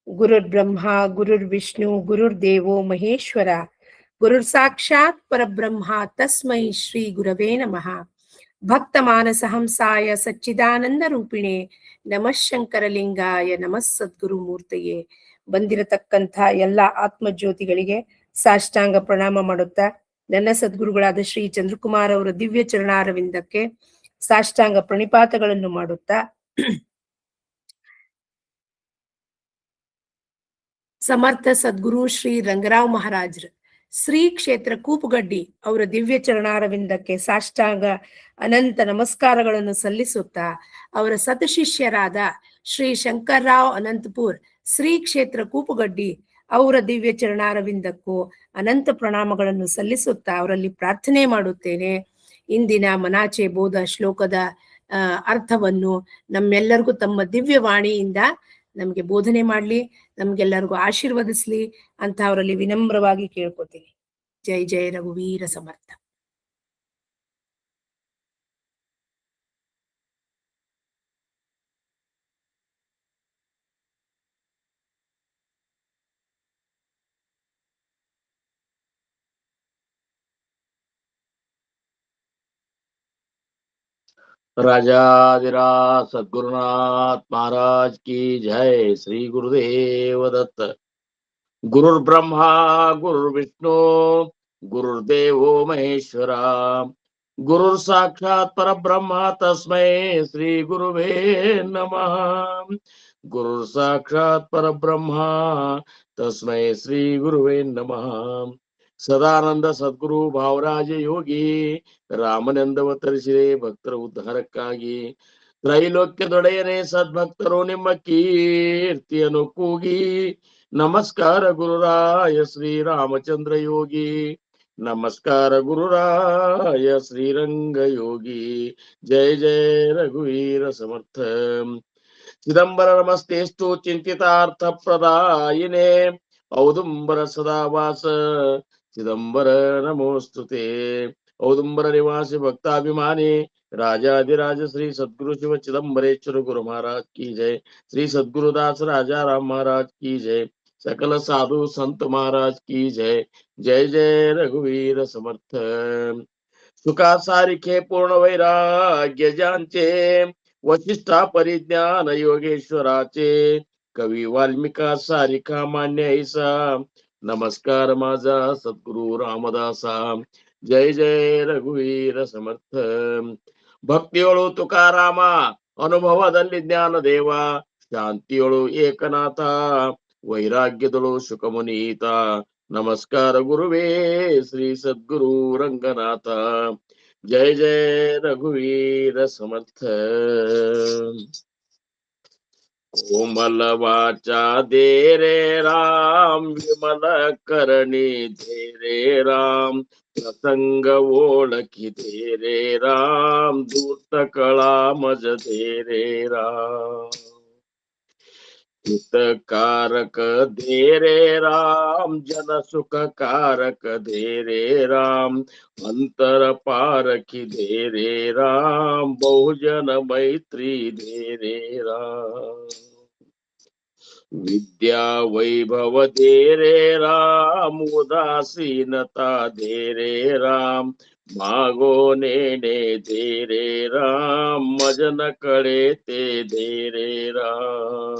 गुरुर्ब्रह्मा गुरुर्विष्णु गुरुर्देवो महेश्वर गुरुರ್ साक्षाತ್ परब्रह्ಮ तस्मै ಶ್ರೀ ಗುರವೇ ನಮಃ. ಭಕ್ತ ಮಾನಸ ಹಂಸಾಯ ಸಚ್ಚಿದಾನಂದ ರೂಪಿಣೆ ನಮಃ ಶಂಕರಲಿಂಗಾಯ ನಮಃ ಸದ್ಗುರು ಮೂರ್ತಿಯೇ. ಬಂದಿರತಕ್ಕಂಥ ಎಲ್ಲ ಆತ್ಮಜ್ಯೋತಿಗಳಿಗೆ ಸಾಷ್ಟಾಂಗ ಪ್ರಣಾಮ ಮಾಡುತ್ತಾ, ನನ್ನ ಸದ್ಗುರುಗಳಾದ ಶ್ರೀ ಚಂದ್ರಕುಮಾರ್ ಅವರ ದಿವ್ಯ ಚರಣಾರವಿಂದಕ್ಕೆ ಸಾಷ್ಟಾಂಗ ಪ್ರಣಿಪಾತಗಳನ್ನು ಮಾಡುತ್ತಾ, ಸಮರ್ಥ ಸದ್ಗುರು ಶ್ರೀ ರಂಗರಾವ್ ಮಹಾರಾಜ್ರ ಶ್ರೀ ಕ್ಷೇತ್ರ ಕೂಪುಗಡ್ಡಿ ಅವರ ದಿವ್ಯ ಚರಣಾರವಿಂದಕ್ಕೆ ಸಾಷ್ಟಾಂಗ ಅನಂತ ನಮಸ್ಕಾರಗಳನ್ನು ಸಲ್ಲಿಸುತ್ತಾ, ಅವರ ಸತಶಿಷ್ಯರಾದ ಶ್ರೀ ಶಂಕರ್ರಾವ್ ಅನಂತಪುರ್ ಶ್ರೀ ಕ್ಷೇತ್ರ ಕೂಪುಗಡ್ಡಿ ಅವರ ದಿವ್ಯ ಚರಣಾರವಿಂದಕ್ಕೂ ಅನಂತ ಪ್ರಣಾಮಗಳನ್ನು ಸಲ್ಲಿಸುತ್ತಾ ಅವರಲ್ಲಿ ಪ್ರಾರ್ಥನೆ ಮಾಡುತ್ತೇನೆ. ಇಂದಿನ ಮನಾಚೆ ಬೋಧ ಶ್ಲೋಕದ ಅರ್ಥವನ್ನು ನಮ್ಮೆಲ್ಲರಿಗೂ ತಮ್ಮ ದಿವ್ಯ ವಾಣಿಯಿಂದ ನಮ್ಗೆ ಬೋಧನೆ ಮಾಡ್ಲಿ, ನಮ್ಗೆಲ್ಲರಿಗೂ ಆಶೀರ್ವದಿಸ್ಲಿ ಅಂತ ಅವರಲ್ಲಿ ವಿನಮ್ರವಾಗಿ ಕೇಳ್ಕೊತೀನಿ. ಜೈ ಜಯ ರಘುವೀರ ಸಮರ್ಥ. राजाधिराज सद्गुरुनाथ महाराज की जय. श्री गुरुदेव दत्त. गुरुर्ब्रह्मा गुरुर्विष्णु गुरुर्देवो महेश्वरा गुरुर साक्षात् परब्रह्म तस्मै श्री गुरुवे नमः. गुरुर साक्षात् परब्रह्म तस्मै श्री गुरुवे नमः. ಸದಾನಂದ ಸದ್ಗುರು ಭಾವರಾಜ ಯೋಗಿ ರಾಮನಂದವತರಿಸಿದೆ ಭಕ್ತರ ಉದ್ಧಾರಕ್ಕಾಗಿ. ತ್ರೈಲೋಕ್ಯದೊಡೆಯನೇ ಸದ್ಭಕ್ತರು ನಿಮ್ಮ ಕೀರ್ತಿಯನ್ನು ಕೂಗಿ. ನಮಸ್ಕಾರ ಗುರುರಾಯ ಶ್ರೀರಾಮಚಂದ್ರ ಯೋಗಿ, ನಮಸ್ಕಾರ ಗುರುರಾಯ ಶ್ರೀರಂಗ ಯೋಗಿ. ಜಯ ಜಯ ರಘುವೀರ ಸಮರ್ಥ. ಚಿದಂಬರ ನಮಸ್ತೇಸ್ತು ಚಿಂತಿತಾರ್ಥ ಪ್ರದಾಯಿನೇ ಔದುಂಬರ ಸದಾವಾಸ ಚಿದಂಬರ ನಮೋಸ್ತುತೆ. ಔದುಂಬರ ನಿವಾಸಿ ಭಕ್ತಾಭಿಮಾನಿ राजाधिराज श्री सद्गुरु शिव चिदंबरेश्वर गुरु महाराज की जय. श्री सद्गुरुदास राजा राम महाराज की जय. सकल साधु संत महाराज की जय. जय जय रघुवीर समर्थ. सुखा सारिखे पूर्ण वैराग्य ज्यांचे वशिष्ठा परिज्ञान योगेश्वराचे कवी वाल्मिका सारिका मान्य ऐसा. नमस्कार माझा सद्गुरु रामदासा. जय जय रघुवीर समर्थ. ಭಕ್ತಿಯೊಳು ತುಕಾರಾಮ ಅನುಭವದಲ್ಲಿ ಜ್ಞಾನ ದೇವ. ಶಾಂತಿಯೊಳು ಏಕನಾಥ ವೈರಾಗ್ಯದಳು ಶುಕಮುನೀತ. ನಮಸ್ಕಾರ ಗುರುವೇ ಶ್ರೀ ಸದ್ಗುರು ರಂಗನಾಥ. ಜಯ ಜಯ ರಘುವೀರ ಸಮರ್ಥ. ಕೋಮಲ ವಾಚಾ ದೇರೆ ರಾಮ್ ವಿಮಲ ಕರಣಿ ಧೇರೆ ರಾಮ್. ಪ್ರಸಂಗ ಓಳಕಿದೇರೆ ರಾಮ್ ದೂತ ಕಳಾ ಮಜದೇರೆ ರಾಮ್. ಹಿತಕಾರಕ ಧೇರೆ ರಾಮ್ ಜನ ಸುಖ ಕಾರಕ ಧೇರೆ ರಾಮ್. ಅಂತರ ಪಾರಕಿ ಧೇರೆ ರಾಮ್ ಬಹುಜನ ಮೈತ್ರಿ ಧೇರೆ ರಾಮ್. विद्या वैभव धेरे राम उदासीनता धेरे राम. मागो नेणे धेरे राम मजन कळे ते धेरे राम.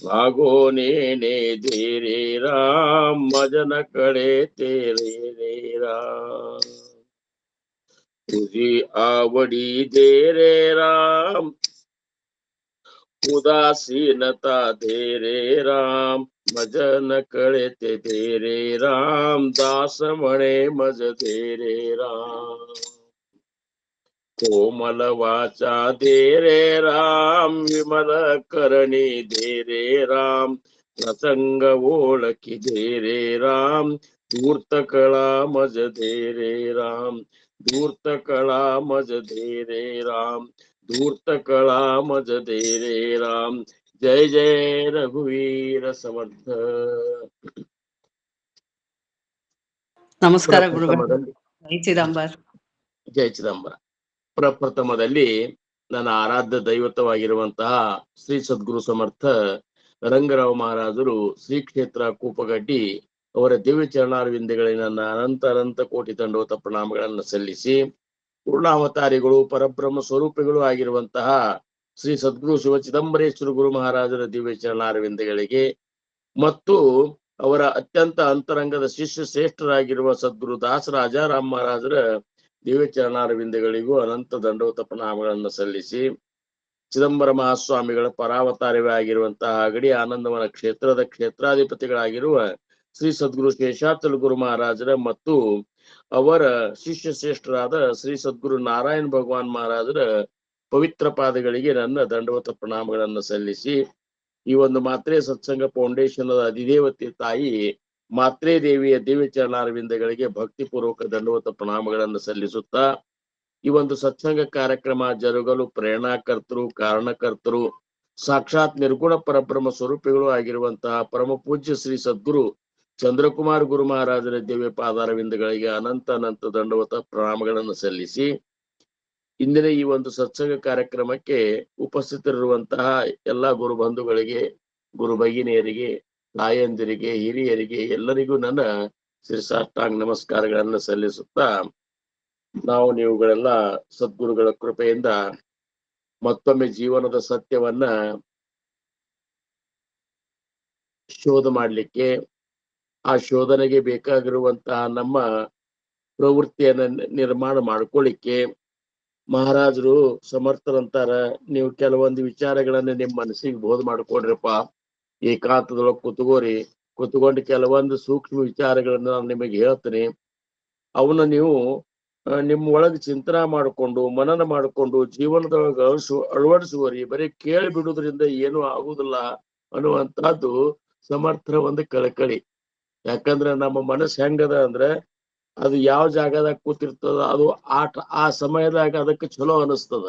मागो नेणे धेरे राम मजन कळे ते रे राम. तुझी आवडी धेरे राम उदासीनता धेरे राम. मजन कळते धेरे राम दास म्हणे मज धेरे राम. कोमल वाचा धेरे राम विमल करणी धेरे राम. प्रसंग ओळखी धेरे राम धूर्त कळा मज धेरे राम. धूर्त कळा मज धेरे राम. धूर्त कळा मज धेरे राम. जय जय रघुवीर समर्थ. ನಮಸ್ಕಾರ ಗುರುಗಳು. ಜೈ ಚಿದಂಬರ. ಜಯ ಚಿದಂಬರ. ಪ್ರಪ್ರಥಮದಲ್ಲಿ ನನ್ನ ಆರಾಧ್ಯ ದೈವತವಾಗಿರುವಂತಹ ಶ್ರೀ ಸದ್ಗುರು ಸಮರ್ಥ ರಂಗರಾವ್ ಮಹಾರಾಜರು ಶ್ರೀ ಕ್ಷೇತ್ರ ಕೂಪಗಡ್ಡಿ ಅವರ ದಿವ್ಯ ಚರಣಾರವಿಂದಗಳಿಗೆ ನನ್ನ ಅನಂತ ಅನಂತ ಕೋಟಿ ದಂಡೋತ ಪ್ರಣಾಮಗಳನ್ನು ಸಲ್ಲಿಸಿ, ಪೂರ್ಣಾವತಾರಿಗಳು ಪರಬ್ರಹ್ಮ ಸ್ವರೂಪಿಗಳು ಆಗಿರುವಂತಹ ಶ್ರೀ ಸದ್ಗುರು ಶಿವ ಚಿದಂಬರೇಶ್ವರ ಗುರು ಮಹಾರಾಜರ ದಿವ್ಯ ಚರಣಾರವಿಂದಗಳಿಗೆ ಮತ್ತು ಅವರ ಅತ್ಯಂತ ಅಂತರಂಗದ ಶಿಷ್ಯ ಶ್ರೇಷ್ಠರಾಗಿರುವ ಸದ್ಗುರು ದಾಸರಾಜಾರಾಮ್ ಮಹಾರಾಜರ ದಿವ್ಯ ಚರಣಾರವಿಂದಗಳಿಗೂ ಅನಂತ ದಂಡೋತ ಪ್ರಣಾಮಗಳನ್ನು ಸಲ್ಲಿಸಿ, ಚಿದಂಬರ ಮಹಾಸ್ವಾಮಿಗಳ ಪರಾವತಾರವೇ ಆಗಿರುವಂತಹ ಅಗಡಿ ಆನಂದವನ ಕ್ಷೇತ್ರದ ಕ್ಷೇತ್ರಾಧಿಪತಿಗಳಾಗಿರುವ ಶ್ರೀ ಸದ್ಗುರು ಶೇಷಾಚಲ ಗುರು ಮಹಾರಾಜರ ಮತ್ತು ಅವರ ಶಿಷ್ಯ ಶ್ರೇಷ್ಠರಾದ ಶ್ರೀ ಸದ್ಗುರು ನಾರಾಯಣ ಭಗವಾನ್ ಮಹಾರಾಜರ ಪವಿತ್ರ ಪಾದಗಳಿಗೆ ನನ್ನ ದಂಡವತ ಪ್ರಣಾಮಗಳನ್ನು ಸಲ್ಲಿಸಿ, ಈ ಒಂದು ಮಾತ್ರೆ ಸತ್ಸಂಗ ಫೌಂಡೇಶನ್ ಅಧಿದೇವತೆ ತಾಯಿ ಮಾತ್ರೆ ದೇವಿಯ ದಿವ್ಯ ಚರಣಾರವಿಂದಗಳಿಗೆ ಭಕ್ತಿಪೂರ್ವಕ ದಂಡವತ ಪ್ರಣಾಮಗಳನ್ನು ಸಲ್ಲಿಸುತ್ತಾ, ಈ ಒಂದು ಸತ್ಸಂಗ ಕಾರ್ಯಕ್ರಮ ಜರುಗಲು ಪ್ರೇರಣಾಕರ್ತರು, ಕಾರಣಕರ್ತರು, ಸಾಕ್ಷಾತ್ ನಿರ್ಗುಣ ಪರಬ್ರಹ್ಮ ಸ್ವರೂಪಿಗಳು ಆಗಿರುವಂತಹ ಪರಮ ಪೂಜ್ಯ ಶ್ರೀ ಸದ್ಗುರು ಚಂದ್ರಕುಮಾರ್ ಗುರು ಮಹಾರಾಜರ ದಿವ್ಯ ಪಾದಾರವಿಂದಗಳಿಗೆ ಅನಂತ ಅನಂತ ದಂಡವತ ಪ್ರಣಾಮಗಳನ್ನು ಸಲ್ಲಿಸಿ, ಇಂದಿನ ಈ ಒಂದು ಸತ್ಸಂಗ ಕಾರ್ಯಕ್ರಮಕ್ಕೆ ಉಪಸ್ಥಿತರಿರುವಂತಹ ಎಲ್ಲಾ ಗುರು ಬಂಧುಗಳಿಗೆ, ಗುರು ಭಗಿನಿಯರಿಗೆ, ತಾಯಂದಿರಿಗೆ, ಹಿರಿಯರಿಗೆ ಎಲ್ಲರಿಗೂ ನನ್ನ ಶಿರಸಾಷ್ಟಾಂಗ ನಮಸ್ಕಾರಗಳನ್ನು ಸಲ್ಲಿಸುತ್ತಾ, ನಾವು ನೀವುಗಳೆಲ್ಲ ಸದ್ಗುರುಗಳ ಕೃಪೆಯಿಂದ ಮತ್ತೊಮ್ಮೆ ಜೀವನದ ಸತ್ಯವನ್ನ ಶೋಧ ಮಾಡಲಿಕ್ಕೆ, ಆ ಶೋಧನೆಗೆ ಬೇಕಾಗಿರುವಂತಹ ನಮ್ಮ ಪ್ರವೃತ್ತಿಯನ್ನ ನಿರ್ಮಾಣ ಮಾಡ್ಕೊಳ್ಳಿಕ್ಕೆ ಮಹಾರಾಜರು ಸಮರ್ಥರಂತಾರ, ನೀವು ಕೆಲವೊಂದು ವಿಚಾರಗಳನ್ನ ನಿಮ್ಮ ಮನಸ್ಸಿಗೆ ಬೋಧ ಮಾಡ್ಕೊಡ್ರಪ್ಪ, ಏಕಾಂತದೊಳಗೆ ಕುತ್ಕೊಂಡು ಕೆಲವೊಂದು ಸೂಕ್ಷ್ಮ ವಿಚಾರಗಳನ್ನ ನಾನು ನಿಮಗೆ ಹೇಳ್ತೀನಿ, ಅವನ್ನ ನೀವು ನಿಮ್ಮ ಒಳಗೆ ಚಿಂತನೆ ಮಾಡಿಕೊಂಡು ಮನನ ಮಾಡಿಕೊಂಡು ಜೀವನದೊಳಗೆ ಅಳವಡಿಸುವರಿ. ಬರೀ ಕೇಳಿ ಬಿಡುವುದರಿಂದ ಏನೂ ಆಗುದಿಲ್ಲ ಅನ್ನುವಂತಹದ್ದು ಸಮರ್ಥರ ಒಂದು ಕಳಕಳಿ. ಯಾಕಂದ್ರೆ ನಮ್ಮ ಮನಸ್ಸು ಹೆಂಗದ ಅಂದ್ರೆ, ಅದು ಯಾವ ಜಾಗದಾಗ ಕೂತಿರ್ತದ ಅದು ಆ ಸಮಯದಾಗ ಅದಕ್ಕೆ ಚಲೋ ಅನಿಸ್ತದ.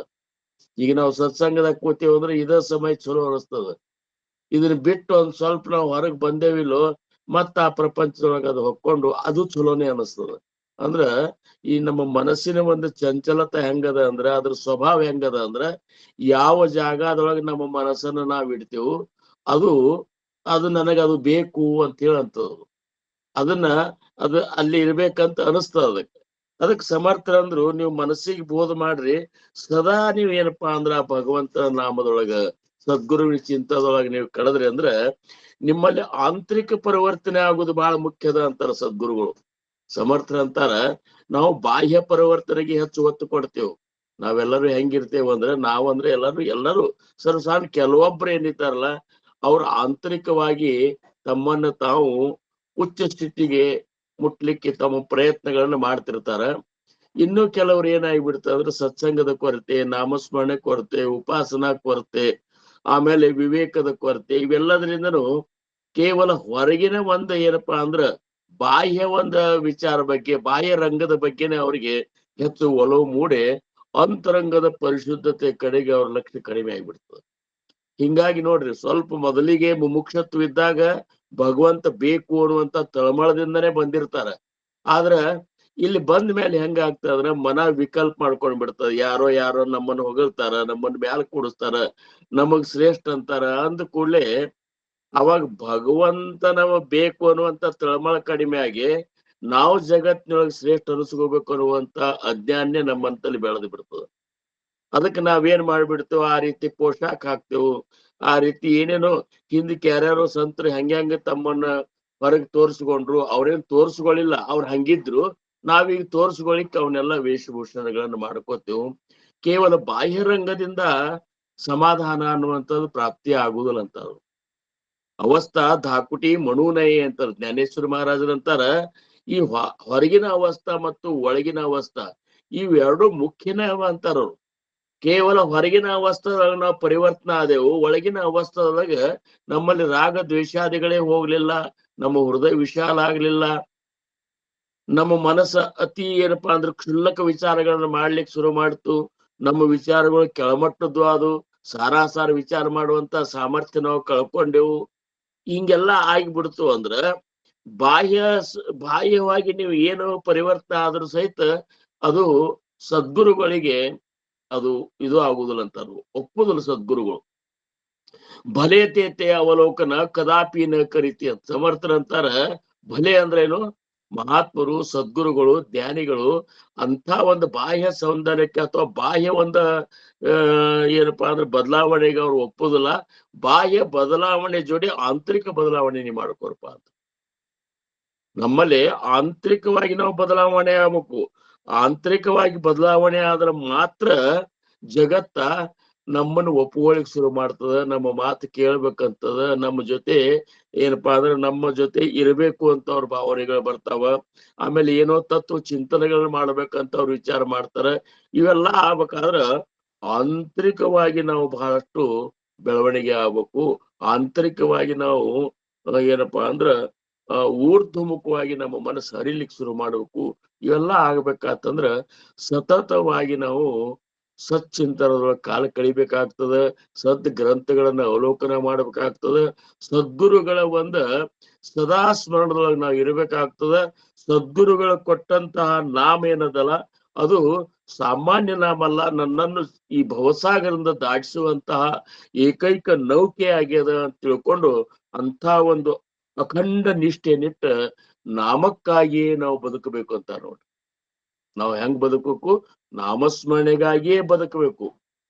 ಈಗ ನಾವು ಸತ್ಸಂಗದಾಗ ಕೂತೀವಿ ಅಂದ್ರೆ ಇದೇ ಸಮಯ ಚಲೋ ಅನಿಸ್ತದ. ಇದನ್ನ ಬಿಟ್ಟು ಒಂದ್ ಸ್ವಲ್ಪ ನಾವು ಹೊರಗೆ ಬಂದೇವಿಲ್ಲೋ ಮತ್ತ ಆ ಪ್ರಪಂಚದೊಳಗೆ ಅದು ಹೊಕ್ಕೊಂಡು ಅದು ಚಲೋನೇ ಅನಿಸ್ತದ. ಅಂದ್ರ ಈ ನಮ್ಮ ಮನಸ್ಸಿನ ಒಂದು ಚಂಚಲತೆ ಹೆಂಗದ ಅಂದ್ರ, ಅದ್ರ ಸ್ವಭಾವ ಹೆಂಗದ ಅಂದ್ರ, ಯಾವ ಜಾಗದೊಳಗೆ ನಮ್ಮ ಮನಸ್ಸನ್ನ ನಾವ್ ಇಡ್ತೇವು ಅದು ನನಗದು ಬೇಕು ಅಂತ ಹೇಳಂತದ್ದು, ಅದು ಅಲ್ಲಿ ಇರ್ಬೇಕಂತ ಅನಿಸ್ತದ. ಅದಕ್ಕೆ ಸಮರ್ಥರಂದ್ರು, ನೀವು ಮನಸ್ಸಿಗೆ ಬೋಧ ಮಾಡ್ರಿ, ಸದಾ ನೀವ್ ಏನಪ್ಪಾ ಅಂದ್ರ ಆ ಭಗವಂತ ನಾಮದೊಳಗ ಸದ್ಗುರುವಿನ ಚಿಂತದೊಳಗೆ ನೀವು ಕಳೆದ್ರಿ ಅಂದ್ರ ನಿಮ್ಮಲ್ಲಿ ಆಂತರಿಕ ಪರಿವರ್ತನೆ ಆಗುದು ಬಹಳ ಮುಖ್ಯದ ಅಂತಾರ ಸದ್ಗುರುಗಳು. ಸಮರ್ಥರ ಅಂತಾರ, ನಾವು ಬಾಹ್ಯ ಪರಿವರ್ತನೆಗೆ ಹೆಚ್ಚು ಒತ್ತು ಕೊಡ್ತೇವೆ. ನಾವೆಲ್ಲರೂ ಹೆಂಗಿರ್ತೇವೆ ಅಂದ್ರೆ, ನಾವಂದ್ರೆ ಎಲ್ಲರೂ ಸಣ್ಣ ಕೆಲವೊಬ್ರು ಏನಿದ್ದಾರಲ್ಲ, ಅವ್ರು ಆಂತರಿಕವಾಗಿ ತಮ್ಮನ್ನ ತಾವು ಉಚ್ಚ ಸ್ಥಿತಿಗೆ ಮುಟ್ಲಿಕ್ಕೆ ತಮ್ಮ ಪ್ರಯತ್ನಗಳನ್ನ ಮಾಡ್ತಿರ್ತಾರ. ಇನ್ನು ಕೆಲವ್ರು ಏನಾಗ್ಬಿಡ್ತಾರೆ ಅಂದ್ರೆ, ಸತ್ಸಂಗದ ಕೊರತೆ, ನಾಮಸ್ಮರಣೆ ಕೊರತೆ, ಉಪಾಸನಾ ಕೊರತೆ, ಆಮೇಲೆ ವಿವೇಕದ ಕೊರತೆ, ಇವೆಲ್ಲದರಿಂದನೂ ಕೇವಲ ಹೊರಗಿನ ಒಂದು ಏನಪ್ಪಾ ಅಂದ್ರ ಬಾಹ್ಯ ಒಂದು ವಿಚಾರ ಬಗ್ಗೆ, ಬಾಹ್ಯ ರಂಗದ ಬಗ್ಗೆನೆ ಅವ್ರಿಗೆ ಹೆಚ್ಚು ಒಲವು ಮೂಡಿ ಅಂತರಂಗದ ಪರಿಶುದ್ಧತೆ ಕಡೆಗೆ ಅವ್ರ ಲಕ್ಷ್ಯ ಕಡಿಮೆ ಆಗ್ಬಿಡ್ತದೆ. ಹಿಂಗಾಗಿ ನೋಡ್ರಿ, ಸ್ವಲ್ಪ ಮೊದಲಿಗೆ ಮುಮುಕ್ಷತ್ವ ಇದ್ದಾಗ ಭಗವಂತ ಬೇಕು ಅನ್ನುವಂತ ತಳಮಳದಿಂದನೇ ಬಂದಿರ್ತಾರ. ಆದ್ರ ಇಲ್ಲಿ ಬಂದ ಮೇಲೆ ಹೆಂಗ ಆಗ್ತದ ಅಂದ್ರೆ, ಮನ ವಿಕಲ್ಪ ಮಾಡ್ಕೊಂಡ್ ಬಿಡ್ತದ. ಯಾರೋ ನಮ್ಮನ್ನು ಹೊಗಳ್ತಾರ, ನಮ್ಮನ್ನ ಮ್ಯಾಲ ಕೂಡಿಸ್ತಾರ, ನಮಗ್ ಶ್ರೇಷ್ಠ ಅಂತಾರ ಅಂದ ಕೂಡ್ಲೆ ಅವಾಗ ಭಗವಂತನವ ಬೇಕು ಅನ್ನುವಂತ ತಳಮಳ ಕಡಿಮೆ ಆಗಿ ನಾವು ಜಗತ್ತಿನೊಳಗೆ ಶ್ರೇಷ್ಠ ಅನಿಸ್ಕೋಬೇಕು ಅನ್ನುವಂತ ಅಜ್ಞಾನ್ಯ ನಮ್ಮಂತಲ್ಲಿ ಬೆಳೆದು ಬಿಡ್ತದ. ಅದಕ್ಕೆ ನಾವೇನ್ ಮಾಡ್ಬಿಡ್ತೇವೆ, ಆ ರೀತಿ ಪೋಷಾಕ್ ಹಾಕ್ತೇವೆ, ಆ ರೀತಿ ಏನೇನೋ ಹಿಂದಕ್ಕೆ ಯಾರ್ಯಾರೋ ಸಂತರು ಹೆಂಗ ತಮ್ಮನ್ನ ಹೊರಗೆ ತೋರಿಸ್ಕೊಂಡ್ರು, ಅವ್ರೇನ್ ತೋರಿಸ್ಕೊಳ್ಳಿಲ್ಲ, ಅವ್ರು ಹಂಗಿದ್ರು, ನಾವೀಗ ತೋರಿಸ್ಕೊಳಿಕ್ ಅವನ್ನೆಲ್ಲ ವೇಷಭೂಷಣಗಳನ್ನ ಮಾಡ್ಕೋತೇವೆ. ಕೇವಲ ಬಾಹ್ಯರಂಗದಿಂದ ಸಮಾಧಾನ ಅನ್ನುವಂಥದ್ದು ಪ್ರಾಪ್ತಿ ಆಗುದಿಲ್ಲ ಅಂತಾರು. ಅವಸ್ಥಾ ಧಾಕುಟಿ ಮಣುನಯೆ ಅಂತಾರ ಜ್ಞಾನೇಶ್ವರ ಮಹಾರಾಜರಂತಾರ. ಈ ಹೊರಗಿನ ಅವಸ್ಥಾ ಮತ್ತು ಒಳಗಿನ ಅವಸ್ಥಾ ಇವೆರಡು ಮುಖ್ಯನೇ ಅವ ಅಂತಾರವ್ರು. ಕೇವಲ ಹೊರಗಿನ ಅವಸ್ಥಾದೊಳಗೆ ನಾವು ಪರಿವರ್ತನೆ ಆದೆವು, ಒಳಗಿನ ಅವಸ್ಥಾದೊಳಗೆ ನಮ್ಮಲ್ಲಿ ರಾಗ ದ್ವೇಷಾದಿಗಳೇ ಹೋಗ್ಲಿಲ್ಲ, ನಮ್ಮ ಹೃದಯ ವಿಶಾಲ ಆಗ್ಲಿಲ್ಲ, ನಮ್ಮ ಮನಸ್ಸ ಅತಿ ಏನಪ್ಪಾ ಅಂದ್ರೆ ಕ್ಷುಲ್ಲಕ ವಿಚಾರಗಳನ್ನ ಮಾಡ್ಲಿಕ್ಕೆ ಶುರು ಮಾಡ್ತು, ನಮ್ಮ ವಿಚಾರಗಳು ಕೆಳಮಟ್ಟದ್ದು, ಅದು ಸಾರಾಸಾರ ವಿಚಾರ ಮಾಡುವಂತ ಸಾಮರ್ಥ್ಯ ನಾವು ಕಳ್ಕೊಂಡೆವು. ಹಿಂಗೆಲ್ಲ ಆಗಿಬಿಡ್ತು ಅಂದ್ರ ಬಾಹ್ಯವಾಗಿ ನೀವು ಏನು ಪರಿವರ್ತನೆ ಆದ್ರೂ ಸಹಿತ ಅದು ಸದ್ಗುರುಗಳಿಗೆ ಅದು ಇದು ಆಗುದಿಲ್ಲ ಅಂತಾರು, ಒಪ್ಪುದಿಲ್ಲ ಸದ್ಗುರುಗಳು. ಭಲೆ ತೇತೆ ಅವಲೋಕನ ಕದಾಪಿ ನ ಕರಿತಿ ಅಂತ ಸಮರ್ಥರಂತಾರ. ಭಲೆ ಅಂದ್ರೇನು? ಮಹಾತ್ಮರು, ಸದ್ಗುರುಗಳು, ಜ್ಞಾನಿಗಳು ಅಂತ ಒಂದು ಬಾಹ್ಯ ಸೌಂದರ್ಯಕ್ಕೆ ಅಥವಾ ಬಾಹ್ಯ ಒಂದು ಏನಪ್ಪಾ ಅಂದ್ರೆ ಬದಲಾವಣೆಗೆ ಅವ್ರು ಒಪ್ಪೋದಿಲ್ಲ. ಬಾಹ್ಯ ಬದಲಾವಣೆ ಜೋಡಿ ಆಂತರಿಕ ಬದಲಾವಣೆ ನೀವು ಮಾಡ್ಕೊರಪ್ಪ ಅಂತ. ನಮ್ಮಲ್ಲಿ ಆಂತರಿಕವಾಗಿ ನಾವು ಬದಲಾವಣೆ ಆಗ್ಬೇಕು. ಆಂತರಿಕವಾಗಿ ಬದಲಾವಣೆ ಆದ್ರೆ ಮಾತ್ರ ಜಗತ್ತ ನಮ್ಮನ್ನು ಒಪ್ಕೊಳ್ಳಿಕ್ ಶುರು ಮಾಡ್ತದ, ನಮ್ಮ ಮಾತು ಕೇಳ್ಬೇಕಂತದ, ನಮ್ಮ ಜೊತೆ ಏನಪ್ಪಾ ಅಂದ್ರೆ ನಮ್ಮ ಜೊತೆ ಇರಬೇಕು ಅಂತ ಅವ್ರ ಭಾವನೆಗಳು ಬರ್ತಾವ. ಆಮೇಲೆ ಏನೋ ತತ್ವ ಚಿಂತನೆಗಳನ್ನ ಮಾಡ್ಬೇಕಂತ ಅವ್ರು ವಿಚಾರ ಮಾಡ್ತಾರ. ಇವೆಲ್ಲ ಆಗ್ಬೇಕಾದ್ರ ಆಂತರಿಕವಾಗಿ ನಾವು ಬಹಳಷ್ಟು ಬೆಳವಣಿಗೆ ಆಗ್ಬೇಕು. ಆಂತರಿಕವಾಗಿ ನಾವು ಏನಪ್ಪಾ ಅಂದ್ರ ಊರ್ಧ್ವಮುಖವಾಗಿ ನಮ್ಮ ಮನಸ್ಸು ಹರಿಲಿಕ್ಕೆ ಶುರು ಮಾಡ್ಬೇಕು. ಇವೆಲ್ಲ ಆಗ್ಬೇಕಾತಂದ್ರ ಸತತವಾಗಿ ನಾವು ಸಚ್ಚಿಂತನದೊಳಗೆ ಕಾಲ ಕಳಿಬೇಕಾಗ್ತದ. ಸದ್ ಗ್ರಂಥಗಳನ್ನ ಅವಲೋಕನ ಮಾಡ್ಬೇಕಾಗ್ತದ. ಸದ್ಗುರುಗಳ ಸದಾ ಸ್ಮರಣದೊಳಗೆ ನಾವು ಇರಬೇಕಾಗ್ತದ. ಸದ್ಗುರುಗಳು ಕೊಟ್ಟಂತಹ ನಾಮ ಏನದಲ್ಲ ಅದು ಸಾಮಾನ್ಯ ನಾಮ ಅಲ್ಲ, ನನ್ನನ್ನು ಈ ಭವಸಾಗರದಿಂದ ದಾಟಿಸುವಂತಹ ಏಕೈಕ ನೌಕೆ ಆಗ್ಯದ ಅಂತ ತಿಳ್ಕೊಂಡು ಅಂತ ಒಂದು ಅಖಂಡ ನಿಷ್ಠೆನಿಟ್ಟ ನಾಮಕ್ಕಾಗಿಯೇ ನಾವು ಬದುಕಬೇಕು ಅಂತ ನೋಡ್ರಿ. ನಾವು ಹೆಂಗ್ ಬದುಕಬೇಕು? ನಾಮಸ್ಮರಣೆಗಾಗಿಯೇ ಬದುಕಬೇಕು.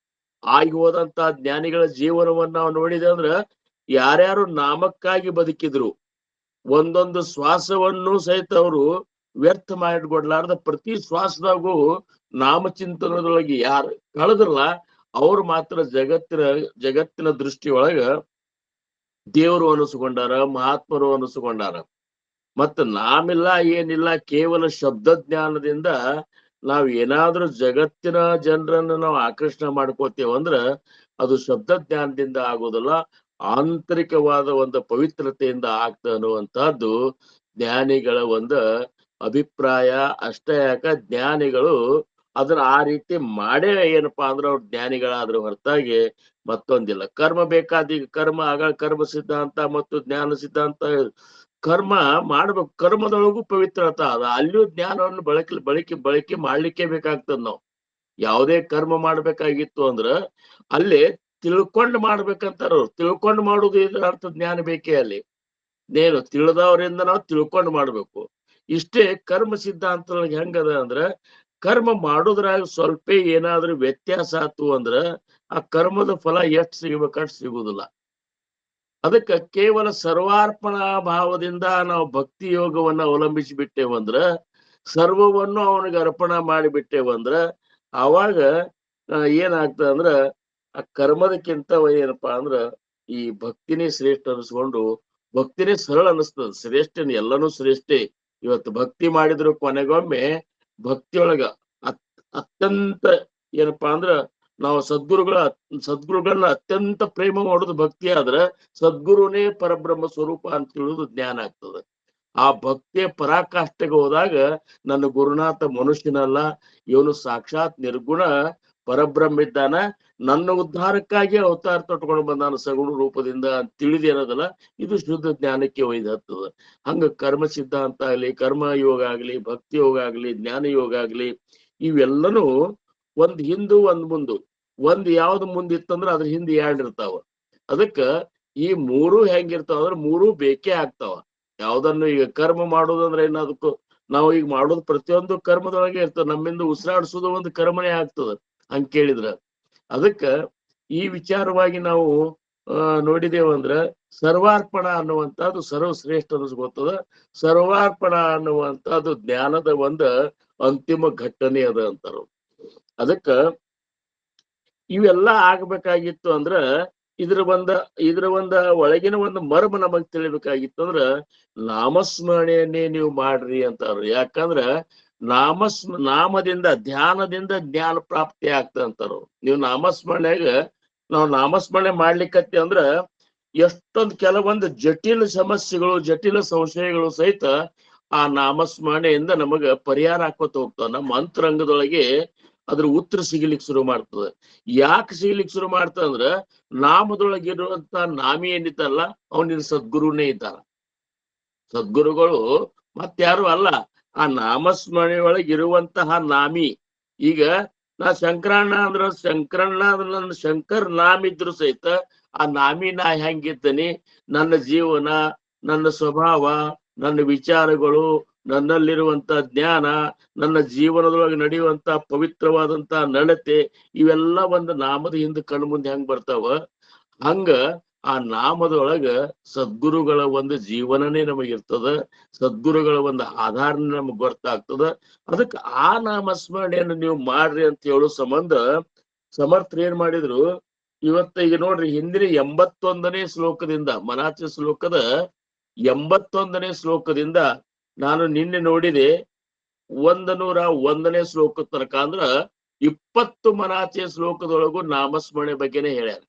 ಆಗಿ ಹೋದಂತ ಜ್ಞಾನಿಗಳ ಜೀವನವನ್ನ ನಾವು ನೋಡಿದೆ ಅಂದ್ರ ಯಾರ್ಯಾರು ನಾಮಕ್ಕಾಗಿ ಬದುಕಿದ್ರು ಒಂದೊಂದು ಶ್ವಾಸವನ್ನು ಸಹಿತ ಅವರು ವ್ಯರ್ಥ ಮಾಡಿಕೊಡ್ಲಾರ್ದ ಪ್ರತಿ ಶ್ವಾಸದಾಗೂ ನಾಮಚಿಂತನದೊಳಗೆ ಯಾರು ಕಳೆದ್ರಲ್ಲ ಅವ್ರು ಮಾತ್ರ ಜಗತ್ತಿನ ದೃಷ್ಟಿಯೊಳಗ ದೇವರು ಅನಿಸ್ಕೊಂಡಾರ, ಮಹಾತ್ಮರು ಅನಿಸ್ಕೊಂಡಾರ. ಮತ್ತ ನಾಮಿಲ್ಲ ಏನಿಲ್ಲ, ಕೇವಲ ಶಬ್ದ ಜ್ಞಾನದಿಂದ ನಾವ್ ಏನಾದ್ರೂ ಜಗತ್ತಿನ ಜನರನ್ನ ನಾವು ಆಕರ್ಷಣೆ ಮಾಡ್ಕೋತೇವಂದ್ರ ಅದು ಶಬ್ದ ಜ್ಞಾನದಿಂದ ಆಗೋದಿಲ್ಲ, ಆಂತರಿಕವಾದ ಒಂದು ಪವಿತ್ರತೆಯಿಂದ ಆಗ್ತ ಅನ್ನುವಂತಹದ್ದು ಜ್ಞಾನಿಗಳ ಅಭಿಪ್ರಾಯ. ಅಷ್ಟೇ ಯಾಕ ಜ್ಞಾನಿಗಳು ಅದನ್ನ ಆ ರೀತಿ ಮಾಡೇ ಏನಪ್ಪಾ ಅಂದ್ರೆ ಅವ್ರ ಜ್ಞಾನಿಗಳಾದ್ರ ಹೊರತಾಗಿ ಮತ್ತೊಂದಿಲ್ಲ. ಕರ್ಮ ಬೇಕಾದ ಈಗ ಕರ್ಮ ಸಿದ್ಧಾಂತ ಮತ್ತು ಜ್ಞಾನ ಸಿದ್ಧಾಂತ. ಕರ್ಮ ಮಾಡ್ಬೇಕು, ಕರ್ಮದೊಳಗೂ ಪವಿತ್ರತ ಅದ, ಅಲ್ಲಿಯೂ ಜ್ಞಾನವನ್ನು ಬಳಕೆ ಮಾಡ್ಲಿಕ್ಕೆ ಬೇಕಾಗ್ತದ. ನಾವು ಯಾವುದೇ ಕರ್ಮ ಮಾಡ್ಬೇಕಾಗಿತ್ತು ಅಂದ್ರ ಅಲ್ಲೇ ತಿಳ್ಕೊಂಡು ಮಾಡ್ಬೇಕಂತಾರ ಅವ್ರು. ತಿಳ್ಕೊಂಡು ಮಾಡುದು ಇದ್ರ ಅರ್ಥ ಜ್ಞಾನ ಬೇಕೇ. ಅಲ್ಲಿ ನೇನು ತಿಳಿದವರಿಂದ ನಾವು ತಿಳ್ಕೊಂಡು ಮಾಡ್ಬೇಕು. ಇಷ್ಟೇ ಕರ್ಮ ಸಿದ್ಧಾಂತದೊಳಗೆ ಹೆಂಗದ ಅಂದ್ರ ಕರ್ಮ ಮಾಡೋದ್ರಾಗ ಸ್ವಲ್ಪ ಏನಾದ್ರೂ ವ್ಯತ್ಯಾಸ ಆತು ಅಂದ್ರ ಆ ಕರ್ಮದ ಫಲ ಎಷ್ಟು ಸಿಗ್ಬೇಕಷ್ಟು ಸಿಗುದಿಲ್ಲ. ಅದಕ್ಕೆ ಕೇವಲ ಸರ್ವಾರ್ಪಣಾ ಭಾವದಿಂದ ನಾವು ಭಕ್ತಿ ಯೋಗವನ್ನ ಅವಲಂಬಿಸಿ ಬಿಟ್ಟೇವಂದ್ರ, ಸರ್ವವನ್ನು ಅವನಿಗೆ ಅರ್ಪಣಾ ಮಾಡಿಬಿಟ್ಟೇವಂದ್ರ ಆವಾಗ ಏನಾಗ್ತದ ಅಂದ್ರ ಆ ಕರ್ಮದಕ್ಕಿಂತ ಏನಪ್ಪಾ ಅಂದ್ರ ಈ ಭಕ್ತಿನೇ ಶ್ರೇಷ್ಠ ಅನಿಸ್ಕೊಂಡು ಭಕ್ತಿನೇ ಸರಳ ಅನಿಸ್ತದ. ಶ್ರೇಷ್ಠನ ಎಲ್ಲನೂ ಶ್ರೇಷ್ಠೆ. ಇವತ್ತು ಭಕ್ತಿ ಮಾಡಿದ್ರು ಕೊನೆಗೊಮ್ಮೆ ಭಕ್ತಿಯೊಳಗ ಅತ್ಯಂತ ಏನಪ್ಪಾ ಅಂದ್ರ ನಾವು ಸದ್ಗುರುಗಳನ್ನ ಅತ್ಯಂತ ಪ್ರೇಮ ಮಾಡೋದು ಭಕ್ತಿ ಆದ್ರ ಸದ್ಗುರುನೇ ಪರಬ್ರಹ್ಮ ಸ್ವರೂಪ ಅಂತ ತಿಳಿದು ಜ್ಞಾನ ಆಗ್ತದೆ. ಆ ಭಕ್ತಿಯ ಪರಾಕಾಷ್ಠೆಗೆ ಹೋದಾಗ ನನ್ನ ಗುರುನಾಥ ಮನುಷ್ಯನಲ್ಲ, ಇವನು ಸಾಕ್ಷಾತ್ ನಿರ್ಗುಣ ಪರಬ್ರಹ್ಮ ಇದ್ದಾನ, ನನ್ನ ಉದ್ಧಾರಕ್ಕಾಗಿ ಅವತಾರ ತೊಟ್ಕೊಂಡು ಬಂದಾನ ಸಗುಣ ರೂಪದಿಂದ ಅಂತ ತಿಳಿದೇನದಲ್ಲ, ಇದು ಶುದ್ಧ ಜ್ಞಾನಕ್ಕೆ ಒಯ್ದು ಹತ್ತದ. ಹಂಗ ಕರ್ಮ ಸಿದ್ಧಾಂತ ಆಗ್ಲಿ, ಕರ್ಮ ಯೋಗ ಆಗ್ಲಿ, ಭಕ್ತಿ ಯೋಗ ಆಗ್ಲಿ, ಜ್ಞಾನ ಯೋಗ ಆಗ್ಲಿ, ಇವೆಲ್ಲನೂ ಒಂದ್ ಹಿಂದು ಒಂದ್ ಮುಂದು. ಒಂದ್ ಯಾವ್ದು ಮುಂದಿತ್ತಂದ್ರ ಅದ್ರ ಹಿಂದೆ ಎರಡ್ ಇರ್ತಾವ. ಅದಕ್ಕ ಈ ಮೂರು ಹೆಂಗಿರ್ತಾವ ಅಂದ್ರ ಮೂರು ಬೇಕೇ ಆಗ್ತಾವ. ಯಾವ್ದನ್ನು ಈಗ ಕರ್ಮ ಮಾಡೋದಂದ್ರೆ ಏನದಕ್ಕೂ ನಾವು ಈಗ ಮಾಡೋದು ಪ್ರತಿಯೊಂದು ಕರ್ಮದೊಳಗೆ ಇರ್ತದ. ನಮ್ಮಿಂದ ಉಸಿರಾಡ್ಸೋದು ಒಂದು ಕರ್ಮನೇ ಆಗ್ತದ ಹಂಗ ಕೇಳಿದ್ರ. ಅದಕ್ಕ ಈ ವಿಚಾರವಾಗಿ ನಾವು ನೋಡಿದೇವಂದ್ರ ಸರ್ವಾರ್ಪಣ ಅನ್ನುವಂಥದ್ದು ಸರ್ವಶ್ರೇಷ್ಠ ಅನಿಸ್ಕೊತದ. ಸರ್ವಾರ್ಪಣ ಅನ್ನುವಂಥದ್ದು ಜ್ಞಾನದ ಅಂತಿಮ ಘಟ್ಟನೆ ಅದ ಅಂತಾರ. ಅದಕ್ಕ ಇವೆಲ್ಲ ಆಗ್ಬೇಕಾಗಿತ್ತು ಅಂದ್ರ ಇದ್ರ ಒಳಗಿನ ಮರ್ಮ ನಮಗ್ ತಿಳಿಬೇಕಾಗಿತ್ತು ಅಂದ್ರ ನಾಮಸ್ಮರಣೆಯನ್ನೇ ನೀವು ಮಾಡ್ರಿ ಅಂತಾರ. ಯಾಕಂದ್ರ ನಾಮದಿಂದ ಧ್ಯಾನದಿಂದ ಜ್ಞಾನ ಪ್ರಾಪ್ತಿ ಆಗ್ತದ ಅಂತಾರ. ನೀವು ನಾವು ನಾಮಸ್ಮರಣೆ ಮಾಡ್ಲಿಕ್ಕತ್ತಿ ಅಂದ್ರ ಎಷ್ಟೊಂದು ಕೆಲವೊಂದು ಜಟಿಲ ಸಮಸ್ಯೆಗಳು, ಜಟಿಲ ಸಂಶಯಗಳು ಸಹಿತ ಆ ನಾಮಸ್ಮರಣೆಯಿಂದ ನಮಗ ಪರಿಹಾರ ಹಾಕೋತ ಹೋಗ್ತಾವ. ನಮ್ಮ ಅಂತರಂಗದೊಳಗೆ ಅದ್ರ ಉತ್ತರ ಸಿಗ್ಲಿಕ್ಕೆ ಶುರು ಮಾಡ್ತದೆ. ಯಾಕೆ ಸಿಗ್ಲಿಕ್ಕೆ ಶುರು ಮಾಡ್ತದ ಅಂದ್ರ ನಾಮದೊಳಗಿರುವಂತ ನಾಮಿ ಏನಿತ್ತಲ್ಲ ಅವನಿನ ಸದ್ಗುರುನೇ ಇದ್ದಾನ. ಸದ್ಗುರುಗಳು ಮತ್ಯಾರು ಅಲ್ಲ, ಆ ನಾಮಸ್ಮರಣೆ ಒಳಗಿರುವಂತಹ ನಾಮಿ. ಈಗ ನಾ ಶಂಕರಣ್ಣ ಅಂದ್ರ ನನ್ನ ಶಂಕರ್ ನಾಮ್ ಇದ್ರು ಸಹಿತ ಆ ನಾಮಿ ನಾ ಹೆಂಗಿದ್ದೀನಿ, ನನ್ನ ಜೀವನ, ನನ್ನ ಸ್ವಭಾವ, ನನ್ನ ವಿಚಾರಗಳು, ನನ್ನಲ್ಲಿರುವಂತ ಜ್ಞಾನ, ನನ್ನ ಜೀವನದೊಳಗೆ ನಡೆಯುವಂತ ಪವಿತ್ರವಾದಂತ ನಡತೆ, ಇವೆಲ್ಲ ಒಂದು ನಾಮದ ಹಿಂದೆ ಕಣ್ಣು ಮುಂದೆ ಹೆಂಗ್ ಬರ್ತಾವ, ಹಂಗ ಆ ನಾಮದೊಳಗ ಸದ್ಗುರುಗಳ ಒಂದು ಜೀವನನೇ ನಮಗಿರ್ತದ, ಸದ್ಗುರುಗಳ ಒಂದು ಆಧಾರನೇ ನಮಗ್ ಗೊತ್ತಾಗ್ತದ. ಅದಕ್ಕೆ ಆ ನಾಮಸ್ಮರಣೆಯನ್ನು ನೀವು ಮಾಡ್ರಿ ಅಂತ ಹೇಳೋ ಸಂಬಂಧ ಸಮರ್ಥರು ಏನ್ ಮಾಡಿದ್ರು, ಈಗ ನೋಡ್ರಿ, ಹಿಂದಿನ 81ನೇ ಶ್ಲೋಕದಿಂದ, ಮನಾಚ ಶ್ಲೋಕದ 81ನೇ ಶ್ಲೋಕದಿಂದ ನಾನು ನಿನ್ನೆ ನೋಡಿದೆ 101ನೇ ಶ್ಲೋಕ ತನಕ, ಅಂದ್ರ 20 ಮನಾಚೆ ಶ್ಲೋಕದೊಳಗೂ ನಾಮಸ್ಮರಣೆ ಬಗ್ಗೆನೇ ಹೇಳ್ಯಾರ.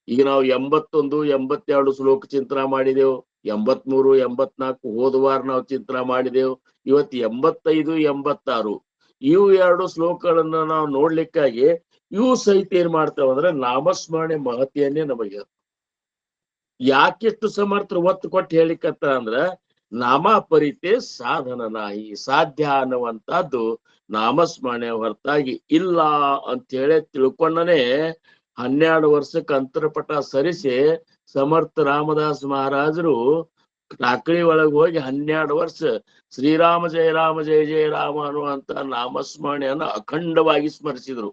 ಈಗ ನಾವು 81, 82 ಶ್ಲೋಕ ಚಿಂತನ ಮಾಡಿದೆವು, 83, 84 ಹೋದ ವಾರ ನಾವು ಚಿಂತನ ಮಾಡಿದೆವು. ಇವತ್ತು 85, 86 ಇವು 2 ಶ್ಲೋಕಗಳನ್ನ ನಾವು ನೋಡ್ಲಿಕ್ಕಾಗಿ ಇವು ಸಹಿತ ಏನ್ ಮಾಡ್ತಾವ ಅಂದ್ರೆ ನಾಮಸ್ಮರಣೆ ಮಹತಿಯನ್ನೇ ನಮಗೆ ಯಾಕೆಷ್ಟು ಸಮರ್ಥರು ಒತ್ತು ಕೊಟ್ಟು ಹೇಳಿಕತ್ತ ಅಂದ್ರ, ನಾಮ ಪರಿತೆ ಸಾಧನ ನಾಯಿ, ಸಾಧ್ಯ ಅನ್ನುವಂತಹದ್ದು ನಾಮಸ್ಮರಣೆ ಹೊರತಾಗಿ ಇಲ್ಲ ಅಂತ ಹೇಳಿ ತಿಳ್ಕೊಂಡನೆ 12 ವರ್ಷಕ್ಕೆ ಅಂತರಪಟ ಸರಿಸಿ ಸಮರ್ಥ ರಾಮದಾಸ್ ಮಹಾರಾಜರು ಟಾಕಳಿ ಒಳಗೆ ಹೋಗಿ 12 ವರ್ಷ ಶ್ರೀರಾಮ ಜಯ ರಾಮ ಜಯ ಜಯ ರಾಮ ಅನ್ನುವಂತ ನಾಮಸ್ಮರಣೆಯನ್ನ ಅಖಂಡವಾಗಿ ಸ್ಮರಿಸಿದ್ರು.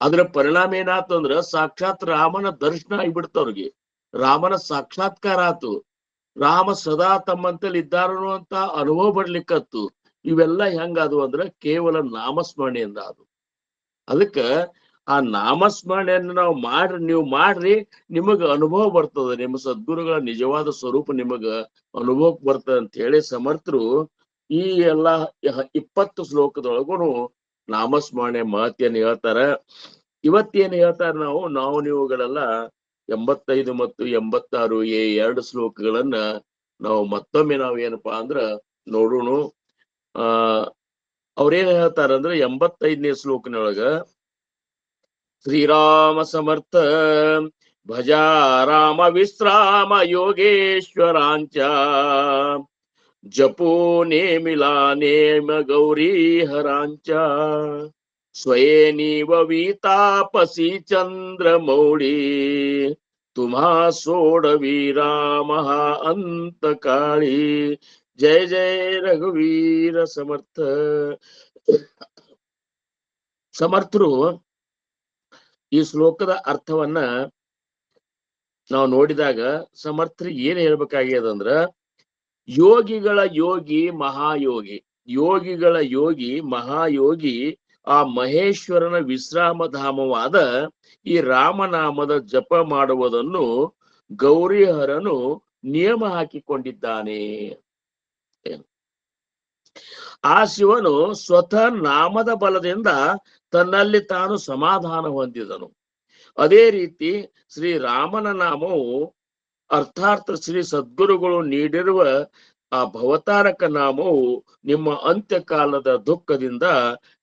ಅದ್ರ ಪರಿಣಾಮ ಏನಾತಂದ್ರ ಸಾಕ್ಷಾತ್ ರಾಮನ ದರ್ಶನ ಆಗಿಬಿಡ್ತವ್ರಿಗೆ, ರಾಮನ ಸಾಕ್ಷಾತ್ಕಾರ ಆತು, ರಾಮ ಸದಾ ತಮ್ಮಂತಲ್ಲಿ ಇದ್ದಾರು ಅಂತ ಅನುಭವ ಬರ್ಲಿಕ್ಕತ್ತು. ಇವೆಲ್ಲ ಹೆಂಗಾದವು ಅಂದ್ರ ಕೇವಲ ನಾಮಸ್ಮರಣೆಯಿಂದ ಅದು. ಅದಕ್ಕ ಆ ನಾಮಸ್ಮರಣೆಯನ್ನು ನೀವು ಮಾಡ್ರಿ, ನಿಮಗ ಅನುಭವ ಬರ್ತದ, ನಿಮ್ಮ ಸದ್ಗುರುಗಳ ನಿಜವಾದ ಸ್ವರೂಪ ನಿಮಗ ಅನುಭವಕ್ಕೆ ಬರ್ತದ ಅಂತ ಹೇಳಿ ಸಮರ್ಥರು ಈ ಎಲ್ಲ 20 ಶ್ಲೋಕದೊಳಗೂ ನಾಮಸ್ಮರಣೆ ಮಹತ್ಯನ ಹೇಳ್ತಾರ. ಇವತ್ತೇನ್ ಹೇಳ್ತಾರ, ನಾವು ನೀವುಗಳೆಲ್ಲ 85 ಮತ್ತು 86 ಈ 2 ಶ್ಲೋಕಗಳನ್ನ ನಾವು ಮತ್ತೊಮ್ಮೆ ಏನಪ್ಪಾ ಅಂದ್ರ ನೋಡೋಣ. ಅವ್ರೇನ್ ಹೇಳ್ತಾರಂದ್ರ 85ನೇ ಶ್ಲೋಕನೊಳಗ, ಶ್ರೀರಾಮ ಸಮರ್ಥ ಭಜಾ ರಾಮ ವಿಶ್ರಾಮ ಯೋಗೇಶ್ವರಾಂಚ ಜಪೋ ನೇಮಿಲಾ ನೇಮ ಗೌರಿ ಹರಾಂಚ ಸ್ವಯೇನೀವ ವೀತಾಪಸಿ ಚಂದ್ರ ಮೌಳಿ ತುಮಾ ಸೋಡವಿ ರಾಮ ಅಂತ ಕಾಳಿ. ಜಯ ಜಯ ರಘುವೀರ ಸಮರ್ಥ. ಸಮರ್ಥರು ಈ ಶ್ಲೋಕದ ಅರ್ಥವನ್ನ ನಾವು ನೋಡಿದಾಗ ಸಮರ್ಥರಿಗೆ ಏನ್ ಹೇಳ್ಬೇಕಾಗ್ಯದಂದ್ರ, ಯೋಗಿಗಳ ಯೋಗಿ ಮಹಾಯೋಗಿ, ಯೋಗಿಗಳ ಯೋಗಿ ಮಹಾಯೋಗಿ ಆ ಮಹೇಶ್ವರನ ವಿಶ್ರಾಮಧಾಮವಾದ ಈ ರಾಮನಾಮದ ಜಪ ಮಾಡುವುದನ್ನು ಗೌರಿಹರನು ನಿಯಮ ಹಾಕಿಕೊಂಡಿದ್ದಾನೆ. ಆ ಶಿವನು ಸ್ವತಃ ನಾಮದ ಬಲದಿಂದ ತನ್ನಲ್ಲಿ ತಾನು ಸಮಾಧಾನ ಹೊಂದಿದನು. ಅದೇ ರೀತಿ ಶ್ರೀ ರಾಮನ ನಾಮವು ಅರ್ಥಾತ್ ಶ್ರೀ ಸದ್ಗುರುಗಳು ನೀಡಿರುವ ಆ ಭವತಾರಕ ನಾಮವು ನಿಮ್ಮ ಅಂತ್ಯಕಾಲದ ದುಃಖದಿಂದ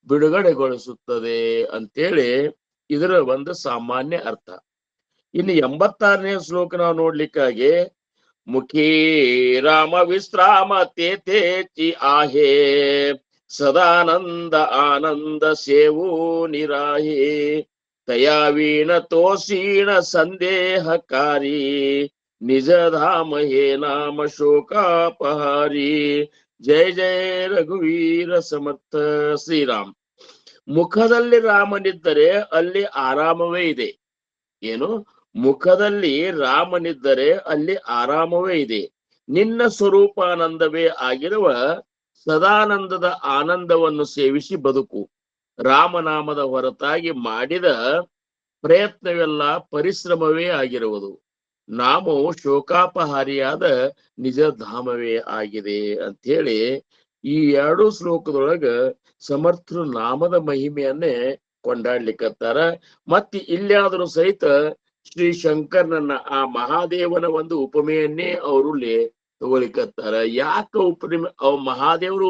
ಬಿಡುಗಡೆಗೊಳಿಸುತ್ತದೆ ಅಂತೇಳಿ ಇದರ ಒಂದು ಸಾಮಾನ್ಯ ಅರ್ಥ. ಇನ್ನು 86ನೇ ಶ್ಲೋಕ ನಾವು ನೋಡ್ಲಿಕ್ಕಾಗಿ, ಮುಖಿ ರಾಮ ವಿಶ್ರಾಮ ತೇಚಿ ಆಹೇ ಸದಾನಂದ ಆನಂದ ಸೇವು ನಿರಾಹೇ ತಯಾವೀಣ ತೋಷೀಣ ಸಂದೇಹಕಾರಿ ನಿಜಧಾಮ ಹೇ ನಾಮ ಶೋಕಾಪಹಾರಿ. ಜಯ ಜಯ ರಘುವೀರ ಸಮರ್ಥ. ಶ್ರೀರಾಮ್, ಮುಖದಲ್ಲಿ ರಾಮನಿದ್ದರೆ ಅಲ್ಲಿ ಆರಾಮವೇ ಇದೆ. ಏನು? ಮುಖದಲ್ಲಿ ರಾಮನಿದ್ದರೆ ಅಲ್ಲಿ ಆರಾಮವೇ ಇದೆ. ನಿನ್ನ ಸ್ವರೂಪಾನಂದವೇ ಆಗಿರುವ ಸದಾನಂದದ ಆನಂದವನ್ನು ಸೇವಿಸಿ ಬದುಕು. ರಾಮನಾಮದ ಹೊರತಾಗಿ ಮಾಡಿದ ಪ್ರಯತ್ನವೆಲ್ಲ ಪರಿಶ್ರಮವೇ ಆಗಿರುವುದು. ನಾಮವು ಶೋಕಾಪಹಾರಿಯಾದ ನಿಜ ಧಾಮವೇ ಆಗಿದೆ ಅಂತ ಹೇಳಿ ಈ 2 ಶ್ಲೋಕದೊಳಗ ಸಮರ್ಥರು ನಾಮದ ಮಹಿಮೆಯನ್ನೇ ಕೊಂಡಾಡ್ಲಿಕ್ಕತ್ತಾರ. ಮತ್ತೆ ಇಲ್ಲಾದ್ರೂ ಸಹಿತ ಶ್ರೀ ಶಂಕರನನ್ನ ಆ ಮಹಾದೇವನ ಒಂದು ಉಪಮೆಯನ್ನೇ ಅವರು ತಗೊಳಿಕತ್ತಾರ. ಯಾಕೆ ಮಹಾದೇವರ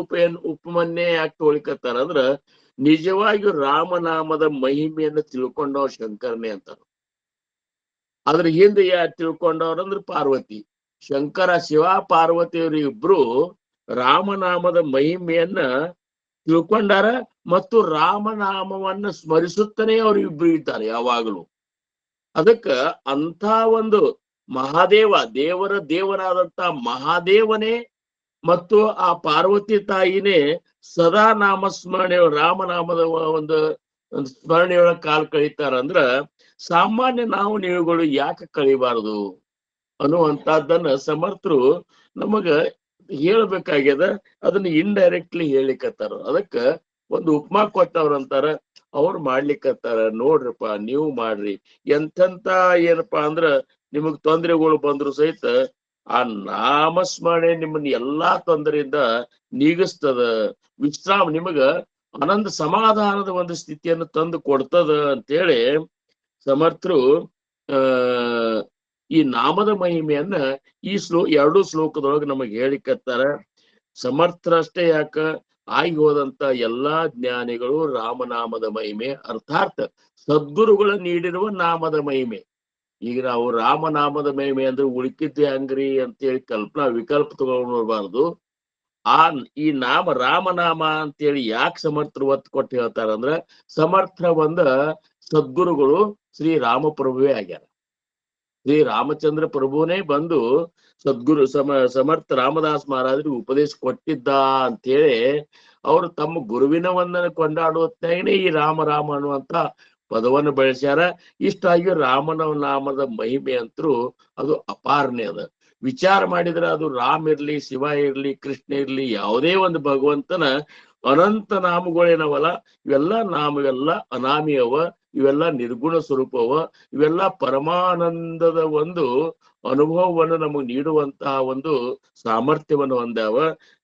ಉಪಮನ್ನೇ ಯಾಕೆ ತಗೊಳಿಕತ್ತಾರ ಅಂದ್ರ, ನಿಜವಾಗಿ ರಾಮನಾಮದ ಮಹಿಮೆಯನ್ನು ತಿಳ್ಕೊಂಡವ್ರ ಶಂಕರನೇ ಅಂತಾರ. ಅದ್ರ ಹಿಂದೆ ಯಾರು ತಿಳ್ಕೊಂಡವ್ರಂದ್ರ ಪಾರ್ವತಿ. ಶಂಕರ ಶಿವ ಪಾರ್ವತಿಯವರು ಇಬ್ರು ರಾಮನಾಮದ ಮಹಿಮೆಯನ್ನ ತಿಳ್ಕೊಂಡಾರ, ಮತ್ತು ರಾಮನಾಮವನ್ನ ಸ್ಮರಿಸುತ್ತಾನೆ ಅವ್ರಿಬ್ರು ಇದ್ದಾರೆ ಯಾವಾಗಲೂ. ಅದಕ್ಕ ಅಂತ ಒಂದು ಮಹಾದೇವ, ದೇವರ ದೇವನಾದಂತ ಮಹಾದೇವನೇ ಮತ್ತು ಆ ಪಾರ್ವತಿ ತಾಯಿನೇ ಸದಾ ನಾಮಸ್ಮರಣೆ ರಾಮನಾಮದ ಒಂದು ಸ್ಮರಣೆಯೊಳಗೆ ಕಾಲ್ ಕಳೀತಾರ ಅಂದ್ರ ಸಾಮಾನ್ಯ ನಾವು ನೀವುಗಳು ಯಾಕೆ ಕಳಿಬಾರದು ಅನ್ನುವಂತದ್ದನ್ನ ಸಮರ್ಥರು ನಮಗ ಹೇಳ್ಬೇಕಾಗ್ಯದ. ಅದನ್ನ ಇಂಡೈರೆಕ್ಟ್ಲಿ ಹೇಳಿಕತ್ತಾರ. ಅದಕ್ಕ ಒಂದು ಉಪಮಾ ಕೊಟ್ಟವ್ರಂತಾರ, ಅವ್ರು ಮಾಡ್ಲಿಕ್ಕತ್ತಾರ. ನೋಡ್ರಪ್ಪ ನೀವು ಮಾಡ್ರಿ, ಎಂತೆಂತ ಏನಪ್ಪಾ ಅಂದ್ರ ನಿಮಗ್ ತೊಂದರೆಗಳು ಬಂದ್ರು ಸಹಿತ ಆ ನಾಮಸ್ಮರಣೆ ನಿಮ್ಮನ್ನ ಎಲ್ಲಾ ತೊಂದರೆಯಿಂದ ನೀಗಿಸ್ತದ. ವಿಶ್ರಾಮ ನಿಮಗ ಆನಂದ ಸಮಾಧಾನದ ಒಂದು ಸ್ಥಿತಿಯನ್ನು ತಂದು ಕೊಡ್ತದ ಅಂತೇಳಿ ಸಮರ್ಥರು ಈ ನಾಮದ ಮಹಿಮೆಯನ್ನ ಈ ಎರಡು ಶ್ಲೋಕದೊಳಗೆ ನಮಗೆ ಹೇಳಿಕತ್ತಾರ. ಸಮರ್ಥರಷ್ಟೇ ಯಾಕ, ಆಗಿ ಹೋದಂತ ಎಲ್ಲಾ ಜ್ಞಾನಿಗಳು ರಾಮನಾಮದ ಮಹಿಮೆ ಅರ್ಥಾತ್ ಸದ್ಗುರುಗಳ ನೀಡಿರುವ ನಾಮದ ಮಹಿಮೆ. ಈಗ ನಾವು ರಾಮನಾಮದ ಮಹಿಮೆ ಅಂದ್ರೆ ಉಳಿಕಿದ್ದೆ ಹಂಗ್ರಿ ಅಂತೇಳಿ ವಿಕಲ್ಪ ತಗೊಳ್ಬಾರ್ದು. ಈ ನಾಮ ರಾಮನಾಮ ಅಂತೇಳಿ ಯಾಕೆ ಸಮರ್ಥರು ಒತ್ತು ಕೊಟ್ಟು ಹೇಳ್ತಾರಂದ್ರ ಸಮರ್ಥ ಸದ್ಗುರುಗಳು ಶ್ರೀ ರಾಮಪ್ರಭುವೇ ಆಗ್ಯಾರ. ಶ್ರೀ ರಾಮಚಂದ್ರ ಪ್ರಭುನೇ ಬಂದು ಸದ್ಗುರು ಸಮರ್ಥ ರಾಮದಾಸ್ ಮಹಾರಾಜರಿಗೆ ಉಪದೇಶ ಕೊಟ್ಟಿದ್ದ ಅಂತೇಳಿ ಅವರು ತಮ್ಮ ಗುರುವಿನ ವಂದನೆ ಕೊಂಡಾಡುವತ್ತಾಗನೇ ಈ ರಾಮ ರಾಮ ಅನ್ನುವಂತ ಪದವನ್ನು ಬಳಸ್ಯಾರ. ಇಷ್ಟಾಗಿ ರಾಮನ ನಾಮದ ಮಹಿಮೆ ಅಂತರೂ ಅದು ಅಪಾರನೇ ಅದ. ವಿಚಾರ ಮಾಡಿದ್ರೆ ಅದು ರಾಮ್ ಇರ್ಲಿ, ಶಿವ ಇರ್ಲಿ, ಕೃಷ್ಣ ಇರ್ಲಿ, ಯಾವುದೇ ಒಂದು ಭಗವಂತನ ಅನಂತ ನಾಮಗಳೇನವಲ್ಲ, ಇವೆಲ್ಲ ನಾಮವೆಲ್ಲ ಅನಾಮಿಯವ, ಇವೆಲ್ಲ ನಿರ್ಗುಣ ಸ್ವರೂಪವ, ಇವೆಲ್ಲ ಪರಮಾನಂದದ ಒಂದು ಅನುಭವವನ್ನು ನಮಗ್ ನೀಡುವಂತಹ ಒಂದು ಸಾಮರ್ಥ್ಯವನ್ನು ಹೊಂದಾವ.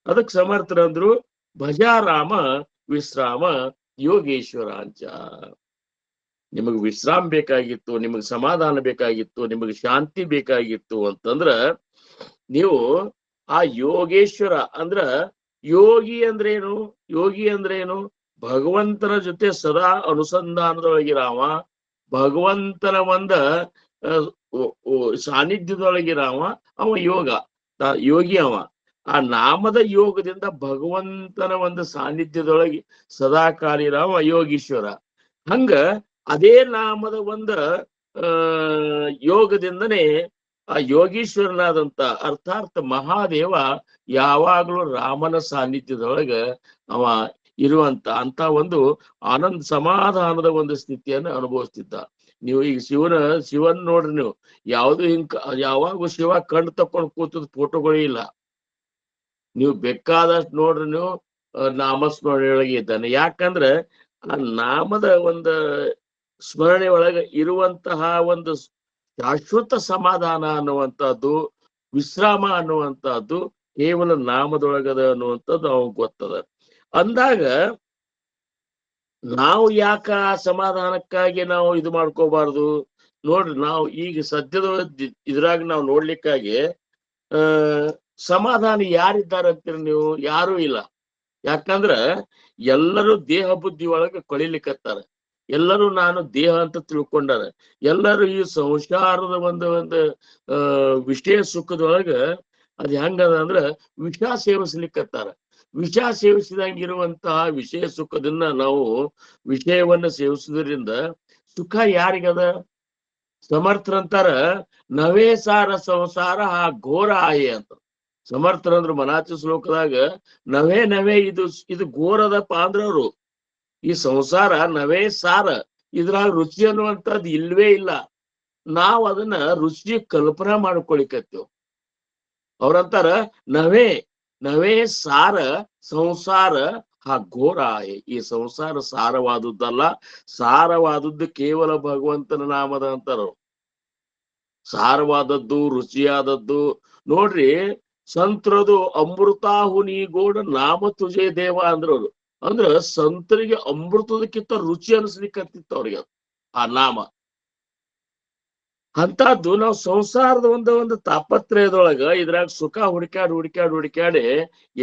ಅದಕ್ಕೆ ಸಮರ್ಥರಂದ್ರು ಭಜಾರಾಮ ವಿಶ್ರಾಮ ಯೋಗೇಶ್ವರ ಅಂಚ. ನಿಮಗ್ ವಿಶ್ರಾಮ ಬೇಕಾಗಿತ್ತು, ನಿಮಗ್ ಸಮಾಧಾನ ಬೇಕಾಗಿತ್ತು, ನಿಮಗ್ ಶಾಂತಿ ಬೇಕಾಗಿತ್ತು ಅಂತಂದ್ರ ನೀವು ಆ ಯೋಗೇಶ್ವರ ಅಂದ್ರ ಯೋಗಿ ಅಂದ್ರೇನು? ಯೋಗಿ ಅಂದ್ರೇನು? ಭಗವಂತನ ಜೊತೆ ಸದಾ ಅನುಸಂಧಾನದೊಳಗಿರಾವ, ಭಗವಂತನ ಸಾನ್ನಿಧ್ಯದೊಳಗಿರಾವ ಅವ ಯೋಗಿ ಅವ. ಆ ನಾಮದ ಯೋಗದಿಂದ ಭಗವಂತನ ಸಾನ್ನಿಧ್ಯದೊಳಗೆ ಸದಾ ಕಾಲಿರಾವ ಯೋಗೀಶ್ವರ. ಹಂಗ ಅದೇ ನಾಮದ ಯೋಗದಿಂದನೇ ಆ ಯೋಗೀಶ್ವರನಾದಂತ ಅರ್ಥಾತ್ ಮಹಾದೇವ ಯಾವಾಗ್ಲೂ ರಾಮನ ಸಾನ್ನಿಧ್ಯದೊಳಗ ಅವ ಇರುವಂತ ಅಂತ ಆನಂದ ಸಮಾಧಾನದ ಸ್ಥಿತಿಯನ್ನು ಅನುಭವಿಸ್ತಿದ್ದ. ನೀವು ಈಗ ಶಿವನ್ ನೋಡ್ರಿ, ನೀವು ಯಾವ್ದು ಯಾವಾಗೂ ಶಿವ ಕಣ್ಣು ತಕೊಂಡು ಕೂತದ ಫೋಟೋಗಳೇ ಇಲ್ಲ. ನೀವು ಬೇಕಾದಷ್ಟು ನೋಡ್ರಿ, ನೀವು ನಾಮಸ್ಮರಣೆ ಒಳಗೆ ಇದ್ದಾನೆ. ಯಾಕಂದ್ರೆ ಆ ನಾಮದ ಸ್ಮರಣೆ ಒಳಗೆ ಇರುವಂತಹ ಶಾಶ್ವತ ಸಮಾಧಾನ ಅನ್ನುವಂಥದ್ದು, ವಿಶ್ರಾಮ ಅನ್ನುವಂಥದ್ದು ಕೇವಲ ನಾಮದೊಳಗದ ಅನ್ನುವಂಥದ್ದು ಅವಾಗ ಗೊತ್ತದ. ಅಂದಾಗ ನಾವು ಯಾಕ ಆ ಸಮಾಧಾನಕ್ಕಾಗಿ ನಾವು ಇದು ಮಾಡ್ಕೋಬಾರ್ದು? ನೋಡ್ರಿ, ನಾವು ಈಗ ಸದ್ಯದ ಇದ್ರಾಗ ನಾವು ನೋಡ್ಲಿಕ್ಕಾಗಿ ಸಮಾಧಾನ ಯಾರಿದ್ದಾರೆ ಅಂತೀರಿ ನೀವು? ಯಾರೂ ಇಲ್ಲ. ಯಾಕಂದ್ರ ಎಲ್ಲರೂ ದೇಹ ಬುದ್ಧಿ ಒಳಗೆ ಕೊಳಿಲಿಕ್ಕತ್ತಾರ. ಎಲ್ಲರೂ ನಾನು ದೇಹ ಅಂತ ತಿಳ್ಕೊಂಡಾರ. ಎಲ್ಲರೂ ಈ ಸಂಸಾರದ ವಿಷಯ ಸುಖದೊಳಗ ಅದ್ ಹೆಂಗದ ಅಂದ್ರ ವಿಷ ಸೇವಿಸ್ಲಿಕ್ಕತ್ತಾರ. ವಿಷ ಸೇವಿಸಿದಂಗಿರುವಂತಹ ವಿಷಯ ಸುಖದನ್ನ ನಾವು ವಿಷಯವನ್ನ ಸೇವಿಸುವುದರಿಂದ ಸುಖ ಯಾರಿಗದ? ಸಮರ್ಥರಂತಾರ ನವೇ ಸಾರ ಸಂಸಾರ ಆ ಘೋರ ಆಯೆ ಅಂತ. ಸಮರ್ಥರಂದ್ರು ಮನಾಚ ಶ್ಲೋಕದಾಗ ನವೇ ಇದು ಘೋರದಪ್ಪ ಅಂದ್ರವ್ರು. ಈ ಸಂಸಾರ ನವೇ ಸಾರ, ಇದ್ರಾಗ ರುಚಿ ಅನ್ನುವಂಥದ್ದು ಇಲ್ವೇ ಇಲ್ಲ. ನಾವ್ ಅದನ್ನ ರುಚಿ ಕಲ್ಪನಾ ಮಾಡ್ಕೊಳಿಕತ್ತೇವ್. ಅವ್ರಂತಾರ ನವೇ ಸಾರ ಸಂಸಾರ ಆ ಘೋರ. ಈ ಸಂಸಾರ ಸಾರವಾದದ್ದಲ್ಲ, ಸಾರವಾದದ್ದು ಕೇವಲ ಭಗವಂತನ ನಾಮದ ಅಂತಾರ. ಸಾರವಾದದ್ದು, ರುಚಿಯಾದದ್ದು ನೋಡ್ರಿ. ಸಂತ್ರದು ಅಮೃತಾಹುನಿ ಗೋಡ ನಾಮ ತುಜೆ ದೇವ ಅಂದ್ರವ್ರು. ಅಂದ್ರ ಸಂತರಿಗೆ ಅಮೃತದಕ್ಕಿಂತ ರುಚಿ ಅನಿಸ್ಲಿಕ್ಕತ್ತಿತ್ತು ಅವ್ರಿಗೆ ಆ ನಾಮ. ಅಂತದ್ದು ನಾವು ಸಂಸಾರದ ಒಂದು ತಾಪತ್ರಯದೊಳಗ ಇದ್ರಾಗ ಸುಖ ಹುಡುಕ್ಯಾಡಿ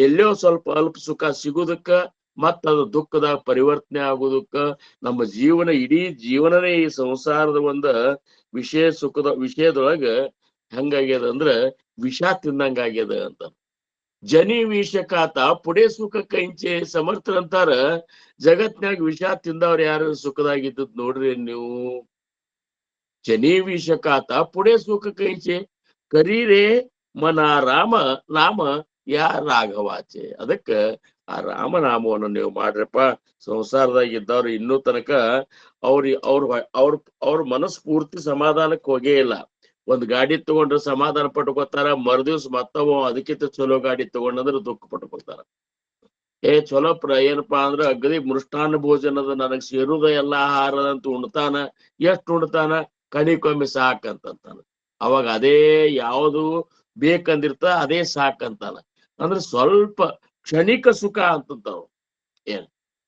ಎಲ್ಲೋ ಸ್ವಲ್ಪ ಅಲ್ಪ ಸುಖ ಸಿಗುದಕ್ಕ ಮತ್ತದು ದುಃಖದ ಪರಿವರ್ತನೆ ಆಗುದಕ್ಕ ನಮ್ಮ ಇಡೀ ಜೀವನನೇ ಈ ಸಂಸಾರದ ವಿಷಯದೊಳಗ ಹೆಂಗಾಗ್ಯದ ಅಂದ್ರ ವಿಷ ತಿಂದಂಗ ಆಗ್ಯದ ಅಂತ. ಜನಿ ವಿಷಕಾತ ಪುಡೆ ಸುಖ ಕೈಂಚೆ ಸಮರ್ಥರಂತಾರ. ಜಗತ್ನ್ಯಾಗ ವಿಷ ತಿಂದವ್ರ ಯಾರು ಸುಖದಾಗಿದ್ದದ್ ನೋಡ್ರಿ ನೀವು. ಜನಿ ವಿಷಕಾತ ಪುಡೆ ಸುಖ ಕೈಂಚೆ ಕರೀರೆ ಮನ ರಾಮ ನಾಮ ಯಾ ರಾಘವಾಚೆ. ಅದಕ್ಕ ಆ ರಾಮನಾಮವನ್ನು ನೀವು ಮಾಡ್ರಪ್ಪ. ಸಂಸಾರದಾಗಿದ್ದವ್ರು ಇನ್ನೂ ತನಕ ಅವ್ರ ಮನಸ್ಫೂರ್ತಿ ಸಮಾಧಾನಕ್ಕೆ ಹೋಗೇ ಇಲ್ಲ. ಒಂದ್ ಗಾಡಿ ತಗೊಂಡ್ರೆ ಸಮಾಧಾನ ಪಟ್ಕೋತಾರ, ಮರುದಿವ್ಸ ಮತ್ತವ ಅದಕ್ಕಿಂತ ಚಲೋ ಗಾಡಿ ತಗೊಂಡ್ರೆ ದುಃಖ ಪಟ್ಕೋತಾರ. ಚಲೋ ಏನಪ್ಪಾ ಅಂದ್ರ ಅಗದಿ ಮೃಷ್ಟಾನ್ನ ಭೋಜನದ ನನಗ್ ಸೇರುದ ಎಲ್ಲಾ ಆಹಾರದಂತ ಉಣ್ತಾನ. ಎಷ್ಟ್ ಉಣ್ತಾನ? ಕಣಿಕೊಮ್ಮೆ ಸಾಕಂತಾನ. ಅವಾಗ ಅದೇ ಯಾವುದು ಬೇಕಂದಿರ್ತ ಅದೇ ಸಾಕಂತಾನ. ಅಂದ್ರೆ ಸ್ವಲ್ಪ ಕ್ಷಣಿಕ ಸುಖ ಅಂತಂತಾವ.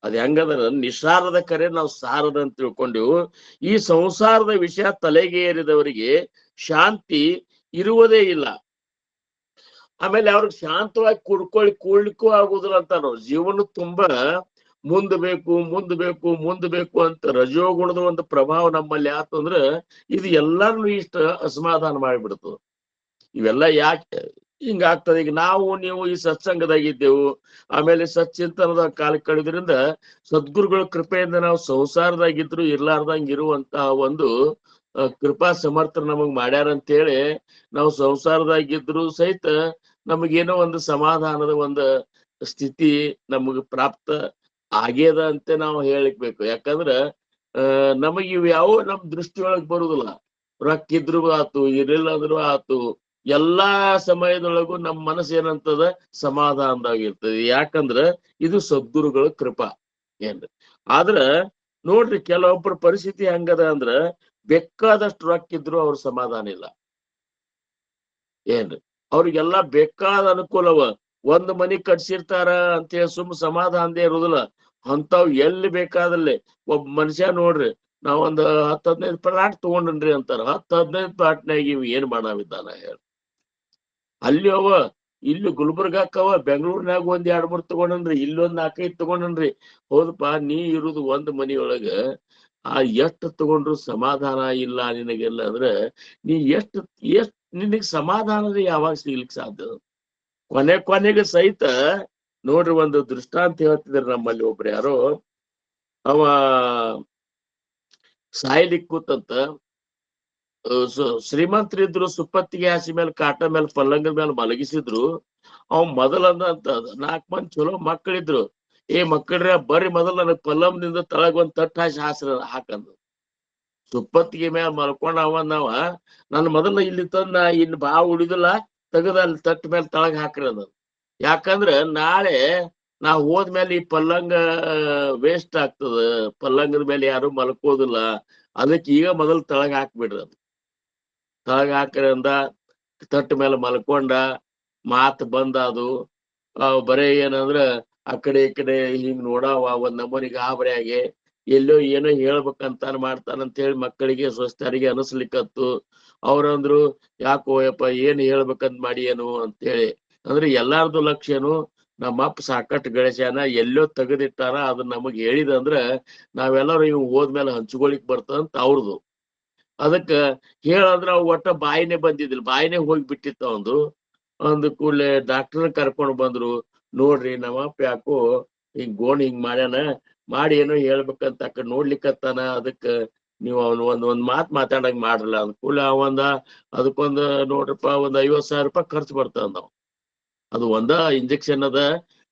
ಅದ್ ಹೆಂಗಂದ್ರ ನಿಸಾರದ ಕರೆ ನಾವು ಸಾರದ ಅಂತ ತಿಳ್ಕೊಂಡೆವು. ಈ ಸಂಸಾರದ ವಿಷಯ ತಲೆಗೆ ಏರಿದವರಿಗೆ ಶಾಂತಿ ಇರುವುದೇ ಇಲ್ಲ. ಆಮೇಲೆ ಅವ್ರಿಗೆ ಶಾಂತವಾಗಿ ಕೂಡ್ಲಿಕ್ಕೂ ಆಗುದಿಲ್ಲ ಅಂತಾರ. ಜೀವನ ತುಂಬಾ ಮುಂದ್ ಬೇಕು ಅಂತ ರಜೋಗುಣದ ಒಂದು ಪ್ರಭಾವ ನಮ್ಮಲ್ಲಿ ಆತಂದ್ರ ಇದು ಎಲ್ಲಾನು ಇಷ್ಟ ಅಸಮಾಧಾನ ಮಾಡಿಬಿಡ್ತು. ಇವೆಲ್ಲ ಯಾಕೆ ಹಿಂಗಾಗ್ತದೆ? ಈಗ ನಾವು ನೀವು ಈ ಸತ್ಸಂಗದಾಗಿದ್ದೆವು, ಆಮೇಲೆ ಸಚ್ಚಿಂತನದ ಕಾಲ ಕಳೆದ್ರಿಂದ ಸದ್ಗುರುಗಳ ಕೃಪೆಯಿಂದ ನಾವು ಸಂಸಾರದಾಗಿದ್ರು ಇರ್ಲಾರ್ದಂಗ ಇರುವಂತಹ ಒಂದು ಕೃಪಾ ಸಮರ್ಥ ನಮಗ್ ಮಾಡ್ಯಾರ ಅಂತೇಳಿ ನಾವು ಸಂಸಾರದಾಗಿದ್ರು ಸಹಿತ ನಮಗೇನೋ ಒಂದು ಸಮಾಧಾನದ ಒಂದು ಸ್ಥಿತಿ ನಮಗ್ ಪ್ರಾಪ್ತ ಆಗ್ಯದ ಅಂತ ನಾವು ಹೇಳಿಕ್ಬೇಕು. ಯಾಕಂದ್ರ ನಮಗ್ ಇವ್ ಯಾವ ನಮ್ ದೃಷ್ಟಿಯೊಳಗ್ ಬರುದಿಲ್ಲ. ರೊಕ್ಕಿದ್ರು ಆತು, ಇರಲಿಲ್ಲಂದ್ರು ಆತು, ಎಲ್ಲಾ ಸಮಯದೊಳಗೂ ನಮ್ ಮನಸ್ಸು ಏನಂತದ ಸಮಾಧಾನದಾಗಿರ್ತದೆ. ಯಾಕಂದ್ರ ಇದು ಸದ್ಗುರುಗಳ ಕೃಪಾ ಏನ್ರಿ. ಆದ್ರ ನೋಡ್ರಿ, ಕೆಲವೊಬ್ಬರ ಪರಿಸ್ಥಿತಿ ಹೆಂಗದ ಅಂದ್ರ ಬೇಕಾದಷ್ಟು ರೊಕ್ಕಿದ್ರು ಅವ್ರ ಸಮಾಧಾನ ಇಲ್ಲ ಏನ್ರಿ. ಅವ್ರಿಗೆಲ್ಲಾ ಬೇಕಾದ ಅನುಕೂಲವ. ಒಂದ್ ಮನಿ ಕಟ್ಸಿರ್ತಾರ ಅಂತೇಳಿ ಸಮಾಧಾನದೇ ಇರುದಿಲ್ಲ. ಅಂತಾವ್ ಎಲ್ಲಿ ಬೇಕಾದಲ್ಲಿ ಒಬ್ಬ ಮನುಷ್ಯ ನೋಡ್ರಿ, ನಾವೊಂದ್ 10-15 ಪ್ಲಾಟ್ ತಗೊಂಡ್ರಿ ಅಂತಾರ. 10-15 ಪ್ಲಾಟ್ನಾಗ ಇವ್ ಏನ್ ಮಾಡಾವಿದ್ದಾನ ಹೇಳಿ. ಅಲ್ಲಿ ಅವ ಇಲ್ಲಿ ಗುಲ್ಬರ್ಗಾಕ್ಕವ, ಬೆಂಗಳೂರಿನಾಗ 1-2-3 ತಗೊಂಡನ್ರಿ, ಇಲ್ಲೊಂದ್ 4-5 ತಗೊಂಡನ್ರಿ. ಹೌದಪ್ಪ, ನೀ ಇರುದು ಒಂದ್ ಮನಿಯೊಳಗ ಎಷ್ಟು ತಗೊಂಡ್ರು ಸಮಾಧಾನ ಇಲ್ಲ ನಿನಗೆಲ್ಲ ಅಂದ್ರೆ ನೀ ಎಷ್ಟು ನಿನಗ್ ಸಮಾಧಾನದ ಯಾವಾಗ ಸಿಗ್ಲಿಕ್ಕೆ ಸಾಧ್ಯ? ಕೊನೆಗೆ ಸಹಿತ ನೋಡ್ರಿ, ಒಂದು ದೃಷ್ಟಾಂತ ಹೇಳ್ತಿದ್ರು ನಮ್ಮಲ್ಲಿ ಒಬ್ರು ಯಾರೋ. ಅವ ಸಾಯ್ಲಿಕ್ ಕೂತಂತ ಶ್ರೀಮಂತರಿದ್ರು, ಸುಪ್ಪತ್ತಿಗೆ ಹಾಸಿ ಮೇಲೆ ಕಾಟ ಮೇಲೆ ಪಲ್ಲಂಗದ ಮೇಲೆ ಮಲಗಿಸಿದ್ರು. ಅವ್ ಮೊದಲಂದ ಅಂತ 4 ಮಂದಿ ಚಲೋ ಮಕ್ಕಳಿದ್ರು. ಮಕ್ಕಳ್ರೆ ಬರ್ರಿ ಮೊದಲು ನನಗ್ ಪಲ್ಲಂದಿಂದ ತಳಗ ಒಂದ್ ತಟ್ಟು ಹಾಕಂದು. ಸುಪ್ಪತ್ತಿಗೆ ಮೇಲೆ ಮಲ್ಕೊಂಡ ನಾವ ನನ್ನ ಮೊದಲ ಇಲ್ಲಿ ತಂದ ಇನ್ನು ಬಾ ಉಳಿದಿಲ್ಲ, ತೆಗದ ಅಲ್ಲಿ ತಟ್ಟ ಮೇಲೆ ತಳಗ ಹಾಕ್ರಿ ಅದ. ಯಾಕಂದ್ರ ನಾಳೆ ನಾ ಹೋದ್ಮೇಲೆ ಈ ಪಲ್ಲಂಗ ವೇಸ್ಟ್ ಆಗ್ತದ, ಪಲ್ಲಂಗದ ಮೇಲೆ ಯಾರು ಮಲ್ಕೋದಿಲ್ಲ. ಅದಕ್ಕೆ ಈಗ ಮೊದಲು ತಳಗ ಹಾಕ್ಬಿಡ್ರಿ. ಅದು ತಳಗ ಹಾಕ್ರಿ ಅಂದ. ತಟ್ಟ ಮೇಲೆ ಮಲ್ಕೊಂಡ, ಮಾತ್ ಬಂದ. ಅದು ಬರೇ ಏನಂದ್ರ ಆ ಕಡೆ ಈ ಕಡೆ ಹಿಂಗ್ ನೋಡಾವ, ಒಂದ್ ನಮೂನಿ ಗಾಬರಿಯಾಗಿ ಎಲ್ಲೋ ಏನೋ ಹೇಳ್ಬೇಕಂತಾನ ಮಾಡ್ತಾನಂತ ಹೇಳಿ ಮಕ್ಕಳಿಗೆ ಸ್ವಸ್ಥರಿಗೆ ಅನಿಸ್ಲಿಕ್ಕತ್ತು. ಅವ್ರಂದ್ರು, ಯಾಕೋ ಯಪ್ಪ ಏನ್ ಹೇಳ್ಬೇಕಂತ ಮಾಡಿ ಏನು ಅಂತೇಳಿ. ಅಂದ್ರೆ ಎಲ್ಲಾರ್ದು ಲಕ್ಷ್ಯನು ನಮ್ಮಪ್ಪ ಸಾಕಟ್ಟು ಗಳಿಸ್ಯಾನ, ಎಲ್ಲೋ ತೆಗೆದಿಟ್ಟಾರ, ಅದನ್ನ ನಮಗ್ ಹೇಳಿದಂದ್ರ ನಾವೆಲ್ಲರೂ ಇವ್ ಹೋದ್ಮೇಲೆ ಹಂಚ್ಕೊಳಿಕ್ ಬರ್ತದಂತ ಅವ್ರದು. ಅದಕ್ಕ ಹೇಳಂದ್ರ ಅವ್ ಒಟ್ಟ ಬಾಯಿನೇ ಬಂದಿದ್ದಿಲ್ಲ, ಬಾಯಿನೇ ಹೋಗಿ ಬಿಟ್ಟಿತ್ತ. ಒಂದು ಕೂಡಲೇ ಡಾಕ್ಟರ್ ಕರ್ಕೊಂಡು ಬಂದ್ರು. ನೋಡ್ರಿ, ನಮ್ಮಪ್ಪ ಯಾಕೋ ಹಿಂಗ್ ಗೋಣ್ ಹಿಂಗ್ ಮಾಡ್ಯಾನ, ಮಾಡಿ ಏನೋ ಹೇಳ್ಬೇಕಂತ ಆ ಕಡೆ ನೋಡ್ಲಿಕ್ಕತ್ತಾನ. ಅದಕ್ಕ ನೀವು ಒಂದ್ ಮಾತ್ ಮಾತಾಡಂಗ್ ಮಾಡ್ರಲ್ಲ ಅಂದ ಕೂಡಲೇ ಅದಕ್ಕೊಂದ್ ನೋಡ್ರಪ್ಪ, ಒಂದ್ 50,000 ರೂಪಾಯಿ ಖರ್ಚು ಬರ್ತದ. ನಾವು ಅದು ಒಂದ ಇಂಜೆಕ್ಷನ್ ಅದ,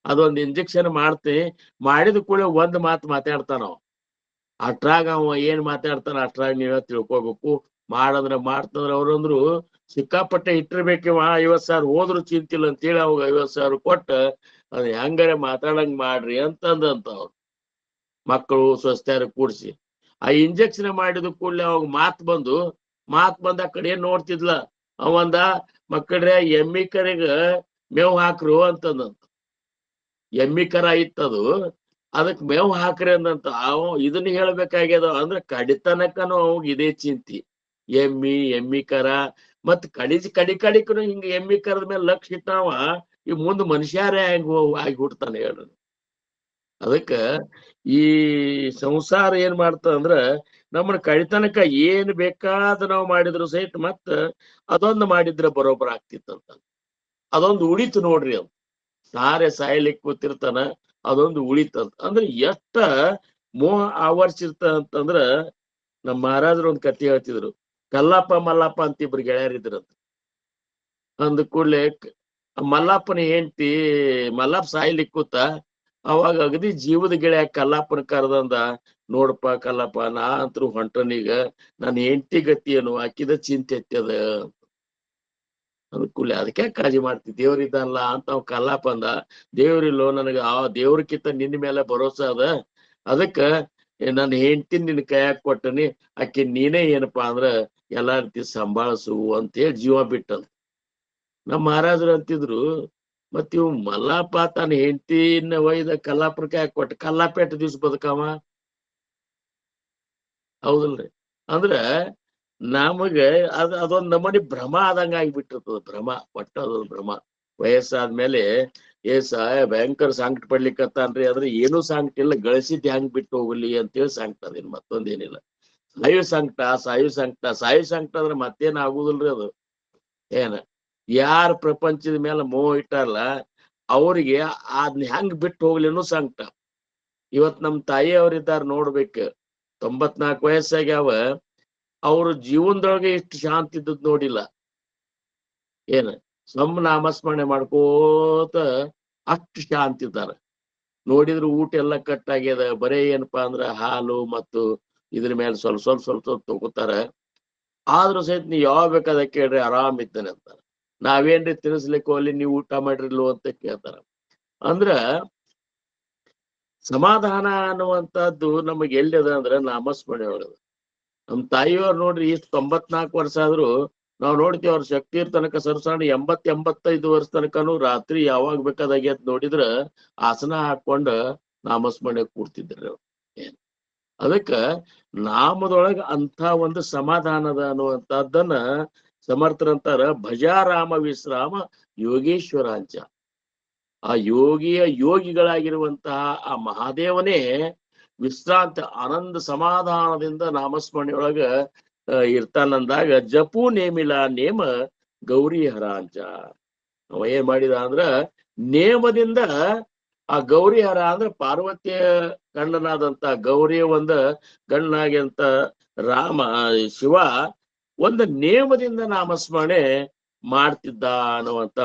ಅದೊಂದ್ ಇಂಜೆಕ್ಷನ್ ಮಾಡ್ತಿ. ಮಾಡಿದ ಕೂಡಲೇ ಒಂದ್ ಮಾತು ಮಾತಾಡ್ತಾನ. ಅಷ್ಟ್ರಾಗ ಅವ ಏನ್ ಮಾತಾಡ್ತಾನ ಅಷ್ಟ್ರಾಗ ನೀವೇ ತಿಳ್ಕೊಬೇಕು. ಮಾಡಂದ್ರ ಮಾಡ್ತಂದ್ರ ಅವ್ರಂದ್ರು ಸಿಕ್ಕಾಪಟ್ಟೆ ಇಟ್ಟಿರ್ಬೇಕಿವ. 50,000 ಹೋದ್ರು ಚಿಂತಿಲ್ಲ ಅಂತೇಳಿ ಅವಾಗ 50,000 ಕೊಟ್ಟ ಅದ್ ಹೆಂಗಾರೆ ಮಾತಾಡಂಗ್ ಮಾಡ್ರಿ ಅಂತಂದಂತ. ಅವ್ರು ಮಕ್ಕಳು ಸ್ವಸ್ಥ್ಯಾರ ಕೂಡ್ಸಿ ಆ ಇಂಜೆಕ್ಷನ್ ಮಾಡಿದ ಕೂಡಲೇ ಅವಾಗ ಮಾತ್ ಬಂದ ಆ ಕಡೆ ಏನ್ ನೋಡ್ತಿದ್ಲ. ಅವಂದ, ಮಕ್ಕಳ್ರೆ ಎಮ್ಮಿ ಕರೆಗ ಮೇವ್ ಹಾಕ್ರು ಅಂತಂದಂತ. ಎಮ್ಮಿ ಕರ ಇತ್ತದು, ಅದಕ್ ಮೇವ್ ಹಾಕ್ರಿ ಅಂದಂತ. ಇದನ್ನ ಹೇಳ್ಬೇಕಾಗ್ಯದ. ಅಂದ್ರೆ ಕಡಿತನಕನು ಅವಾಗ ಇದೇ ಚಿಂತಿ. ಎಮ್ಮಿ ಕರ ಮತ್ ಕಡಿಕನು ಹಿಂಗ ಎಮ್ಮಿ ಕರದ ಮೇಲೆ ಲಕ್ಷ ಇಟ್ಟಾವ. ಈ ಮುಂದ್ ಮನುಷ್ಯಾರೇ ಆಗಿ ಹುಡ್ತಾನೆ ಹೇಳ. ಅದಕ್ಕ ಈ ಸಂಸಾರ ಏನ್ ಮಾಡ್ತದ ಅಂದ್ರ ನಮ್ಮನ್ನ ಕಡಿತನಕ ಏನ್ ಬೇಕಾದ ನಾವು ಮಾಡಿದ್ರು ಸಹಿತ ಮತ್ತ ಅದೊಂದು ಮಾಡಿದ್ರೆ ಬರೋಬ್ಬರ ಆಗ್ತಿತ್ತಂತ. ಅದೊಂದು ಉಳಿತು ನೋಡ್ರಿ. ಅದು ಸಾಯ್ಲಿಕ್ಕೆ ಕೂತಿರ್ತಾನ, ಅದೊಂದು ಉಳಿತದ. ಅಂದ್ರೆ ಎಷ್ಟ ಮೋಹ ಆವರ್ಸಿರ್ತ ಅಂತಂದ್ರ ನಮ್ಮ ಮಹಾರಾಜರು ಒಂದ್ ಕಥೆ ಹೇಳ್ತಿದ್ರು. ಕಲ್ಲಪ್ಪ ಮಲ್ಲಪ್ಪ ಅಂತ ಇಬ್ರು ಗೆಳೆಯರಿದ್ರಂತ. ಅಂದ ಕೂಡ್ಲೆ ಮಲ್ಲಪ್ಪನ ಹೆಂಡತಿ ಮಲ್ಲಪ್ಪ ಸಾಯ್ಲಿಕ್ ಕೂತ, ಅವಾಗ ಅಗದಿ ಜೀವದ ಗೆಳೆಯ ಕಲ್ಲಪ್ಪನ ಕರೆದಂದ, ನೋಡಪ್ಪ ಕಲ್ಲಪ್ಪ, ನಾ ಅಂತೂ ಹೊಂಟನೀಗ, ನನ್ನ ಹೆಂಡತಿ ಗತಿ ಏನು, ಆಕಿದ ಚಿಂತೆ ಎತ್ತದ ಅನುಕೂಲ, ಅದಕ್ಕೆ ಕಾಳಜಿ ಮಾಡ್ತಿ, ದೇವ್ರಿದ್ದಲ್ಲ ಅಂತ ಅವ್ ಕಲ್ಲಪ್ಪ ಅಂದ. ದೇವ್ರಿಲ್ಲೋ, ನನಗ ಆ ದೇವ್ರಕ್ಕಿಂತ ನಿನ್ನ ಮೇಲೆ ಭರೋಸಾ ಅದ, ಅದಕ್ಕ ನನ್ನ ಹೆಂಡತಿ ನಿನ್ ಕೈಯಾಗ ಕೊಟ್ಟನಿ, ಆಕಿ ನೀನೇ ಏನಪ್ಪಾ ಅಂದ್ರ ಎಲ್ಲಾ ರೀತಿ ಸಂಭಾಳಿಸು ಅಂತೇಳಿ ಜೀವ ಬಿಟ್ಟದ. ನಮ್ಮ ಮಹಾರಾಜರು ಅಂತಿದ್ರು, ಮತ್ ಇವ್ ಮಲ್ಲಪ್ಪ ತನ್ನ ಹೆಂಡತಿನ ಒಯ್ದ ಕಲ್ಲಾಪನ ಕೈಯಾಗ ಕೊಟ್ಟ, ಕಲ್ಲಾಪ ಎಷ್ಟ್ ದಿವ್ಸ ಬದುಕವ? ಹೌದಲ್ರಿ? ಅಂದ್ರ ನಮಗ ಅದೊಂದ್ ನಮೂನಿ ಭ್ರಮ ಆದಂಗ ಆಗ್ಬಿಟ್ಟಿರ್ತದ. ಭ್ರಮ, ಒಟ್ಟ ಅದೊಂದ್ ಭ್ರಮ. ವಯಸ್ಸಾದ್ಮೇಲೆ ಭಯಂಕರ ಸಂಕಟ ಪಡ್ಲಿಕ್ಕತ್ತಾನ್ರಿ, ಆದ್ರೆ ಏನೂ ಸಂಕಟ ಇಲ್ಲ, ಗಳಿಸಿದ್ ಹೆಂಗ್ ಬಿಟ್ಟು ಹೋಗ್ಲಿ ಅಂತೇಳಿ ಸಂಕಟ ಅದೇನ್, ಮತ್ತೊಂದೇನಿಲ್ಲ. ಸಾಯು ಸಂಕಟ ಅಂದ್ರೆ ಮತ್ತೇನ್ ಆಗುದಿಲ್ರಿ ಅದು. ಏನ ಯಾರ ಪ್ರಪಂಚದ ಮೇಲೆ ಮೋಹ ಇಟ್ಟಾರಲ್ಲ ಅವ್ರಿಗೆ ಅದ್ನ ಹೆಂಗ್ ಬಿಟ್ಟು ಹೋಗ್ಲಿ ಅನ್ನೋ ಸಂಕಟ. ಇವತ್ ನಮ್ ತಾಯಿ ಅವ್ರಿದ್ದಾರ ನೋಡ್ಬೇಕು, 94 ವಯಸ್ಸಾಗ್ಯಾವ, ಅವ್ರ ಜೀವನದೊಳಗೆ ಇಷ್ಟು ಶಾಂತಿ ಇದ್ದದ್ ನೋಡಿಲ್ಲ. ಏನ ನಾಮಸ್ಮರಣೆ ಮಾಡ್ಕೋತ ಅಷ್ಟು ಶಾಂತಿ ಇದ್ದಾರ. ನೋಡಿದ್ರು ಊಟ ಎಲ್ಲ ಕಟ್ಟಾಗ್ಯದ, ಬರೇ ಏನಪ್ಪಾ ಅಂದ್ರ ಹಾಲು ಮತ್ತು ಇದ್ರ ಮೇಲೆ ಸ್ವಲ್ಪ ತಗೋತಾರ. ಆದ್ರೂ ಸಹಿತ ನೀವ್ ಯಾವಾಗ ಬೇಕಾದ ಕೇಳ್ರಿ, ಆರಾಮ್ ಇದ್ದಾನೆ ಅಂತಾರ. ನಾವೇನ್ರಿ ತಿನ್ನಿಸ್ಲಿಕ್ಕೆ ಹೋಗ್ಲಿ, ನೀವು ಊಟ ಮಾಡಿರ್ಲು ಅಂತ ಕೇಳ್ತಾರ. ಅಂದ್ರ ಸಮಾಧಾನ ಅನ್ನುವಂಥದ್ದು ನಮಗ್ ಎಲ್ಲಿ ಅದ ಅಂದ್ರ ನಾಮಸ್ಮರಣೆ ಒಳಗದ. ನಮ್ ತಾಯಿಯವ್ರು ನೋಡ್ರಿ, ಇಷ್ಟು 94 ವರ್ಷ ಆದ್ರೂ ನಾವ್ ನೋಡ್ತೀವಿ, ಅವ್ರ ಶಕ್ತಿ ತನಕ ಸರ್ಸಾಣ 80-85 ವರ್ಷ ತನಕನು ರಾತ್ರಿ ಯಾವಾಗ ಬೇಕಾದಾಗೆ ಅದ್ ನೋಡಿದ್ರ ಆಸನ ಹಾಕೊಂಡ ನಾಮಸ್ಮರಣೆ ಕೂರ್ತಿದ್ರಿ ಅವ್ರು. ಅದಕ್ಕ ನಾಮದೊಳಗ ಅಂತ ಒಂದು ಸಮಾಧಾನದ ಅನ್ನುವಂಥದ್ದನ್ನ ಸಮರ್ಥರಂತಾರ, ಭಜಾರಾಮ ವಿಶ್ರಾಮ ಯೋಗೇಶ್ವರಾಂಚ. ಆ ಯೋಗಿಗಳಾಗಿರುವಂತಹ ಆ ಮಹಾದೇವನೇ ವಿಶ್ರಾಂತಿ ಆನಂದ ಸಮಾಧಾನದಿಂದ ನಾಮಸ್ಮರಣೆಯೊಳಗ ಇರ್ತಾನಂದಾಗ, ಜಪು ನೇಮಿಲ ನೇಮ ಗೌರಿ ಹರಾಂಚ. ಅವ ಏನ್ ಮಾಡಿದ ಅಂದ್ರ ನೇಮದಿಂದ ಆ ಗೌರಿ ಹರ ಅಂದ್ರೆ ಪಾರ್ವತಿಯ ಗಂಡನಾದಂತ ಗೌರಿಯ ಒಂದು ಗಂಡನಾಗಿ ಅಂತ ರಾಮ ಶಿವ ಒಂದು ನೇಮದಿಂದ ನಾಮಸ್ಮರಣೆ ಮಾಡ್ತಿದ್ದ ಅನ್ನುವಂತ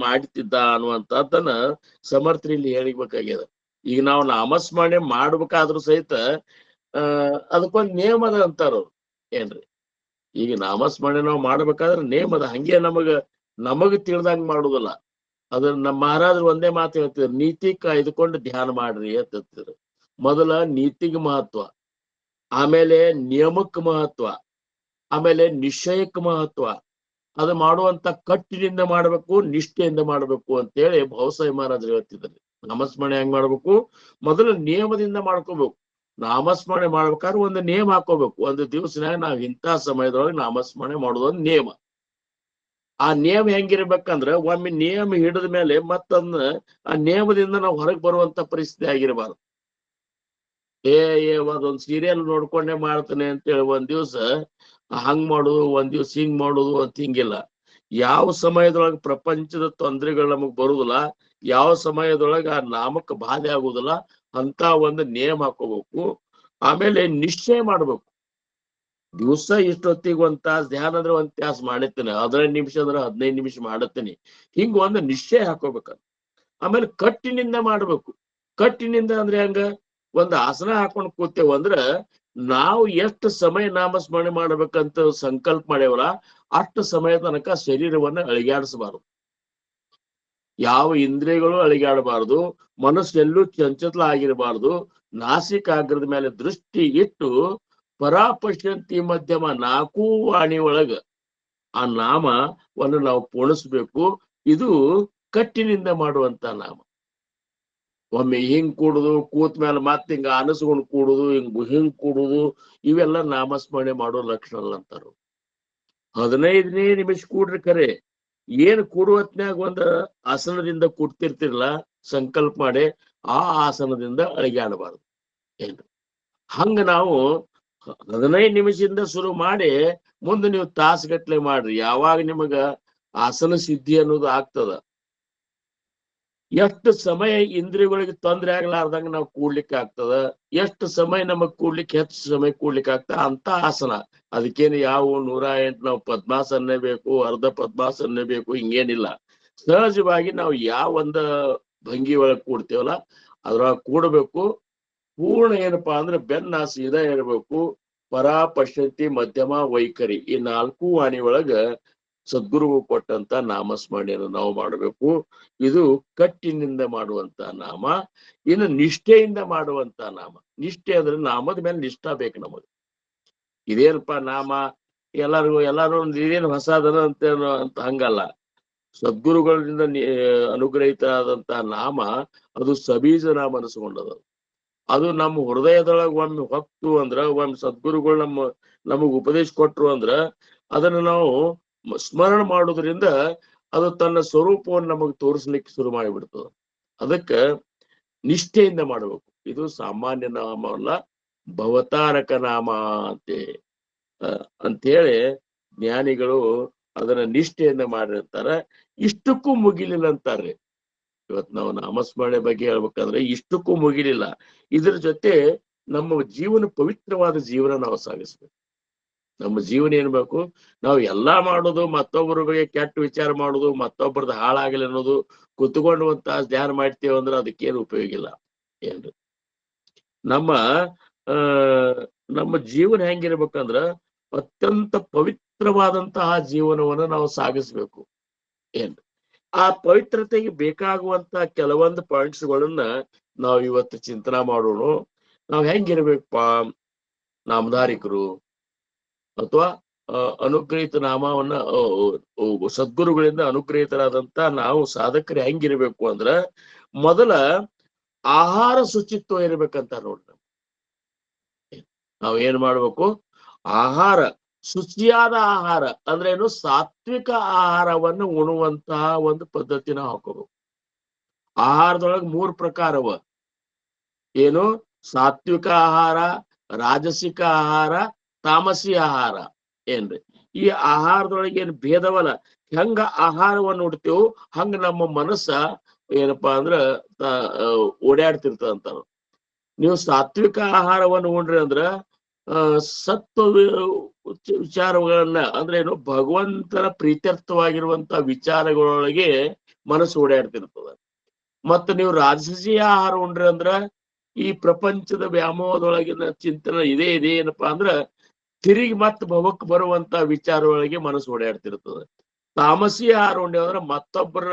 ಮಾಡ್ತಿದ್ದ ಅನ್ನುವಂಥದ್ದನ್ನ ಸಮರ್ಥರಲ್ಲಿ ಹೇಳಿಬೇಕಾಗ್ಯದ. ಈಗ ನಾವು ನಾಮಸ್ಮರಣೆ ಮಾಡ್ಬೇಕಾದ್ರೂ ಸಹಿತ ಅದಕ್ಕೊಂದು ನೇಮದ ಅಂತಾರ ಏನ್ರಿ. ಈಗ ನಾಮಸ್ಮರಣೆ ನಾವು ಮಾಡ್ಬೇಕಾದ್ರೆ ನೇಮದ, ಹಂಗೆ ನಮಗ ತಿಳಿದಂಗ ಮಾಡುದಿಲ್ಲ. ಅದನ್ನ ನಮ್ಮ ಮಹಾರಾಜರು ಒಂದೇ ಮಾತು ಹೇಳ್ತಿದ್ರು, ನೀತಿ ಕಾಯ್ದುಕೊಂಡು ಧ್ಯಾನ ಮಾಡ್ರಿ ಅಂತ ಹೇಳ್ತಿದ್ರು. ಮೊದಲ ನೀತಿಗೆ ಮಹತ್ವ, ಆಮೇಲೆ ನಿಯಮಕ್ಕೆ ಮಹತ್ವ, ಆಮೇಲೆ ನಿಶ್ಚಯಕ್ಕೆ ಮಹತ್ವ. ಅದು ಮಾಡುವಂತ ಕಟ್ಟಿನಿಂದ ಮಾಡ್ಬೇಕು, ನಿಷ್ಠೆಯಿಂದ ಮಾಡ್ಬೇಕು ಅಂತೇಳಿ ಭಾವಸಾಯಿ ಮಹಾರಾಜರು ಹೇಳ್ತಿದ್ರು. ನಾಮಸ್ಮರಣೆ ಹೆಂಗ್ ಮಾಡ್ಬೇಕು? ಮೊದಲು ನಿಯಮದಿಂದ ಮಾಡ್ಕೋಬೇಕು. ನಾಮಸ್ಮರಣೆ ಮಾಡ್ಬೇಕಾದ್ರೆ ಒಂದು ನೇಮ ಹಾಕೋಬೇಕು. ಒಂದು ದಿವಸನಾಗ ನಾವ್ ಇಂಥ ಸಮಯದೊಳಗೆ ನಾಮಸ್ಮರಣೆ ಮಾಡೋದೊಂದು ನಿಯಮ. ಆ ನಿಯಮ ಹೆಂಗಿರ್ಬೇಕಂದ್ರ, ಒಮ್ಮೆ ನಿಯಮ ಹಿಡಿದ ಮೇಲೆ ಮತ್ತೊಂದು ಆ ನಿಯಮದಿಂದ ನಾವು ಹೊರಗೆ ಬರುವಂತ ಪರಿಸ್ಥಿತಿ ಆಗಿರಬಾರ್ದು. ಅದೊಂದು ಸೀರಿಯಲ್ ನೋಡ್ಕೊಂಡೇ ಮಾಡ್ತಾನೆ ಅಂತೇಳಿ ಒಂದ್ ದಿವ್ಸ ಹಂಗ್ ಮಾಡುದು, ಒಂದ್ ದಿವ್ಸ ಹಿಂಗ್ ಮಾಡುದು ಅಂತ ಹಿಂಗಿಲ್ಲ. ಯಾವ ಸಮಯದೊಳಗೆ ಪ್ರಪಂಚದ ತೊಂದರೆಗಳು ನಮಗ್ ಬರುದಿಲ್ಲ, ಯಾವ ಸಮಯದೊಳಗೆ ಆ ನಾಮಕ್ಕೆ ಬಾಧೆ ಆಗುದಿಲ್ಲ, ಅಂತ ಒಂದು ನಿಯಮ ಹಾಕೋಬೇಕು. ಆಮೇಲೆ ನಿಶ್ಚಯ ಮಾಡ್ಬೇಕು. ದಿವಸ ಇಷ್ಟೊತ್ತಿಗೆ 1 ತಾಸು ಧ್ಯಾನ ಅಂದ್ರೆ 1 ತಾಸು ಮಾಡಿರ್ತೀನಿ, 15 ನಿಮಿಷ ಅಂದ್ರೆ 15 ನಿಮಿಷ ಮಾಡತ್ತೀನಿ. ಹಿಂಗ ಒಂದು ನಿಶ್ಚಯ ಹಾಕೋಬೇಕ. ಆಮೇಲೆ ಕಟ್ಟಿನಿಂದ ಮಾಡ್ಬೇಕು. ಕಟ್ಟಿನಿಂದ ಅಂದ್ರೆ ಹಂಗ ಒಂದು ಆಸನ ಹಾಕೊಂಡು ಕೂತೇವ ಅಂದ್ರ ನಾವು ಎಷ್ಟು ಸಮಯ ನಾಮಸ್ಮರಣೆ ಮಾಡ್ಬೇಕಂತ ಸಂಕಲ್ಪ ಮಾಡ್ಯವಲ್ಲ, ಅಷ್ಟು ಸಮಯ ತನಕ ಶರೀರವನ್ನ ಅಳಿಗಾಡಿಸಬಾರದು. ಯಾವ ಇಂದ್ರಿಯಗಳು ಅಳಿಗಾಡಬಾರದು, ಮನಸ್ಸೆಲ್ಲೂ ಚಂಚಲ ಆಗಿರಬಾರದು. ನಾಸಿಕಾಗ್ರದ ಮೇಲೆ ದೃಷ್ಟಿ ಇಟ್ಟು ಪರಾಪಶ್ಯಂತಿ ಮಧ್ಯಮ 4 ವಾಣಿ ಒಳಗ ಆ ನಾಮವನ್ನು ನಾವು ಪೋಣಿಸ್ಬೇಕು. ಇದು ಕಟ್ಟಿನಿಂದ ಮಾಡುವಂತ ನಾಮ. ಒಮ್ಮೆ ಹಿಂಗ್ ಕೂಡುದು, ಕೂತ್ ಮೇಲೆ ಮತ್ತೆ ಹಿಂಗ ಅನಸ್ಕೊಂಡು ಕೂಡುದು, ಹಿಂಗ್ ಕೂಡುದು, ಇವೆಲ್ಲ ನಾಮಸ್ಮರಣೆ ಮಾಡೋ ಲಕ್ಷಣ ಅಂತಾರು. 15 ನಿಮಿಷ ಕೂಡ್ರಿ ಖರೆ, ಏನ್ ಕೂಡುವತ್ನ್ಯಾಗ ಒಂದು ಆಸನದಿಂದ ಕೂಡ್ತಿರ್ತಿರ್ಲ ಸಂಕಲ್ಪ ಮಾಡಿ ಆ ಆಸನದಿಂದ ಅಳಿಗಾಡಬಾರ್ದು. ಏನು ಹಂಗ ನಾವು 15 ನಿಮಿಷದಿಂದ ಶುರು ಮಾಡಿ ಮುಂದೆ ನೀವು ತಾಸುಗಟ್ಲೆ ಮಾಡ್ರಿ. ಯಾವಾಗ ನಿಮಗ ಆಸನ ಸಿದ್ಧಿ ಅನ್ನೋದು ಆಗ್ತದ, ಎಷ್ಟು ಸಮಯ ಇಂದ್ರಿಯಗಳಿಗೆ ತೊಂದರೆ ಆಗ್ಲಾರ್ದಂಗ ನಾವು ಕೂಡ್ಲಿಕ್ಕೆ ಆಗ್ತದ, ಎಷ್ಟು ಸಮಯ ನಮಗ್ ಕೂಡ್ಲಿಕ್ಕೆ ಹೆಚ್ಚು ಸಮಯ ಕೂಡ್ಲಿಕ್ಕೆ ಆಗ್ತದ ಅಂತ ಆಸನ. ಅದಕ್ಕೇನು ಯಾವ 108 ನಾವು ಪದ್ಮಾಸನೇ ಬೇಕು, ಅರ್ಧ ಪದ್ಮಾಸನೇ ಬೇಕು ಹಿಂಗೇನಿಲ್ಲ. ಸಹಜವಾಗಿ ನಾವು ಯಾವ ಒಂದು ಭಂಗಿ ಒಳಗ್ ಕೂಡ್ತೇವಲ್ಲ ಅದ್ರೊಳಗೆ ಕೂಡಬೇಕು. ಪೂರ್ಣ ಏನಪ್ಪಾ ಅಂದ್ರೆ ಬೆನ್ನ ಸೀದಾ ಇರಬೇಕು. ಪರಾ ಪಶ್ಯಂತಿ ಮಧ್ಯಮ ವೈಖರಿ ಈ 4 ವಾಣಿ ಒಳಗ ಸದ್ಗುರು ಕೊಟ್ಟಂತ ನಾಮಸ್ಮರಣೆಯನ್ನು ನಾವು ಮಾಡಬೇಕು. ಇದು ಕಟ್ಟಿನಿಂದ ಮಾಡುವಂತ ನಾಮ. ಇನ್ನು ನಿಷ್ಠೆಯಿಂದ ಮಾಡುವಂತ ನಾಮ. ನಿಷ್ಠೆ ಅಂದ್ರೆ ನಾಮದ ಮೇಲೆ ನಿಷ್ಠಾ ಬೇಕು ನಮಗೆ. ಇದೇನಪ್ಪಾ ನಾಮ ಎಲ್ಲಾರು ಇದೇನು ಹೊಸದನ ಅಂತ ಹಂಗಲ್ಲ. ಸದ್ಗುರುಗಳಿಂದ ಅನುಗ್ರಹಿತರಾದಂತ ನಾಮ ಅದು ಸಬೀಜ ನಾಮ ಅನಿಸ್ಕೊಂಡದ. ಅದು ನಮ್ಮ ಹೃದಯದೊಳಗೆ ಒಮ್ಮೆ ಹೊತ್ತು ಅಂದ್ರ, ಒಮ್ಮೆ ಸದ್ಗುರುಗಳು ನಮಗ್ ಉಪದೇಶ ಕೊಟ್ರು ಅಂದ್ರ ಅದನ್ನ ನಾವು ಸ್ಮರಣ ಮಾಡೋದ್ರಿಂದ ಅದು ತನ್ನ ಸ್ವರೂಪವನ್ನು ನಮಗ್ ತೋರಿಸ್ಲಿಕ್ಕೆ ಶುರು ಮಾಡಿಬಿಡ್ತದ. ಅದಕ್ಕ ನಿಷ್ಠೆಯಿಂದ ಮಾಡಬೇಕು. ಇದು ಸಾಮಾನ್ಯ ನಾಮ ಅಲ್ಲ, ಭವತಾರಕ ನಾಮ ಅಂತೇಳಿ ಜ್ಞಾನಿಗಳು ಅದನ್ನ ನಿಷ್ಠೆಯಿಂದ ಮಾಡಿರ್ತಾರ. ಇಷ್ಟಕ್ಕೂ ಮುಗಿಲಿಲ್ಲ ಅಂತಾರ್ರಿ. ಇವತ್ ನಾವು ನಾಮಸ್ಮರಣೆ ಬಗ್ಗೆ ಹೇಳ್ಬೇಕಂದ್ರೆ ಇಷ್ಟಕ್ಕೂ ಮುಗಿಲಿಲ್ಲ. ಇದ್ರ ಜೊತೆ ನಮ್ಮ ಜೀವನ ಪವಿತ್ರವಾದ ಜೀವನ ನಾವು ಸಾಗಿಸ್ಬೇಕು. ನಮ್ಮ ಜೀವನ ಏನ್ಬೇಕು, ನಾವು ಎಲ್ಲಾ ಮಾಡೋದು ಮತ್ತೊಬ್ಬರ ಬಗ್ಗೆ ಕೆಟ್ಟ ವಿಚಾರ ಮಾಡೋದು, ಮತ್ತೊಬ್ಬರದ್ದು ಹಾಳಾಗಲಿ ಅನ್ನೋದು ಕುತ್ಕೊಂಡು ಧ್ಯಾನ ಮಾಡ್ತೇವೆ ಅಂದ್ರೆ ಅದಕ್ಕೇನು ಉಪಯೋಗ ಇಲ್ಲ. ಏನ್ರಿ ನಮ್ಮ ಜೀವನ ಹೆಂಗಿರ್ಬೇಕಂದ್ರ ಅತ್ಯಂತ ಪವಿತ್ರವಾದಂತಹ ಜೀವನವನ್ನು ನಾವು ಸಾಗಿಸ್ಬೇಕು. ಏನ್ರಿ ಆ ಪವಿತ್ರತೆಗೆ ಬೇಕಾಗುವಂತ ಕೆಲವೊಂದು ಪಾಯಿಂಟ್ಸ್ಗಳನ್ನ ನಾವು ಇವತ್ತು ಚಿಂತನೆ ಮಾಡೋಣ. ನಾವ್ ಹೆಂಗಿರ್ಬೇಕಪ್ಪ, ನಾಮಧಾರಿಕರು ಅಥವಾ ಅನುಗ್ರಹಿತ ನಾಮವನ್ನ ಸದ್ಗುರುಗಳಿಂದ ಅನುಗ್ರಹಿತರಾದಂತ ನಾವು ಸಾಧಕರು ಹೆಂಗಿರ್ಬೇಕು ಅಂದ್ರ ಮೊದಲ ಆಹಾರ ಶುಚಿತ್ವ ಇರ್ಬೇಕಂತ ನೋಡ್ರಿ. ನಾವ್ ಏನ್ ಮಾಡ್ಬೇಕು, ಆಹಾರ ಶುಚಿಯಾದ ಆಹಾರ ಅಂದ್ರೆ ಏನು, ಸಾತ್ವಿಕ ಆಹಾರವನ್ನು ಉಣುವಂತಹ ಒಂದು ಪದ್ಧತಿನ ಹಾಕೋಬೇಕು. ಆಹಾರದೊಳಗೆ 3 ಪ್ರಕಾರವ. ಏನು, ಸಾತ್ವಿಕ ಆಹಾರ, ರಾಜಸಿಕ ಆಹಾರ, ತಾಮಸಿ ಆಹಾರ. ಏನ್ರಿ ಈ ಆಹಾರದೊಳಗೆ ಏನ್ ಭೇದವಲ್ಲ. ಹೆಂಗ ಆಹಾರವನ್ನು ಉಡ್ತೇವು ಹಂಗ ನಮ್ಮ ಮನಸ್ಸ ಏನಪ್ಪಾ ಅಂದ್ರ ಓಡಾಡ್ತಿರ್ತದಂತ. ನೀವು ಸಾತ್ವಿಕ ಆಹಾರವನ್ನು ಉಂಡ್ರಿ ಅಂದ್ರ ಸತ್ವ ವಿಚಾರಗಳನ್ನ ಅಂದ್ರೆ ಏನು, ಭಗವಂತನ ಪ್ರೀತ್ಯರ್ಥವಾಗಿರುವಂತ ವಿಚಾರಗಳೊಳಗೆ ಮನಸ್ಸು ಓಡಾಡ್ತಿರ್ತದ. ಮತ್ತ ನೀವು ರಾಜಸಿ ಆಹಾರ ಉಂಡ್ರಿ ಅಂದ್ರ ಈ ಪ್ರಪಂಚದ ವ್ಯಾಮೋಹದೊಳಗಿನ ಚಿಂತನೆ ಇದೇ ಏನಪ್ಪಾ ಅಂದ್ರ ತಿರುಗಿ ಮತ್ ಭವಕ್ ಬರುವಂತ ವಿಚಾರದೊಳಗೆ ಮನಸ್ಸು ಓಡಾಡ್ತಿರ್ತದೆ. ತಾಮಸಿ ಆಹಾರ ಉಂಡೆ ಅಂದ್ರ ಮತ್ತೊಬ್ಬರ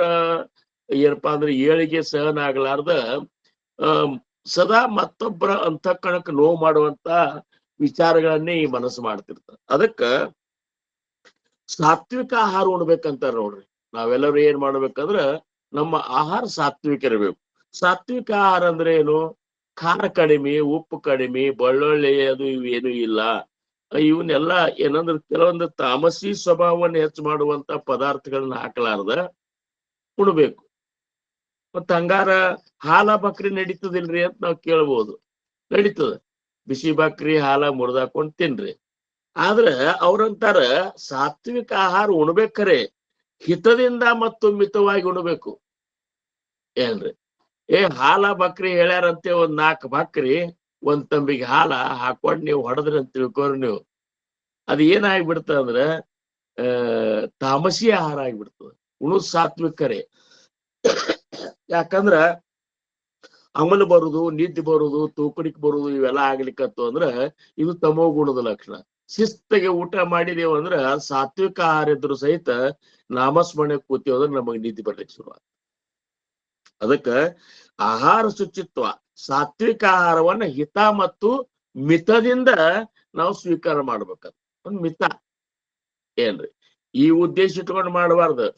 ಏನಪ್ಪಾ ಅಂದ್ರೆ ಏಳಿಗೆ ಸಹನ ಆಗ್ಲಾರ್ದ ಸದಾ ಮತ್ತೊಬ್ಬರ ಅಂತಃಕರಣಕ್ಕೆ ನೋವು ಮಾಡುವಂತ ವಿಚಾರಗಳನ್ನೇ ಈ ಮನಸ್ಸು ಮಾಡ್ತಿರ್ತದೆ. ಅದಕ್ಕ ಸಾತ್ವಿಕ ಆಹಾರ ಉಣ್ಬೇಕಂತ ನೋಡ್ರಿ. ನಾವೆಲ್ಲರೂ ಏನ್ ಮಾಡ್ಬೇಕಂದ್ರ ನಮ್ಮ ಆಹಾರ ಸಾತ್ವಿಕ ಇರಬೇಕು. ಸಾತ್ವಿಕ ಆಹಾರ ಅಂದ್ರೆ ಏನು, ಖಾರ ಕಡಿಮೆ, ಉಪ್ಪು ಕಡಿಮೆ, ಬೆಳ್ಳುಳ್ಳಿ ಅದು ಇವೇನು ಇಲ್ಲ. ಇವನ್ನೆಲ್ಲ ಏನಂದ್ರೆ ಕೆಲವೊಂದು ತಾಮಸಿ ಸ್ವಭಾವವನ್ನು ಹೆಚ್ಚು ಮಾಡುವಂತ ಪದಾರ್ಥಗಳನ್ನ ಹಾಕಲಾರ್ದ ಉಣ್ಬೇಕು. ಮತ್ತ ಹಂಗಾರ ಹಾಲ ಬಕ್ರಿ ನಡೀತದಿಲ್ರಿ ಅಂತ ನಾವ್ ಕೇಳ್ಬೋದು. ನಡೀತದ, ಬಿಸಿ ಬಕ್ರಿ ಹಾಲ ಮುರ್ದಾಕೊಂಡ್ ತಿನ್ರಿ. ಆದ್ರ ಅವ್ರಂತಾರ ಸಾತ್ವಿಕ ಆಹಾರ ಉಣ್ಬೇಕರೆ ಹಿತದಿಂದ ಮತ್ತು ಮಿತವಾಗಿ ಉಣ್ಬೇಕು. ಏನ್ರಿ ಹಾಲ ಬಕ್ರಿ ಹೇಳ್ಯಾರಂತೆ 4 ಬಕ್ರಿ 1 ತಂಬಿಗೆ ಹಾಲ ಹಾಕೊಂಡ್ ನೀವು ಹೊಡೆದ್ರಿ ಅಂತ ತಿಳ್ಕೊರಿ. ನೀವು ಅದ್ ಏನಾಗ್ಬಿಡ್ತದ ಅಂದ್ರ ತಾಮಸಿ ಆಹಾರ ಆಗ್ಬಿಡ್ತದ. ಉಣುದ್ ಸಾತ್ವಿಕರೆ. ಯಾಕಂದ್ರ ಅಮಲು ಬರುದು, ನಿದ್ದೆ ಬರುದು, ತೂಕಡಿಕ್ ಬರುದು ಇವೆಲ್ಲ ಆಗ್ಲಿಕ್ಕತ್ತು ಅಂದ್ರ ಇದು ತಮೋ ಗುಣದ ಲಕ್ಷಣ. ಶಿಸ್ತಿಗೆ ಊಟ ಮಾಡಿದೇವು ಅಂದ್ರ ಸಾತ್ವಿಕ ಆಹಾರ ಇದ್ರು ಸಹಿತ ನಾಮಸ್ಮರಣೆ ಕೂತೀವಂದ್ರ ನಮಗ್ ನಿದ್ದೆ ಬರ್ಲಿಕ್ಕೆ ಶುರು. ಅದಕ್ಕ ಆಹಾರ ಶುಚಿತ್ವ, ಸಾತ್ವಿಕ ಆಹಾರವನ್ನ ಹಿತ ಮತ್ತು ಮಿತದಿಂದ ನಾವು ಸ್ವೀಕಾರ ಮಾಡ್ಬೇಕಂತ. ಒಂದ್ ಮಿತ. ಏನ್ರಿ ಈ ಉದ್ದೇಶ ಇಟ್ಕೊಂಡು ಮಾಡಬಾರ್ದು.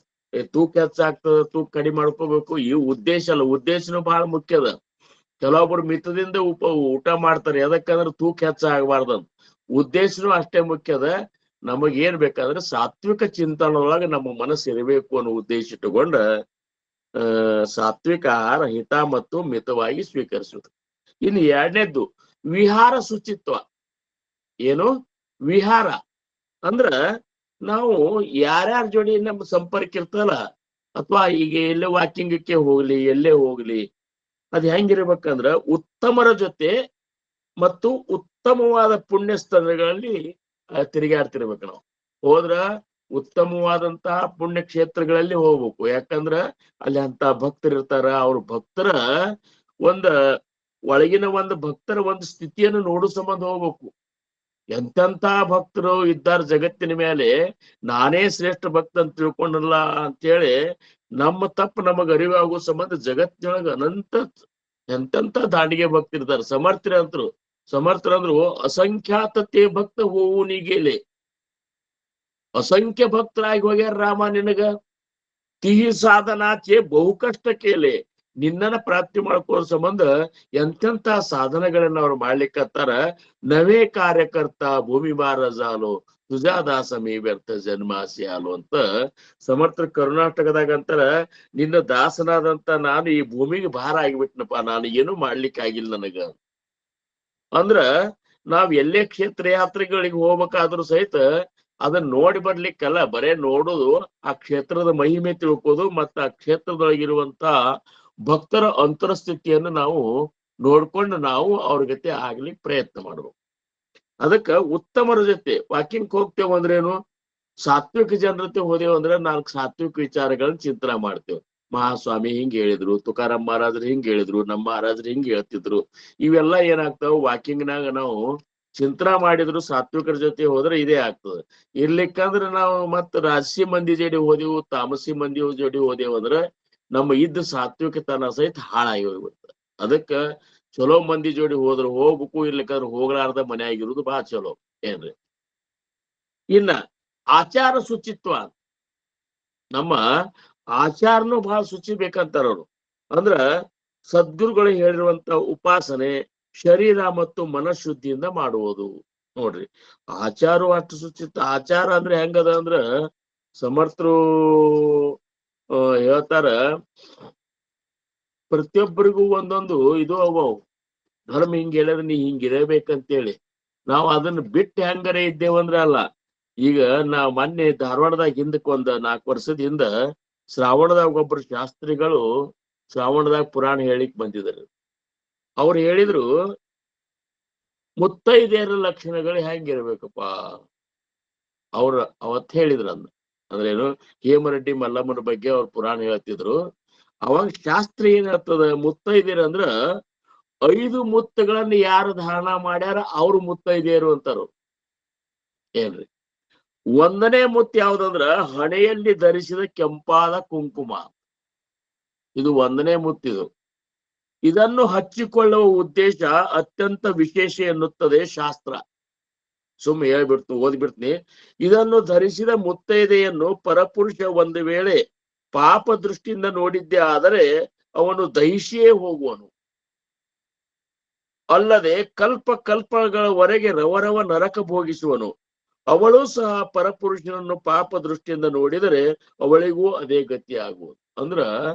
ತೂಕ ಹೆಚ್ಚಾಗ್ತದ, ತೂಕ ಕಡಿಮೆ ಮಾಡ್ಕೋಬೇಕು, ಈ ಉದ್ದೇಶ ಅಲ್ಲ. ಉದ್ದೇಶನು ಬಹಳ ಮುಖ್ಯದ. ಕೆಲವೊಬ್ರು ಮಿತದಿಂದ ಊಟ ಮಾಡ್ತಾರೆ, ಯಾಕಂದ್ರೆ ತೂಕ ಹೆಚ್ಚಾಗಬಾರ್ದಂತ. ಉದ್ದೇಶನು ಅಷ್ಟೇ ಮುಖ್ಯದ. ನಮಗ್ ಏನ್ ಬೇಕಾದ್ರೆ ಸಾತ್ವಿಕ ಚಿಂತನದೊಳಗೆ ನಮ್ಮ ಮನಸ್ಸು ಇರಬೇಕು ಅನ್ನೋ ಉದ್ದೇಶ ಇಟ್ಟುಕೊಂಡ ಸಾತ್ವಿಕ ಆಹಾರ ಹಿತ ಮತ್ತು ಮಿತವಾಗಿ ಸ್ವೀಕರಿಸುವುದು. ಇನ್ನು 2ನೇದ್ದು ವಿಹಾರ ಶುಚಿತ್ವ. ಏನು ವಿಹಾರ ಅಂದ್ರ ನಾವು ಯಾರ್ಯಾರ ಜೋಡಿ ನಮ್ಮ ಸಂಪರ್ಕ ಇರ್ತಲ್ಲ ಅಥವಾ ಈಗ ಎಲ್ಲೇ ವಾಕಿಂಗಕ್ಕೆ ಹೋಗ್ಲಿ, ಎಲ್ಲೇ ಹೋಗ್ಲಿ, ಅದ್ ಹೆಂಗಿರ್ಬೇಕಂದ್ರ ಉತ್ತಮರ ಜೊತೆ ಮತ್ತು ಉತ್ತಮವಾದ ಪುಣ್ಯ ಸ್ಥಳಗಳಲ್ಲಿ ತಿರುಗಾಡ್ತಿರ್ಬೇಕು ನಾವು. ಹೋದ್ರ ಉತ್ತಮವಾದಂತಹ ಪುಣ್ಯ ಕ್ಷೇತ್ರಗಳಲ್ಲಿ ಹೋಗ್ಬೇಕು. ಯಾಕಂದ್ರ ಅಲ್ಲಿ ಅಂತ ಭಕ್ತರು ಇರ್ತಾರ. ಅವ್ರ ಭಕ್ತರ ಒಂದ ಒಳಗಿನ ಒಂದು ಭಕ್ತರ ಒಂದು ಸ್ಥಿತಿಯನ್ನು ನೋಡೋ ಸಂಬಂಧ ಹೋಗ್ಬೇಕು. ಎಂತೆಂತ ಭಕ್ತರು ಇದ್ದಾರ ಜಗತ್ತಿನ ಮೇಲೆ, ನಾನೇ ಶ್ರೇಷ್ಠ ಭಕ್ತ ಅಂತ ತಿಳ್ಕೊಂಡಲ್ಲ ಅಂತೇಳಿ ನಮ್ಮ ತಪ್ಪು ನಮಗ ಅರಿವಾಗುವ ಸಂಬಂಧ ಜಗತ್ತಿನೊಳಗ ಅನಂತ ಎಂತೆಂತ ದಾಂಡಿಗೆ ಭಕ್ತಿರ್ತಾರ. ಸಮರ್ಥರಂದ್ರು ಅಸಂಖ್ಯಾತತೆ ಭಕ್ತ ಹೋವುನಿಗೆಲೆ. ಅಸಂಖ್ಯ ಭಕ್ತರಾಗಿ ಹೋಗ್ಯಾರ ರಾಮ ನಿನಗ. ತಿಹಿ ಸಾಧನಾಚೆ ಬಹು ಕಷ್ಟ ಕೇಲೆ. ನಿನ್ನನ್ನ ಪ್ರಾಪ್ತಿ ಮಾಡ್ಕೋ ಸಂಬಂಧ ಎಂತೆಂತ ಸಾಧನೆಗಳನ್ನ ಅವ್ರು ಮಾಡ್ಲಿಕ್ಕತ್ತಾರ. ನವೇ ಕಾರ್ಯಕರ್ತ ಭೂಮಿ ಬಾರಜಾಲು ಸುಜಾದಾಸ ಮೀ ವ್ಯರ್ಥ ಜನ್ಮಾಸಿಯಾಲು ಅಂತ ಸಮರ್ಥ ಕರ್ನಾಟಕದಾಗ ಅಂತಾರ, ನಿನ್ನ ದಾಸನಾದಂತ ನಾನು ಈ ಭೂಮಿಗೆ ಭಾರ ಆಗಿಬಿಟ್ನಪ್ಪ, ನಾನು ಏನು ಮಾಡ್ಲಿಕ್ಕೆ ಆಗಿಲ್ಲ ನನಗ. ಅಂದ್ರ ನಾವ್ ಎಲ್ಲೇ ಕ್ಷೇತ್ರ ಯಾತ್ರೆಗಳಿಗೆ ಹೋಗ್ಬೇಕಾದ್ರೂ ಸಹಿತ ಅದನ್ನ ನೋಡಿ ಬರ್ಲಿಕ್ಕಲ್ಲ, ಬರೇ ನೋಡೋದು, ಆ ಕ್ಷೇತ್ರದ ಮಹಿಮೆ ತಿಳ್ಕೋದು, ಮತ್ತ ಆ ಕ್ಷೇತ್ರದೊಳಗಿರುವಂತ ಭಕ್ತರ ಅಂತರಸ್ಥಿತಿಯನ್ನು ನಾವು ನೋಡ್ಕೊಂಡು ನಾವು ಅವ್ರ ಜೊತೆ ಆಗ್ಲಿಕ್ಕೆ ಪ್ರಯತ್ನ ಮಾಡ್ಬೇಕು. ಅದಕ್ಕ ಉತ್ತಮರ ಜೊತೆ ವಾಕಿಂಗ್ ಹೋಗ್ತೇವ ಅಂದ್ರೇನು, ಸಾತ್ವಿಕ ಜನರ ಜೊತೆ ಹೋದೇವು ಅಂದ್ರೆ 4 ಸಾತ್ವಿಕ ವಿಚಾರಗಳನ್ನ ಚಿಂತನೆ ಮಾಡ್ತೇವೆ. ಮಹಾಸ್ವಾಮಿ ಹಿಂಗ್ ಹೇಳಿದ್ರು, ತುಕಾರಾಮ್ ಮಹಾರಾಜರು ಹಿಂಗ್ ಹೇಳಿದ್ರು, ನಮ್ಮ ಮಹಾರಾಜರು ಹಿಂಗ್ ಹೇಳ್ತಿದ್ರು. ಇವೆಲ್ಲ ಏನಾಗ್ತಾವ ವಾಕಿಂಗ್ನಾಗ ನಾವು ಚಿಂತನೆ ಮಾಡಿದ್ರು ಸಾತ್ವಿಕರ ಜೊತೆ ಹೋದ್ರೆ ಇದೇ ಆಗ್ತದೆ. ಇರ್ಲಿಕ್ಕಂದ್ರೆ ನಾವು ಮತ್ ರಾಜಸಿ ಮಂದಿ ಜೋಡಿ ಹೋದೆವು, ತಾಮಸಿ ಮಂದಿ ಜೋಡಿ ಹೋದೆವು ಅಂದ್ರೆ ನಮ್ಮ ಇದ್ದ ಸಾತ್ವಿಕತನ ಸಹಿತ ಹಾಳಾಗಿ ಹೋಗ್ಬಿಡ್ತದೆ. ಅದಕ್ಕ ಚಲೋ ಮಂದಿ ಜೋಡಿ ಹೋದ್ರೆ ಹೋಗ್ಬೇಕು, ಇರ್ಲಿಕ್ಕಂದ್ರೆ ಹೋಗ್ಲಾರ್ದ ಮನೆ ಆಗಿರುವುದು ಬಹಳ ಚಲೋ ಏನ್ರಿ. ಇನ್ನ ಆಚಾರ ಶುಚಿತ್ವ, ನಮ್ಮ ಆಚಾರನು ಬಹಳ ಶುಚಿ ಬೇಕಂತಾರ ಅವ್ರು. ಅಂದ್ರ ಸದ್ಗುರುಗಳು ಹೇಳಿರುವಂತ ಉಪಾಸನೆ ಶರೀರ ಮತ್ತು ಮನಃಶುದ್ಧಿಯಿಂದ ಮಾಡುವುದು. ನೋಡ್ರಿ, ಆಚಾರ ಅಷ್ಟು ಶುಚಿತ್ವ. ಆಚಾರ ಅಂದ್ರೆ ಹೆಂಗದ ಅಂದ್ರ ಸಮರ್ಥರು ಹೇಳ್ತಾರ, ಪ್ರತಿಯೊಬ್ಬರಿಗೂ ಒಂದೊಂದು ಇದು ಅವು ಧರ್ಮ ಹಿಂಗ್ ಹೇಳಿದ್ರೆ ನೀ ಹಿಂಗಿರಬೇಕಂತೇಳಿ. ನಾವು ಅದನ್ನ ಬಿಟ್ಟು ಹೆಂಗಾರೆ ಇದ್ದೇವಂದ್ರ ಅಲ್ಲ. ಈಗ ನಾವ್ ಮೊನ್ನೆ ಧಾರವಾಡದಾಗ ಹಿಂದಕ್ಕೆ 4 ವರ್ಷದ ಹಿಂದ ಶ್ರಾವಣದಾಗ ಒಬ್ಬರು ಶಾಸ್ತ್ರಿಗಳು ಶ್ರಾವಣದಾಗ ಪುರಾಣ ಹೇಳಿಕ್ ಬಂದಿದ್ರು. ಅವ್ರು ಹೇಳಿದ್ರು ಮುತ್ತೈದೆಯರ ಲಕ್ಷಣಗಳು ಹೆಂಗಿರ್ಬೇಕಪ್ಪ. ಅವ್ರ ಅವತ್ ಹೇಳಿದ್ರು ಅಂದ್ರೇನು, ಹೇಮರೆಡ್ಡಿ ಮಲ್ಲಮ್ಮನ ಬಗ್ಗೆ ಅವ್ರ ಪುರಾಣ ಹೇಳ್ತಿದ್ರು. ಅವಾಗ ಶಾಸ್ತ್ರ ಏನ್ ಹೇಳ್ತದ, ಮುತ್ತೈದೆಯರು ಅಂದ್ರ 5 ಮುತ್ತುಗಳನ್ನ ಯಾರು ಧಾರಣ ಮಾಡ್ಯಾರ ಅವ್ರು ಮುತ್ತೈದೆಯರು ಅಂತಾರು ಏನ್ರಿ. 1ನೇ ಮುತ್ತು ಯಾವ್ದಂದ್ರ ಹಣೆಯಲ್ಲಿ ಧರಿಸಿದ ಕೆಂಪಾದ ಕುಂಕುಮ, ಇದು 1ನೇ ಮುತ್ತಿದು. ಇದನ್ನು ಹಚ್ಚಿಕೊಳ್ಳುವ ಉದ್ದೇಶ ಅತ್ಯಂತ ವಿಶೇಷ ಎನ್ನುತ್ತದೆ ಶಾಸ್ತ್ರ. ಸುಮ್ಮನೆ ಓದ್ಬಿಡ್ತೀನಿ. ಇದನ್ನು ಧರಿಸಿದ ಮುತ್ತೈದೆಯನ್ನು ಪರಪುರುಷ ಒಂದು ವೇಳೆ ಪಾಪ ದೃಷ್ಟಿಯಿಂದ ನೋಡಿದ್ದೇ ಆದರೆ ಅವನು ದಹಿಸಿಯೇ ಹೋಗುವನು. ಅಲ್ಲದೆ ಕಲ್ಪಗಳವರೆಗೆ ರವರವ ನರಕ ಭೋಗಿಸುವನು. ಅವಳು ಸಹ ಪರಪುರುಷನನ್ನು ಪಾಪ ದೃಷ್ಟಿಯಿಂದ ನೋಡಿದರೆ ಅವಳಿಗೂ ಅದೇ ಗತಿ ಆಗುವುದು. ಅಂದ್ರ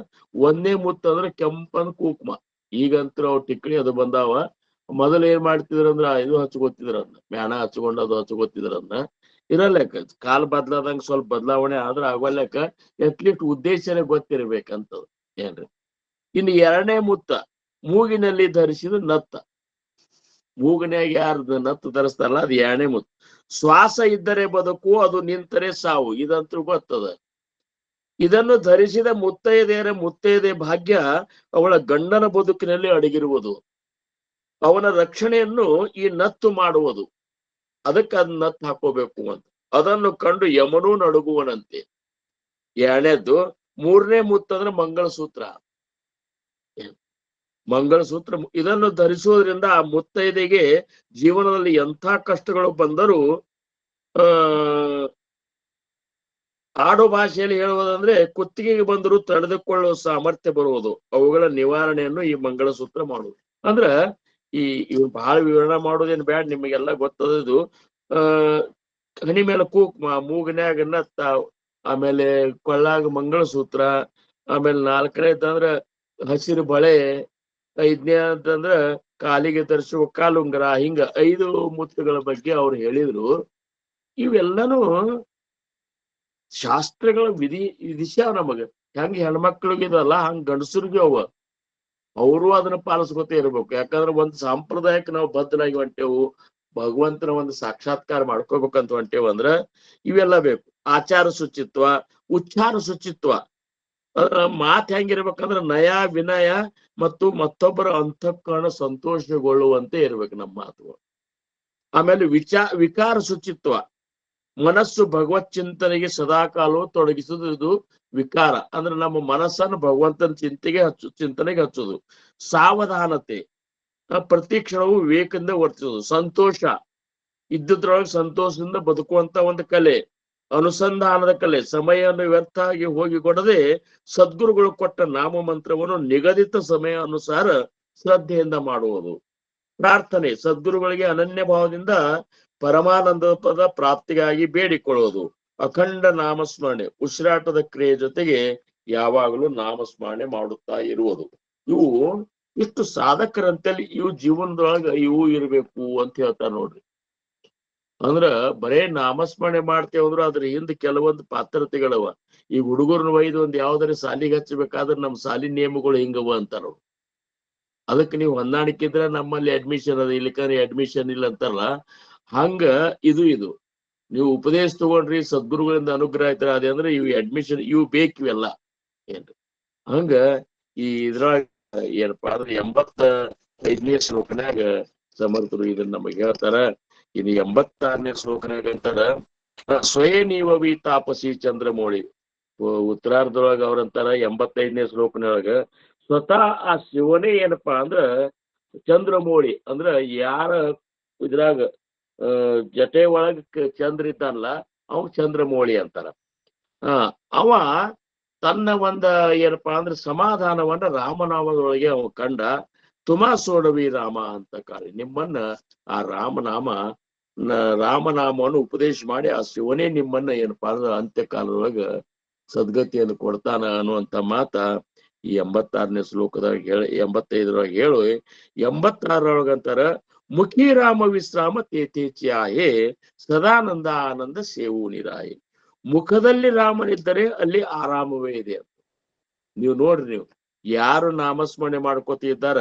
1ನೇ ಮುತ್ತು ಅಂದ್ರೆ ಕೆಂಪನ್ ಕುಂಕುಮ. ಈಗಂತೂ ಅವ್ ಟಿಕ್ಕಣಿ ಅದು ಬಂದಾವ. ಮೊದಲು ಏನ್ ಮಾಡ್ತಿದ್ರಂದ್ರ ಇದು ಹಚ್ಕೋತಿದ್ರನ್ನ, ಮ್ಯಾಣ ಹಚ್ಕೊಂಡು ಅದು ಹಚ್ಕೋತಿದ್ರನ್ನ. ಇರಲ್ಲೆಕ್ಕ ಕಾಲ ಬದ್ಲಾದಂಗ ಸ್ವಲ್ಪ ಬದಲಾವಣೆ ಆದ್ರ ಆಗೋಲ್ಲೆಕ್ಕ ಅಟ್ಲೀಸ್ಟ್ ಉದ್ದೇಶನೇ ಗೊತ್ತಿರ್ಬೇಕಂತದ ಏನ್ರಿ. ಇನ್ನು 2ನೇ ಮುತ್ತ ಮೂಗಿನಲ್ಲಿ ಧರಿಸಿದ ನತ್ತ. ಮೂಗನ್ಯಾಗ ಯಾರ್ದು ನತ್ತು ಧರಿಸ್ತಾರಲ್ಲ ಅದು 2ನೇ ಮುತ್ತು. ಶ್ವಾಸ ಇದ್ದರೆ ಬದುಕು, ಅದು ನಿಂತರೆ ಸಾವು, ಇದಂತೂ ಗೊತ್ತದ. ಇದನ್ನು ಧರಿಸಿದ ಮುತ್ತೈದೆ ಭಾಗ್ಯ ಅವಳ ಗಂಡನ ಬದುಕಿನಲ್ಲಿ ಅಡಗಿರುವುದು. ಅವನ ರಕ್ಷಣೆಯನ್ನು ಈ ನತ್ತು ಮಾಡುವುದು. ಅದಕ್ಕೆ ಅದ್ ನತ್ತು ಹಾಕೋಬೇಕು ಅಂತ. ಅದನ್ನು ಕಂಡು ಯಮನೂ ನಡುಗುವನಂತೆ. 2ನೇದ್ದು. 3ನೇ ಮುತ್ತಂದ್ರೆ ಮಂಗಳಸೂತ್ರ. ಮಂಗಳಸೂತ್ರ ಇದನ್ನು ಧರಿಸುವುದರಿಂದ ಆ ಮುತ್ತೈದೆಗೆ ಜೀವನದಲ್ಲಿ ಎಂಥ ಕಷ್ಟಗಳು ಬಂದರೂ ಆಡು ಭಾಷೆಯಲ್ಲಿ ಹೇಳುವುದಂದ್ರೆ ಕುತ್ತಿಗೆಗೆ ಬಂದರೂ ತಡೆದುಕೊಳ್ಳುವ ಸಾಮರ್ಥ್ಯ ಬರುವುದು. ಅವುಗಳ ನಿವಾರಣೆಯನ್ನು ಈ ಮಂಗಳಸೂತ್ರ ಮಾಡುವುದು. ಅಂದ್ರ ಇವ್ ಬಹಳ ವಿವರಣೆ ಮಾಡೋದೇನ್ ಬ್ಯಾಡ, ನಿಮಗೆಲ್ಲ ಗೊತ್ತದು. ಹಣಿ ಮೇಲೆ ಕುಂಕುಮ, ಮೂಗಿನ್ಯಾಗ ನತ್ತ, ಆಮೇಲೆ ಕೊಳ್ಳಾಗ ಮಂಗಳಸೂತ್ರ, ಆಮೇಲೆ 4ನೇದಂದ್ರ ಹಸಿರು ಬಳೆ, 5ನೇ ಅಂತಂದ್ರ ಕಾಲಿಗೆ ಧರಿಸುವ ಕಾಲುಂಗರ. ಹಿಂಗ 5 ಮುತ್ತುಗಳ ಬಗ್ಗೆ ಅವ್ರು ಹೇಳಿದ್ರು. ಇವೆಲ್ಲನೂ ಶಾಸ್ತ್ರಗಳ ವಿಧಿಸ್ಯಾವ ನಮಗ. ಹೆಂಗ್ ಹೆಣ್ಮಕ್ಳಿಗಿದಲ್ಲ ಹಂಗ ಗಂಡಸರಿಗೂ ಅವ. ಅವರು ಅದನ್ನ ಪಾಲಿಸ್ಕೊತ ಇರ್ಬೇಕು. ಯಾಕಂದ್ರೆ ಒಂದ್ ಸಾಂಪ್ರದಾಯಕ್ಕೆ ನಾವು ಬದ್ಧರಾಗಿ ಹೊಂಟೇವು, ಭಗವಂತನ ಒಂದು ಸಾಕ್ಷಾತ್ಕಾರ ಮಾಡ್ಕೋಬೇಕಂತ ಹೊಂಟೇವು ಅಂದ್ರ ಇವೆಲ್ಲ ಬೇಕು. ಆಚಾರ ಶುಚಿತ್ವ, ಉಚ್ಚಾರ ಶುಚಿತ್ವ. ಮಾತ್ ಹೆಂಗಿರ್ಬೇಕಂದ್ರ ನಯ ವಿನಯ ಮತ್ತು ಮತ್ತೊಬ್ಬರ ಅಂತಃಕರಣ ಸಂತೋಷಗೊಳ್ಳುವಂತೆ ಇರ್ಬೇಕು ನಮ್ಮ ಮಾತುಗಳು. ಆಮೇಲೆ ವಿಕಾರ ಶುಚಿತ್ವ, ಮನಸ್ಸು ಭಗವತ್ ಚಿಂತನೆಗೆ ಸದಾಕಾಲವೂ ತೊಡಗಿಸುದು ಇದು ವಿಕಾರ. ಅಂದ್ರೆ ನಮ್ಮ ಮನಸ್ಸನ್ನು ಭಗವಂತನ ಚಿಂತನೆಗೆ ಹಚ್ಚುದು. ಸಾವಧಾನತೆ, ಪ್ರತಿ ಕ್ಷಣವೂ ವಿವೇಕದಿಂದ ವರ್ತಿಸುದು. ಸಂತೋಷ, ಇದ್ದದ್ರೊಳಗೆ ಸಂತೋಷದಿಂದ ಬದುಕುವಂತ ಒಂದು ಕಲೆ. ಅನುಸಂಧಾನದ ಕಲೆ, ಸಮಯವನ್ನು ವ್ಯರ್ಥ ಆಗಿ ಹೋಗಿ ಕೊಡದೆ ಸದ್ಗುರುಗಳು ಕೊಟ್ಟ ನಾಮ ಮಂತ್ರವನ್ನು ನಿಗದಿತ ಸಮಯ ಅನುಸಾರ ಶ್ರದ್ಧೆಯಿಂದ ಮಾಡುವುದು. ಪ್ರಾರ್ಥನೆ, ಸದ್ಗುರುಗಳಿಗೆ ಅನನ್ಯ ಭಾವದಿಂದ ಪರಮಾನಂದ ಪದ ಪ್ರಾಪ್ತಿಗಾಗಿ ಬೇಡಿಕೊಳ್ಳುವುದು. ಅಖಂಡ ನಾಮಸ್ಮರಣೆ, ಉಸಿರಾಟದ ಕ್ರಿಯೆ ಜೊತೆಗೆ ಯಾವಾಗಲೂ ನಾಮಸ್ಮರಣೆ ಮಾಡುತ್ತಾ ಇರುವುದು. ಇವು ಇಷ್ಟು ಸಾಧಕರಂತಲ್ಲಿ ಇವು ಜೀವನದೊಳಗ ಇವು ಇರ್ಬೇಕು ಅಂತ ಹೇಳ್ತಾರ ನೋಡ್ರಿ. ಅಂದ್ರ ಬರೇ ನಾಮಸ್ಮರಣೆ ಮಾಡ್ತೇವ ಅಂದ್ರ ಅದ್ರ ಹಿಂದ್ ಕೆಲವೊಂದು ಪಾತ್ರತೆಗಳವ. ಈಗ ಹುಡುಗರ್ನ ಒಯ್ದು ಒಂದ್ ಯಾವ್ದಾರ ಸಾಲಿಗೆ ಹಚ್ಚಬೇಕಾದ್ರೆ ನಮ್ ಸಾಲಿ ನಿಯಮಗಳು ಹಿಂಗವ ಅಂತಾರ. ಅದಕ್ಕೆ ನೀವು ಹೊಂದಾಣಿಕೆ ಇದ್ರೆ ನಮ್ಮಲ್ಲಿ ಅಡ್ಮಿಷನ್ ಅದ, ಇಲ್ಲಿಕಂದ್ರೆ ಅಡ್ಮಿಷನ್ ಇಲ್ಲ ಅಂತಾರಲ್ಲ, ಹಂಗ ಇದು ನೀವು ಉಪದೇಶ ತಗೊಂಡ್ರಿ, ಸದ್ಗುರುಗಳಿಂದ ಅನುಗ್ರಹ ಆಯ್ತಾರ ಅದೇ ಅಂದ್ರೆ ಇವು ಅಡ್ಮಿಷನ್ ಇವು ಬೇಕಿವೆಲ್ಲ ಏನ್ರಿ. ಹಂಗ ಈ ಇದ್ರೊಳಗ ಏನಪ್ಪಾ ಅಂದ್ರೆ 85ನೇ ಶ್ಲೋಕನ್ಯಾಗ ಸಮರ್ಥರು ಇದನ್ನ ನಮಗ್ ಹೇಳ್ತಾರ. ಇನ್ನು 86ನೇ ಶ್ಲೋಕನ್ಯಾಗ ಅಂತಾರ, ಸ್ವಯನೀವವಿ ತಾಪಸಿ ಚಂದ್ರಮೌಳಿ. ಉತ್ತರಾರ್ಧದೊಳಗ ಅವ್ರಂತಾರ 85ನೇ ಶ್ಲೋಕನೊಳಗ ಸ್ವತಃ ಆ ಶಿವನೇ ಏನಪ್ಪಾ ಅಂದ್ರ ಚಂದ್ರಮೌಳಿ. ಅಂದ್ರ ಯಾರ ಇದ್ರಾಗ ಜಟೆ ಒಳಗ ಚಂದ್ರ ಇದ್ದಾನಲ್ಲ ಅವ ಚಂದ್ರಮೌಳಿ ಅಂತಾರ. ಅವ ತನ್ನ ಒಂದ ಏನಪ್ಪಾ ಅಂದ್ರೆ ಸಮಾಧಾನವನ್ನ ರಾಮನಾಮದೊಳಗೆ ಅವ ಕಂಡ. ತುಮಾ ಸೋಡವಿ ರಾಮ ಅಂತ ಕಾಳಿ, ನಿಮ್ಮನ್ನ ಆ ರಾಮನಾಮವನ್ನು ಉಪದೇಶ ಮಾಡಿ ಆ ಶಿವನೇ ನಿಮ್ಮನ್ನ ಏನಪ್ಪಾ ಅಂದ್ರೆ ಅಂತ್ಯಕಾಲದೊಳಗ ಸದ್ಗತಿಯನ್ನು ಕೊಡ್ತಾನ ಅನ್ನುವಂತ ಮಾತ ಈ 86ನೇ ಶ್ಲೋಕದಾಗ 85ರೊಳಗೆ ಹೇಳು. 86ರೊಳಗಂತಾರ, ಮುಖಿ ರಾಮ ವಿಶ್ರಾಮ ತೇತೇಚ್ಯಾಹೇ ಸದಾನಂದ ಆನಂದ ಸೇವು ನಿರಾಯಿ. ಮುಖದಲ್ಲಿ ರಾಮನಿದ್ದರೆ ಅಲ್ಲಿ ಆರಾಮವೇ ಇದೆ ಅಂತ. ನೀವು ನೋಡ್ರಿ, ನೀವು ಯಾರು ನಾಮಸ್ಮರಣೆ ಮಾಡ್ಕೋತಿದ್ದಾರ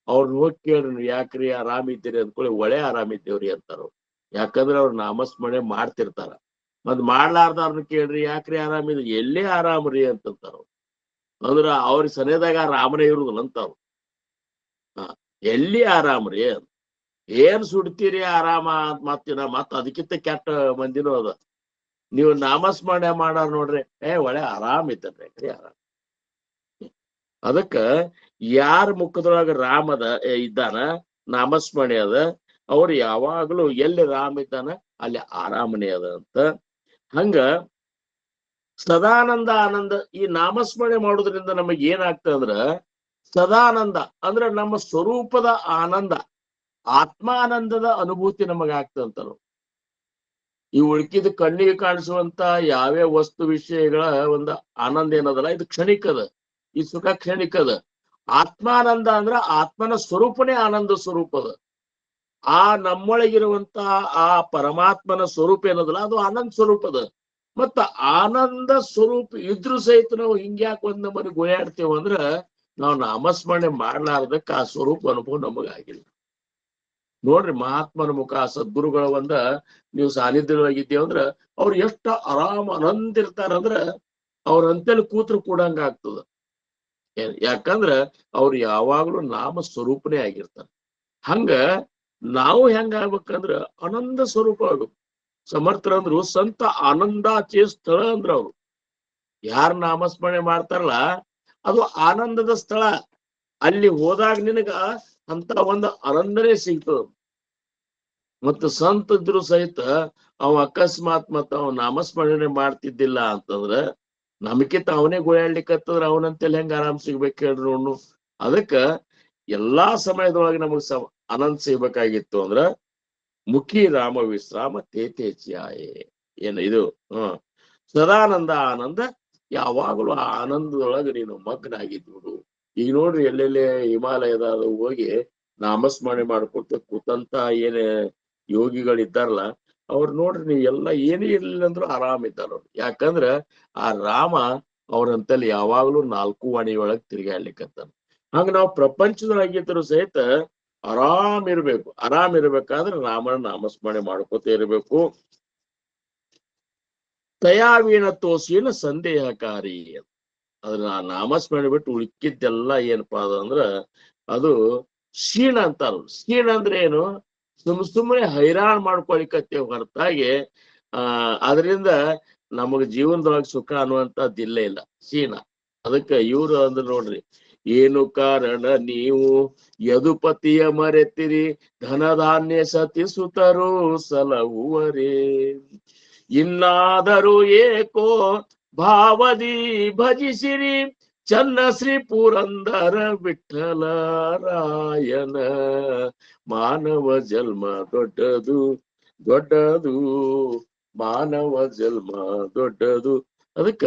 ಅವ್ರನ್ನ ಹೋಗಿ ಕೇಳ್ರಿ, ಯಾಕ್ರಿ ಆರಾಮಿದ್ದೀರಿ ಅಂದ್ಕೊಳ್ಳಿ, ಒಳ್ಳೆ ಆರಾಮಿದ್ದೇವ್ರಿ ಅಂತಾರ. ಯಾಕಂದ್ರೆ ಅವ್ರು ನಾಮಸ್ಮರಣೆ ಮಾಡ್ತಿರ್ತಾರ. ಮತ್ ಮಾಡ್ಲಾರ್ದವ್ರನ್ನ ಕೇಳ್ರಿ, ಯಾಕ್ರಿ ಆರಾಮಿದ್ರಿ, ಎಲ್ಲೇ ಆರಾಮ್ರಿ ಅಂತಂತಾರ. ಅಂದ್ರ ಅವ್ರ ಸನೇದಾಗ ರಾಮನೇ ಇರುದಿಲ್ಲ ಅಂತಾವ್. ಎಲ್ಲಿ ಆರಾಮ್ರಿ, ಏನ್ ಸುಡ್ತೀರಿ ಆರಾಮ ಅಂತ ಮತ್ ಅದಕ್ಕಿಂತ ಕೆಟ್ಟ ಮಂದಿನೂ ಅದ. ನೀವು ನಾಮಸ್ಮರಣೆ ಮಾಡಾರ ನೋಡ್ರಿ, ಒಳ್ಳೆ ಆರಾಮ್ ಇದ್ದನ್ರಿ ಆರಾಮ್. ಅದಕ್ಕ ಯಾರ ಮುಖದೊಳಗ ರಾಮದ ಇದ್ದಾನ, ನಾಮಸ್ಮರಣೆ ಅದ, ಅವ್ರು ಯಾವಾಗ್ಲೂ ಎಲ್ಲಿ ರಾಮ ಇದ್ದಾನ ಅಲ್ಲಿ ಆರಾಮನೆ ಅದ ಅಂತ. ಹಂಗ ಸದಾನಂದ ಆನಂದ, ಈ ನಾಮಸ್ಮರಣೆ ಮಾಡೋದ್ರಿಂದ ನಮಗ್ ಏನಾಗ್ತದ ಅಂದ್ರ ಸದಾನಂದ ಅಂದ್ರ ನಮ್ಮ ಸ್ವರೂಪದ ಆನಂದ, ಆತ್ಮಾನಂದದ ಅನುಭೂತಿ ನಮಗಾಗ್ತದಂತಾರ. ಈ ಉಳ್ಕಿದ ಕಣ್ಣಿಗೆ ಕಾಣಿಸುವಂತ ಯಾವ್ಯಾವ ವಸ್ತು ವಿಷಯಗಳ ಒಂದು ಆನಂದ ಏನದಲ್ಲ, ಇದು ಕ್ಷಣಿಕದ, ಈ ಸುಖ ಕ್ಷಣಿಕದ. ಆತ್ಮಾನಂದ ಅಂದ್ರ ಆತ್ಮನ ಸ್ವರೂಪನೇ ಆನಂದ ಸ್ವರೂಪದ. ಆ ನಮ್ಮೊಳಗಿರುವಂತ ಆ ಪರಮಾತ್ಮನ ಸ್ವರೂಪ ಏನದಲ್ಲ ಅದು ಆನಂದ ಸ್ವರೂಪದ. ಮತ್ತ ಆನಂದ ಸ್ವರೂಪ ಇದ್ರು ಸಹಿತ ನಾವು ಹಿಂಗ್ಯಾಕೆ ಒಂದ್ ನಮ್ಮನೆ ಗೋಯಾಡ್ತೇವ ಅಂದ್ರ ನಾವು ನಾಮಸ್ಮರಣೆ ಮಾಡ್ಲಾರ್ದಕ್ಕ ಆ ಸ್ವರೂಪ ಅನುಭವ ನಮಗಾಗಿಲ್ಲ. ನೋಡ್ರಿ, ಮಹಾತ್ಮನ ಮುಖ, ಸದ್ಗುರುಗಳ ಒಂದ ನೀವು ಸಾನ್ನಿಧ್ಯವಾಗಿದ್ದೇವಂದ್ರ ಅವ್ರು ಎಷ್ಟು ಆರಾಮ ಆನಂದ ಇರ್ತಾರಂದ್ರ ಅವ್ರ ಅಂತೇಳಿ ಕೂತ್ರು ಕೂಡಂಗ ಆಗ್ತದ. ಯಾಕಂದ್ರ ಅವ್ರು ಯಾವಾಗ್ಲೂ ನಾಮ ಸ್ವರೂಪನೇ ಆಗಿರ್ತಾರ. ಹಂಗ ನಾವು ಹೆಂಗ ಆಗ್ಬೇಕಂದ್ರ ಆನಂದ ಸ್ವರೂಪ ಆಗ್ಬೇಕು. ಸಮರ್ಥರಂದ್ರು ಸಂತ ಆನಂದಾಚೆ ಸ್ಥಳ ಅಂದ್ರ ಅವ್ರು. ಯಾರು ನಾಮಸ್ಮರಣೆ ಮಾಡ್ತಾರಲ್ಲ ಅದು ಆನಂದದ ಸ್ಥಳ. ಅಲ್ಲಿ ಹೋದಾಗ ನಿನಗ ಅಂತ ಒಂದು ಆನಂದನೇ ಸಿಗ್ತದ. ಮತ್ತ ಸಂತ ಇದ್ರು ಸಹಿತ ಅವ ಅಕಸ್ಮಾತ್ ಮತ್ತ ಅವ ನಾಮಸ್ಮರಣೆ ಮಾಡ್ತಿದ್ದಿಲ್ಲ ಅಂತಂದ್ರ ನಮಕಿಂತ ಅವನೇ ಗೋಯಾಡ್ಲಿಕ್ಕತ್ತಂದ್ರ ಅವನಂತೆಲ್ಲ ಹೆಂಗ ಆರಾಮ್ ಸಿಗ್ಬೇಕು ಹೇಳ್ರಿ ನೋಡು. ಅದಕ್ಕ ಎಲ್ಲಾ ಸಮಯದೊಳಗೆ ನಮಗ್ ಆನಂದ ಸಿಗ್ಬೇಕಾಗಿತ್ತು ಅಂದ್ರ ಮುಖಿ ರಾಮ ವಿಶ್ರಾಮ ತೇತೇಚ್ಯಾಯೇ ಏನ ಇದು ಸದಾನಂದ ಆನಂದ, ಯಾವಾಗಲೂ ಆ ಆನಂದದೊಳಗೆ ನೀನು ಮಗ್ನ ಆಗಿದ್ಬಿಡು. ಈಗ ನೋಡ್ರಿ, ಎಲ್ಲೆಲ್ಲೇ ಹಿಮಾಲಯದ ಹೋಗಿ ನಾಮಸ್ಮರಣೆ ಮಾಡ್ಕೊತ ಕೂತಂತ ಏನ ಯೋಗಿಗಳಿದ್ದಾರಲ್ಲ ಅವ್ರು ನೋಡ್ರಿ, ನೀವು ಎಲ್ಲ ಏನೇ ಇರ್ಲಿಲ್ಲ ಅಂದ್ರೂ ಆರಾಮ್ ಇದ್ದಾರ. ಯಾಕಂದ್ರ ಆ ರಾಮ ಅವ್ರಂತಲ್ಲಿ ಯಾವಾಗ್ಲೂ 4 ವಾಣಿಯೊಳಗ್ ತಿರ್ಗಾಡ್ಲಿಕ್ಕತ್ತಾನ. ಹಂಗ ನಾವು ಪ್ರಪಂಚದೊಳಗಿದ್ರು ಸಹಿತ ಆರಾಮ್ ಇರ್ಬೇಕಾದ್ರೆ ರಾಮನ ನಾಮಸ್ಮರಣೆ ಮಾಡ್ಕೋತ ಇರ್ಬೇಕು. ತಯಾವೀನ ತೋಸಿನ ಸಂದೇಹಕಾರಿ. ಅದ್ರ ನಾಮಸ್ಮರಣೆ ಬಿಟ್ಟು ಉಳ್ಕಿದ್ದೆಲ್ಲ ಏನಪ್ಪಾ ಅಂದ್ರ ಅದು ಕ್ಷೀಣ ಅಂತಾರ. ಕ್ಷೀಣ ಅಂದ್ರೆ ಏನು? ಸುಮ್ಮನೆ ಹೈರಾಣ ಮಾಡ್ಕೊಳಿಕತ್ತೇವ್ ಹೊರತಾಗಿ ಅದರಿಂದ ನಮಗ್ ಜೀವನದೊಳಗೆ ಸುಖ ಅನ್ನುವಂಥದ್ದಿಲ್ಲ ಇಲ್ಲ. ಕ್ಷೀಣ. ಅದಕ್ಕೆ ಇವ್ರು ಅಂದ್ರೆ ನೋಡ್ರಿ, ಏನು ಕಾರಣ ನೀವು ಯದುಪತಿಯ ಮರೆತಿರಿ, ಧನಧಾನ್ಯ ಸತಿಸುತ್ತರು ಸಲಹುವರೇ, ಇನ್ನಾದರೂ ಏಕೋ ಭಾವದಿ ಭಜಿಸಿರಿ, ಚನ್ನ ಶ್ರೀ ಪುರಂದರ ವಿಠ್ಠಲರಾಯನ. ಮಾನವ ಜನ್ಮ ದೊಡ್ಡದು ದೊಡ್ಡದು, ಮಾನವ ಜನ್ಮ ದೊಡ್ಡದು. ಅದಕ್ಕ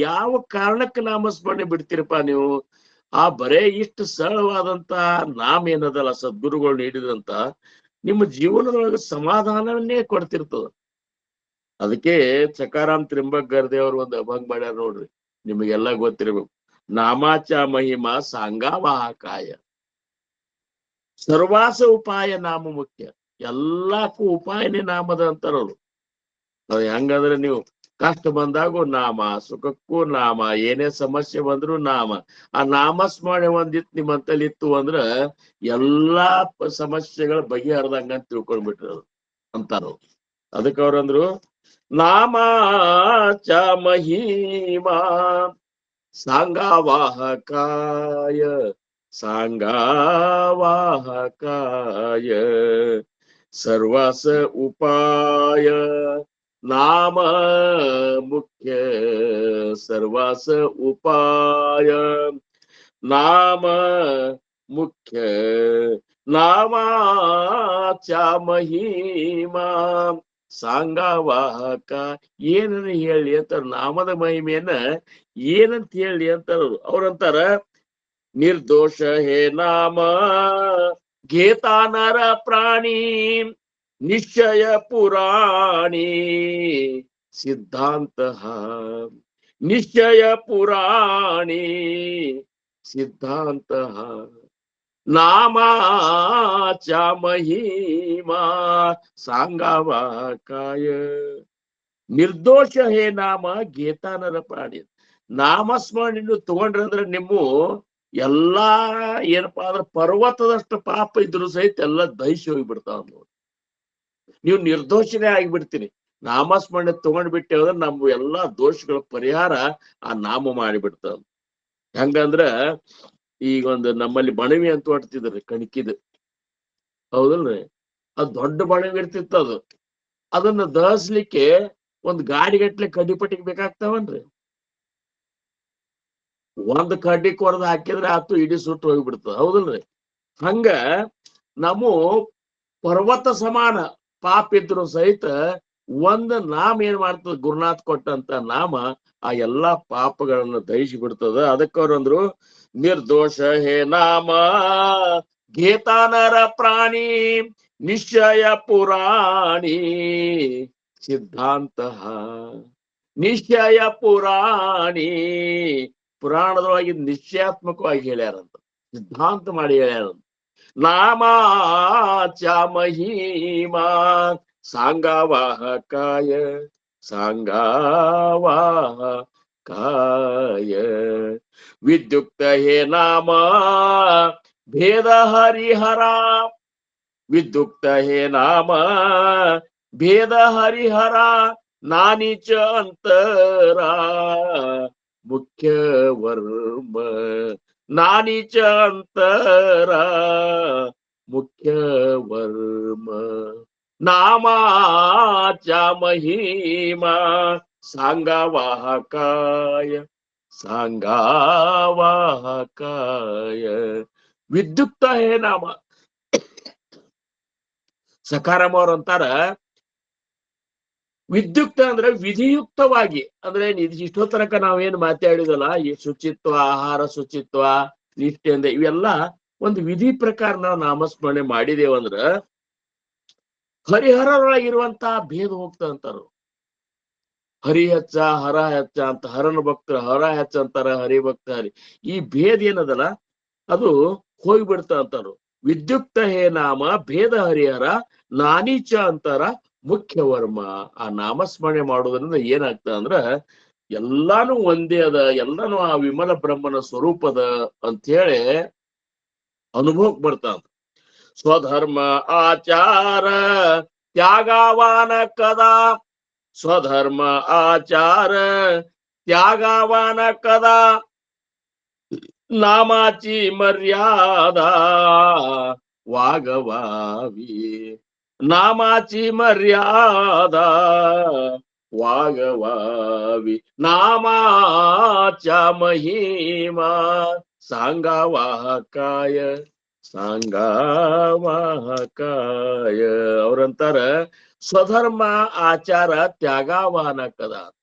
ಯಾವ ಕಾರಣಕ್ಕೆ ನಾಮಸ್ಮರಣೆ ಬಿಡ್ತೀರಪ್ಪ ನೀವು? ಆ ಬರೇ ಇಷ್ಟು ಸರಳವಾದಂತ ನಾಮ ಏನದಲ್ಲ ಸದ್ಗುರುಗಳು ನೀಡಿದಂತ ನಿಮ್ಮ ಜೀವನದೊಳಗೆ ಸಮಾಧಾನವನ್ನೇ ಕೊಡ್ತಿರ್ತದ. ಅದಕ್ಕೆ ಚಕಾರಾಮ್ ತ್ರಿಂಬಕ್ ಗರ್ದೆ ಅವ್ರು ಒಂದು ಅಭಂಗ ಮಾಡ್ಯಾರ ನೋಡ್ರಿ, ನಿಮಗೆಲ್ಲ ಗೊತ್ತಿರ್ಬೇಕು. ನಾಮಾಚ ಮಹಿಮಾ ಸಾಂಗಾವಾಹಕಾಯ, ಸರ್ವಾಸ ಉಪಾಯ ನಾಮ ಮುಖ್ಯ. ಎಲ್ಲಕ್ಕೂ ಉಪಾಯನೇ ನಾಮದ ಅಂತಾರವ್ರು. ಅದು ಹೆಂಗಂದ್ರೆ ನೀವು ಕಷ್ಟ ಬಂದಾಗೂ ನಾಮ, ಸುಖಕ್ಕೂ ನಾಮ, ಏನೇ ಸಮಸ್ಯೆ ಬಂದ್ರು ನಾಮ. ಆ ನಾಮಸ್ಮರಣೆ ಒಂದಿತ್ತು ನಿಮ್ಮಂತಲ್ಲಿ ಇತ್ತು ಅಂದ್ರ ಎಲ್ಲಾ ಸಮಸ್ಯೆಗಳು ಬಗೆಹರ್ದಂಗ ಅಂತ ತಿಳ್ಕೊಂಡ್ಬಿಟ್ರು ಅಂತಾರು. ಅದಕ್ಕೆ ಅವ್ರಂದ್ರು ನಾಮ ಚ ಮಹಿಮಾ ಸಾಂಗಾವಾಹಕಾಯ, ಸಾಂಗಾವಾಹಕಾಯ, ಸರ್ವಾಸ ಉಪಾಯ ನಾಮ ಮುಖ್ಯ, ಸರ್ವಾಸ ಉಪಾಯ ನಾಮ ಮುಖ್ಯ. ನಾಮ ಚ ಮಹಿಮಾ ಸಾಂಗಾವಾಹಕ. ಏನನ್ನ ಹೇಳಿ ಅಂತಾರ, ನಾಮದ ಮಹಿಮೆಯನ್ನ ಏನಂತ ಹೇಳಿ ಅಂತಾರ ಅವ್ರಂತಾರ. ನಿರ್ದೋಷ ಹೇ ನಾಮ ಗೇತಾನರ ಪ್ರಾಣಿ, ನಿಶ್ಚಯ ಪುರಾಣಿ ಸಿದ್ಧಾಂತ, ನಿಶ್ಚಯ ಪುರಾಣಿ ಸಿದ್ಧಾಂತ. ನಾಮ ಚ ಮಹಿಮಾ ಸಾಂಗಾವಾಹಕಾಯ. ನಿರ್ದೋಷ ಹೇ ನಾಮ ಗೇತಾನರ ಪ್ರಾಣಿ. ನಾಮಸ್ಮರಣೆ ತಗೊಂಡ್ರಂದ್ರೆ ನಿಮ್ಮ ಎಲ್ಲಾ ಏನಪ್ಪಾ ಅಂದ್ರೆ ಪರ್ವತದಷ್ಟು ಪಾಪ ಇದ್ರು ಸಹಿತ ಎಲ್ಲ ದಹಿಸಿ ಹೋಗಿಬಿಡ್ತಾವ ನೋಡಿ. ನೀವು ನಿರ್ದೋಷನೇ ಆಗಿಬಿಡ್ತೀನಿ. ನಾಮಸ್ಮರಣೆ ತಗೊಂಡ್ಬಿಟ್ಟೇವಂದ್ರೆ ನಮ್ಮ ಎಲ್ಲಾ ದೋಷಗಳ ಪರಿಹಾರ ಆ ನಾಮ ಮಾಡಿಬಿಡ್ತಾವ. ಹೆಂಗಂದ್ರ ಈಗ ಒಂದು ನಮ್ಮಲ್ಲಿ ಬಣವಿ ಅಂತ ಹೊಡ್ತಿದ್ರಿ ಕಣಕಿದ್, ಹೌದಲ್ರಿ? ಅದು ದೊಡ್ಡ ಬಣವಿ ಇರ್ತಿತ್ತು. ಅದನ್ನ ದಹಿಸ್ಲಿಕ್ಕೆ ಒಂದ್ ಗಾಡಿಗಟ್ಲೆ ಕಡ್ಡಿಪಟ್ಟಿಗೆ ಬೇಕಾಗ್ತಾವನ್ರಿ. ಒಂದ್ ಕಡ್ಡಿ ಕೊರದ್ ಹಾಕಿದ್ರೆ ಆತು ಇಡೀ ಸುಟ್ಟು ಹೋಗ್ಬಿಡ್ತದ, ಹೌದಲ್ರಿ? ಹಂಗ ನಮ್ಮ ಪರ್ವತ ಸಮಾನ ಪಾಪ ಇದ್ರು ಸಹಿತ ಒಂದ್ ನಾಮ ಏನ್ ಮಾಡ್ತದ, ಗುರುನಾಥ್ ಕೊಟ್ಟಂತ ನಾಮ ಆ ಎಲ್ಲಾ ಪಾಪಗಳನ್ನ ದಹಿಸಿ ಬಿಡ್ತದ. ಅದಕ್ಕವ್ರಂದ್ರು ನಿರ್ದೋಷ ಹೇ ನಾಮ ಗೇತಾನರ ಪ್ರಾಣಿ, ನಿಶ್ಚಯ ಪುರಾಣಿ ಸಿದ್ಧಾಂತ, ನಿಶ್ಚಯ ಪುರಾಣಿ. ಪುರಾಣದೊಳಗೆ ನಿಶ್ಚಯಾತ್ಮಕವಾಗಿ ಹೇಳ್ಯಾರಂತ, ಸಿದ್ಧಾಂತ ಮಾಡಿ ಹೇಳ್ಯಾರಂತ. ನಾಮ ಚ ಮಹಿಮಾ ಸಾಂಗಾವಾಹಕಾಯ, ಸಾಂಗಾವಾಹಕಾಯ. ವಿದ್ಯುಕ್ತ ಹೇ ನಾಮ ಭೇದ ಹರಿಹರ, ವಿದ್ಯುಕ್ತ ಹೇ ನಾಮ ಭೇದ ಹರಿಹರ, ನಾನಿಚ ಅಂತರ ಮುಖ್ಯ ವರ್ಮ, ನಾನಿಚ ಅಂತರ ಮುಖ್ಯ ವರ್ಮ. ನಾಮ ಚ ಮಹಿಮಾ ಸಾಂಗಾವಾಹಕಾಯ, ಸಾಂಗಾವಾಹಕಾಯ. ವಿದ್ಯುಕ್ತ ಹೇ ನಾಮ. ಸಕಾರಾಮ್ ಅವ್ರ ಅಂತಾರ ವಿದ್ಯುಕ್ತ ಅಂದ್ರೆ ವಿಧಿಯುಕ್ತವಾಗಿ. ಅಂದ್ರೆ ಇಷ್ಟೋ ತನಕ ನಾವೇನು ಮಾತಾಡಿದಲ್ಲ, ಈ ಶುಚಿತ್ವ, ಆಹಾರ ಶುಚಿತ್ವ, ನಿಷ್ಠೆಯಿಂದ ಇವೆಲ್ಲ ಒಂದು ವಿಧಿ ಪ್ರಕಾರ ನಾವು ನಾಮಸ್ಮರಣೆ ಮಾಡಿದೇವಂದ್ರ ಹರಿಹರೊಳಗಿರುವಂತಹ ಭೇದ ಹೋಗ್ತದಂತಾರು. ಹರಿ ಹೆಚ್ಚ ಹರ ಹೆಚ್ಚ ಅಂತ ಹರನ ಭಕ್ತರ ಹರ ಹೆಚ್ಚ ಅಂತಾರ, ಹರಿಭಕ್ತ ಹರಿ. ಈ ಭೇದ ಏನದಲ್ಲ ಅದು ಹೋಗ್ಬಿಡ್ತ ಅಂತಾರು. ವಿದ್ಯುಕ್ತ ಹೇ ನಾಮ ಭೇದ ಹರಿಹರ ನಾನೀಚ ಅಂತಾರ ಮುಖ್ಯ ವರ್ಮ. ಆ ನಾಮಸ್ಮರಣೆ ಮಾಡೋದ್ರಿಂದ ಏನಾಗ್ತದ ಅಂದ್ರ ಎಲ್ಲಾನು ಒಂದೇ ಅದ, ಎಲ್ಲಾನು ಆ ವಿಮಲ ಬ್ರಹ್ಮನ ಸ್ವರೂಪದ ಅಂತ ಹೇಳಿ ಅನುಭವಕ್ ಬರ್ತಾವ. ಸ್ವಧರ್ಮ ಆಚಾರ ತ್ಯಾಗವಾನ ಕದಾ, ಸ್ವಧರ್ಮ ಆಚಾರ ತ್ಯಾಗವಾನ ಕದಾ, ನಾಮಾಚಿ ಮರ್ಯಾದಾ ವಾಗವಾವಿ, ನಾಮಾಚಿ ಮರ್ಯಾದಾ ವಾಗವಾವಿ, ನಾಮಾಚ ಮಹಿಮಾ ಸಾಂಗವಾಹಕಾಯ ಸಾಂಗವಾಹಕಾಯ. ಅವ್ರಂತಾರ ಸ್ವಧರ್ಮ ಆಚಾರ ತ್ಯಾಗವಾನ ಕದ.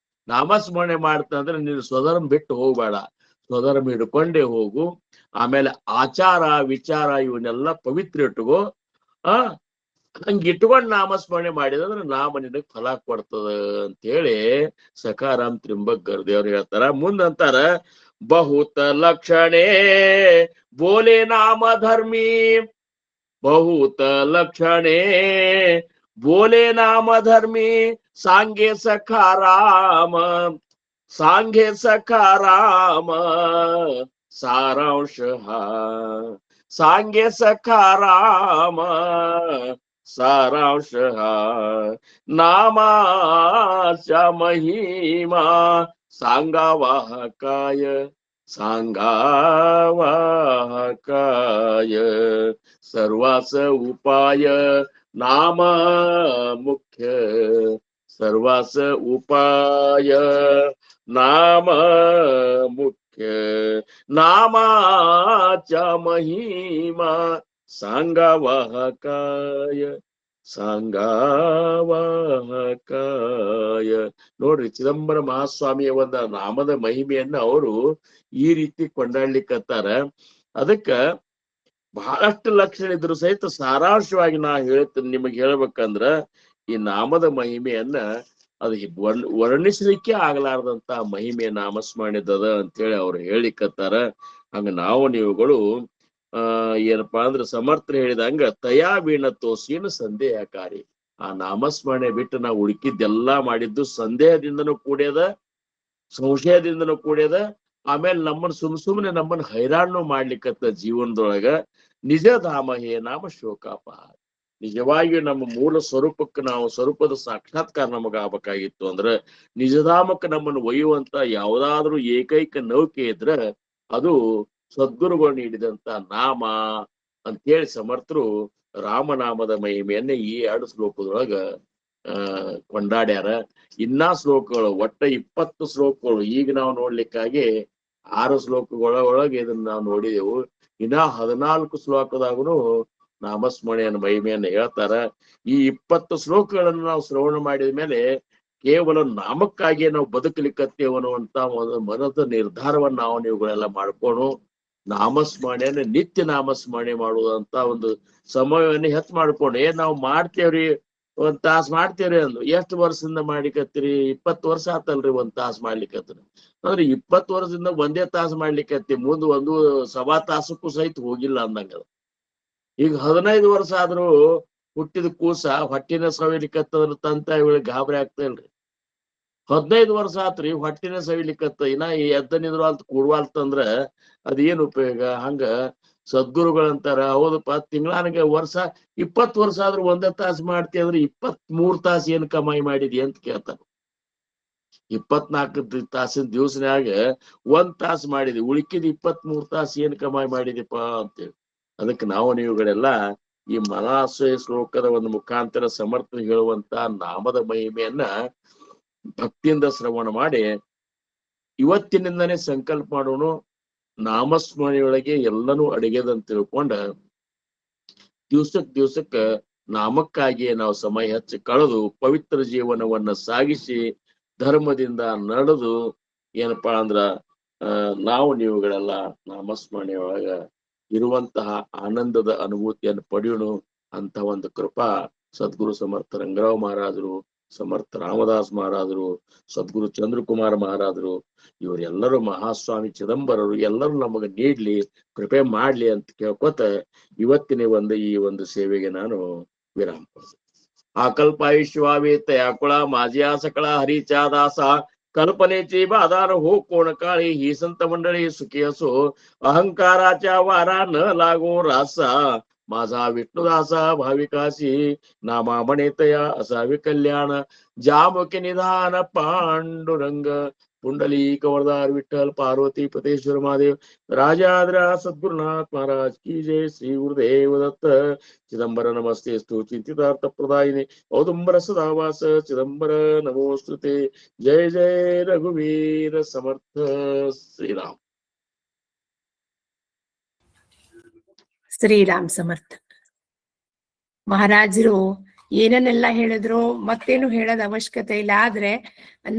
ನಾಮಸ್ಮರಣೆ ಮಾಡ್ತಂದ್ರೆ ನೀನು ಸ್ವಧರ್ಮ ಬಿಟ್ಟು ಹೋಗ್ಬೇಡ, ಸ್ವಧರ್ಮ ಹಿಡ್ಕೊಂಡೇ ಹೋಗು. ಆಮೇಲೆ ಆಚಾರ ವಿಚಾರ ಇವನ್ನೆಲ್ಲ ಪವಿತ್ರ ಇಟ್ಕೋ. ಹಂಗ ಇಟ್ಕೊಂಡ್ ನಾಮಸ್ಮರಣೆ ಮಾಡಿದಂದ್ರೆ ನಾಮ ನಿನಗ್ ಫಲ ಕೊಡ್ತದ ಅಂತ ಹೇಳಿ ಸಖಾರಾಮ್ ತ್ರಿಂಬಕ್ ಗರ್ದೇವ್ರು ಹೇಳ್ತಾರ. ಮುಂದಂತಾರ ಬಹುತ ಲಕ್ಷಣೇ ಬೋಲೆ ನಾಮ ಧರ್ಮಿ, ಬಹುತ ಲಕ್ಷಣೇ ಬೋಲೆ ನಾಮ ಧರ್ಮಿ, ಸಾಂಗೆ ಸಖಾರಾಮ ಸಾಂಘೆ ಸಖಾರಾಮ ಸಾರಾಂಶ, ಸಾಂಘೆ ಸಖಾರಾಮ ಸಾರಾಂಶ, ನಾಮಾಚ ಮಹಿಮಾ ಸಾಂಗವಾಹಕಾಯ ಸಾಂಗವಾಹಕಾಯ, ಸರ್ವಾಸ ಉಪಾಯ ನಾಮ ಮುಖ್ಯ, ಸರ್ವಾಸ ಉಪಾಯ ನಾಮ ಮುಖ್ಯ, ನಾಮಾಚ ಮಹಿಮಾ ಸಾಂಗವಾಹಕಾಯ ಸಾಂಗವಾಹಕಾಯ. ನೋಡ್ರಿ, ಚಿದಂಬರ ಮಹಾಸ್ವಾಮಿಯ ಒಂದು ನಾಮದ ಮಹಿಮೆಯನ್ನ ಅವರು ಈ ರೀತಿ ಕೊಂಡಾಡ್ಲಿಕ್ಕತ್ತಾರ. ಅದಕ್ಕ ಬಹಳಷ್ಟು ಲಕ್ಷಣ ಇದ್ರು ಸಹಿತ ಸಾರಾಂಶವಾಗಿ ನಾ ಹೇಳ್ತೀನಿ ನಿಮಗೆ ಹೇಳ್ಬೇಕಂದ್ರ ಈ ನಾಮದ ಮಹಿಮೆಯನ್ನ ಅದು ವರ್ಣಿಸ್ಲಿಕ್ಕೆ ಆಗ್ಲಾರ್ದಂತ ಮಹಿಮೆ ನಾಮಸ್ಮರಣೆದದ ಅಂತೇಳಿ ಅವ್ರು ಹೇಳಿಕತ್ತಾರ. ಹಂಗ ನಾವು ನೀವುಗಳು ಏನಪ್ಪಾ ಅಂದ್ರೆ ಸಮರ್ಥರು ಹೇಳಿದಂಗ ತಯಾ ವೀಣ ತೋಸೀನ ಸಂದೇಹಕಾರಿ. ಆ ನಾಮಸ್ಮರಣೆ ಬಿಟ್ಟು ನಾವು ಉಳುಕಿದ್ದೆಲ್ಲಾ ಮಾಡಿದ್ದು ಸಂದೇಹದಿಂದನೂ ಕೂಡ್ಯದ, ಸಂಶಯದಿಂದನೂ ಕೂಡ್ಯದ. ಆಮೇಲೆ ನಮ್ಮನ್ನ ಸುಮ್ಮನೆ ನಮ್ಮನ್ನ ಹೈರಾಣ ಮಾಡ್ಲಿಕ್ಕತ್ತ ಜೀವನದೊಳಗ. ನಿಜ ಧಾಮ ಹೇ ನಾಮ ಶೋಕಾಪಹಾರ. ನಿಜವಾಗಿಯೂ ನಮ್ಮ ಮೂಲ ಸ್ವರೂಪಕ್ಕೆ ನಾವು ಸ್ವರೂಪದ ಸಾಕ್ಷಾತ್ಕಾರ ನಮಗಾಗಬೇಕಾಗಿತ್ತು ಅಂದ್ರೆ ನಿಜಧಾಮಕ್ಕೆ ನಮ್ಮನ್ನು ಒಯ್ಯುವಂತ ಯಾವ್ದಾದ್ರೂ ಏಕೈಕ ನೌಕೆ ಇದ್ರ ಅದು ಸದ್ಗುರುಗಳು ನೀಡಿದಂತ ನಾಮ ಅಂತೇಳಿ ಸಮರ್ಥರು ರಾಮನಾಮದ ಮಹಿಮೆಯನ್ನ ಈ 2 ಶ್ಲೋಕದೊಳಗ ಕೊಂಡಾಡ್ಯಾರ. ಇನ್ನಾ ಶ್ಲೋಕಗಳು ಒಟ್ಟ 20 ಶ್ಲೋಕಗಳು ಈಗ ನಾವು ನೋಡ್ಲಿಕ್ಕಾಗಿ 6 ಶ್ಲೋಕಗಳ ಒಳಗೆ ಇದನ್ನ ನಾವು ನೋಡಿದೆವು. ಇನ್ನ 14 ಶ್ಲೋಕದಾಗೂ ನಾಮಸ್ಮರಣೆಯ ಮಹಿಮೆಯನ್ನ ಹೇಳ್ತಾರ. ಈ 20 ಶ್ಲೋಕಗಳನ್ನು ನಾವು ಶ್ರವಣ ಮಾಡಿದ ಮೇಲೆ ಕೇವಲ ನಾಮಕ್ಕಾಗಿಯೇ ನಾವು ಬದುಕಲಿಕ್ಕತ್ತೇವೆ ಅನ್ನುವಂತ ಒಂದು ಮನದ ನಿರ್ಧಾರವನ್ನ ನಾವು ನೀವುಗಳೆಲ್ಲ ಮಾಡ್ಕೊಂಡು ನಾಮಸ್ಮರಣೆಯನ್ನ ನಿತ್ಯ ನಾಮಸ್ಮರಣೆ ಮಾಡುವಂತ ಒಂದು ಸಮಯವನ್ನು ಹೆಚ್ಚು ಮಾಡ್ಕೊಂಡು ನಾವು ಮಾಡ್ತೇವ್ರಿ, 1 ತಾಸು ಮಾಡ್ತೇವ್ರಿ ಅಂದ್ರು. ಎಷ್ಟು ವರ್ಷದಿಂದ ಮಾಡಿಕತ್ತೀರಿ? 20 ವರ್ಷ ಆತಲ್ರಿ 1 ತಾಸು ಮಾಡ್ಲಿಕ್ಕತ್ರಿ ಅಂದ್ರೆ 20 ವರ್ಷದಿಂದ 1 ತಾಸು ಮಾಡ್ಲಿಕ್ಕತ್ತಿ, ಮುಂದ್ 1 ಸವಾ ತಾಸಕ್ಕೂ ಸಹಿತ ಹೋಗಿಲ್ಲ ಅಂದಂಗ. ಈಗ 15 ವರ್ಷ ಆದ್ರೂ ಹುಟ್ಟಿದ ಕೂಸ ಹೊಟ್ಟಿನ ಸವಿಲಿಕ್ಕತ್ತದ್ರ ತಂತ ಇವಳಿಗೆ ಗಾಬರಿ ಆಗ್ತಾ ಇಲ್ರಿ. 15 ವರ್ಷ ಆತ್ರಿ ಹೊಟ್ಟಿನ ಸವಿಲಿಕ್ಕತ್ತ, ಇನ್ನ ಎದ್ದ ನಿದ್ರು ಅಲ್ತ ಕೂಡ್ವಾಲ್ತಂದ್ರ ಅದೇನ್ ಉಪಯೋಗ? ಹಂಗ ಸದ್ಗುರುಗಳಂತಾರ ಹೌದಪ್ಪ, ತಿಂಗಳಾನಿಗೆ ವರ್ಷ 20 ವರ್ಷ ಆದ್ರೂ 1 ತಾಸು ಮಾಡ್ತಿ ಅಂದ್ರೆ 23 ತಾಸು ಏನ್ ಕಮಾಯಿ ಮಾಡಿದಿ ಅಂತ ಕೇಳ್ತಾರ. 24 ತಾಸಿನ ದಿವಸನ್ಯಾಗ 1 ತಾಸು ಮಾಡಿದಿ, ಉಳಿಕಿದ 23 ತಾಸು ಏನ್ ಕಮಾಯಿ ಮಾಡಿದಿಪ್ಪ ಅಂತೇಳಿ. ಅದಕ್ಕೆ ನಾವು ನೀವುಗಳೆಲ್ಲ ಈ ಮನಾಶ್ರಯ ಶ್ಲೋಕದ ಒಂದು ಮುಖಾಂತರ ಸಮರ್ಥನೆ ಹೇಳುವಂತ ನಾಮದ ಮಹಿಮೆಯನ್ನ ಭಕ್ತಿಯಿಂದ ಶ್ರವಣ ಮಾಡಿ ಇವತ್ತಿನಿಂದನೇ ಸಂಕಲ್ಪ ಮಾಡೋಣ. ನಾಮಸ್ಮರಣೆಯೊಳಗೆ ಎಲ್ಲನೂ ಅಡಗ್ಯದಂತ ತಿಳ್ಕೊಂಡ ದಿವ್ಸಕ್ಕ ನಾಮಕ್ಕಾಗಿಯೇ ನಾವು ಸಮಯ ಹೆಚ್ಚು ಕಳೆದು ಪವಿತ್ರ ಜೀವನವನ್ನ ಸಾಗಿಸಿ ಧರ್ಮದಿಂದ ನಡೆದು ಏನಪ್ಪಾ ಅಂದ್ರ ನಾವು ನೀವುಗಳೆಲ್ಲ ನಾಮಸ್ಮರಣೆಯೊಳಗ ಇರುವಂತಹ ಆನಂದದ ಅನುಭೂತಿಯನ್ನು ಪಡೆಯೋಣ ಅಂತ ಒಂದು ಕೃಪಾ ಸದ್ಗುರು ಸಮರ್ಥ ರಂಗರಾವ್ ಮಹಾರಾಜರು ಸಮರ್ಥ ರಾಮದಾಸ್ ಮಹಾರಾಜರು, ಸದ್ಗುರು ಚಂದ್ರಕುಮಾರ ಮಹಾರಾಜರು, ಇವರೆಲ್ಲರೂ ಮಹಾಸ್ವಾಮಿ ಚಿದಂಬರರು ಎಲ್ಲರೂ ನಮಗೆ ನೀಡ್ಲಿ, ಕೃಪೆ ಮಾಡ್ಲಿ ಅಂತ ಕೇಳ್ಕೊತ ಇವತ್ತಿನ ಈ ಒಂದು ಸೇವೆಗೆ ನಾನು ವಿರಾಮ ಕೊಡ್ತೀನಿ. ಆಕಲ್ಪಾಯುಷ್ಯವೇತ ಯಾಕುಳ ಮಾಜಿಯಾ ಸಕಳ ಹರಿಚಾದಾಸ कल्पनेची बाजार हो कोण काळी ही संत मंडळी सुखी असो अहंकाराच्या वारा न लागो रासा माझा विष्णुदासा भाविकाशी नामा म्हणेतया असावे कल्याण जामुखी निधान पांडुरंग पुंडलिक वरदार विठ्ठल पार्वती पतेश्वर महादेव राजाद्रा सद्गुरुनाथ महाराज की जय. श्री गुरुदेव दत्त. चिदंबर नमस्ते स्तु चिंतितार्थ प्रदायिने औदुंबर सदावास चिदंबर नमोस्तुते. जय जय रघुवीर समर्थ. श्रीराम. ಶ್ರೀರಾಮ್ ಸಮರ್ಥ. ಮಹಾರಾಜರು ಏನನ್ನೆಲ್ಲ ಹೇಳಿದ್ರು ಮತ್ತೇನು ಹೇಳೋದ್ ಅವಶ್ಯಕತೆ ಇಲ್ಲ. ಆದ್ರೆ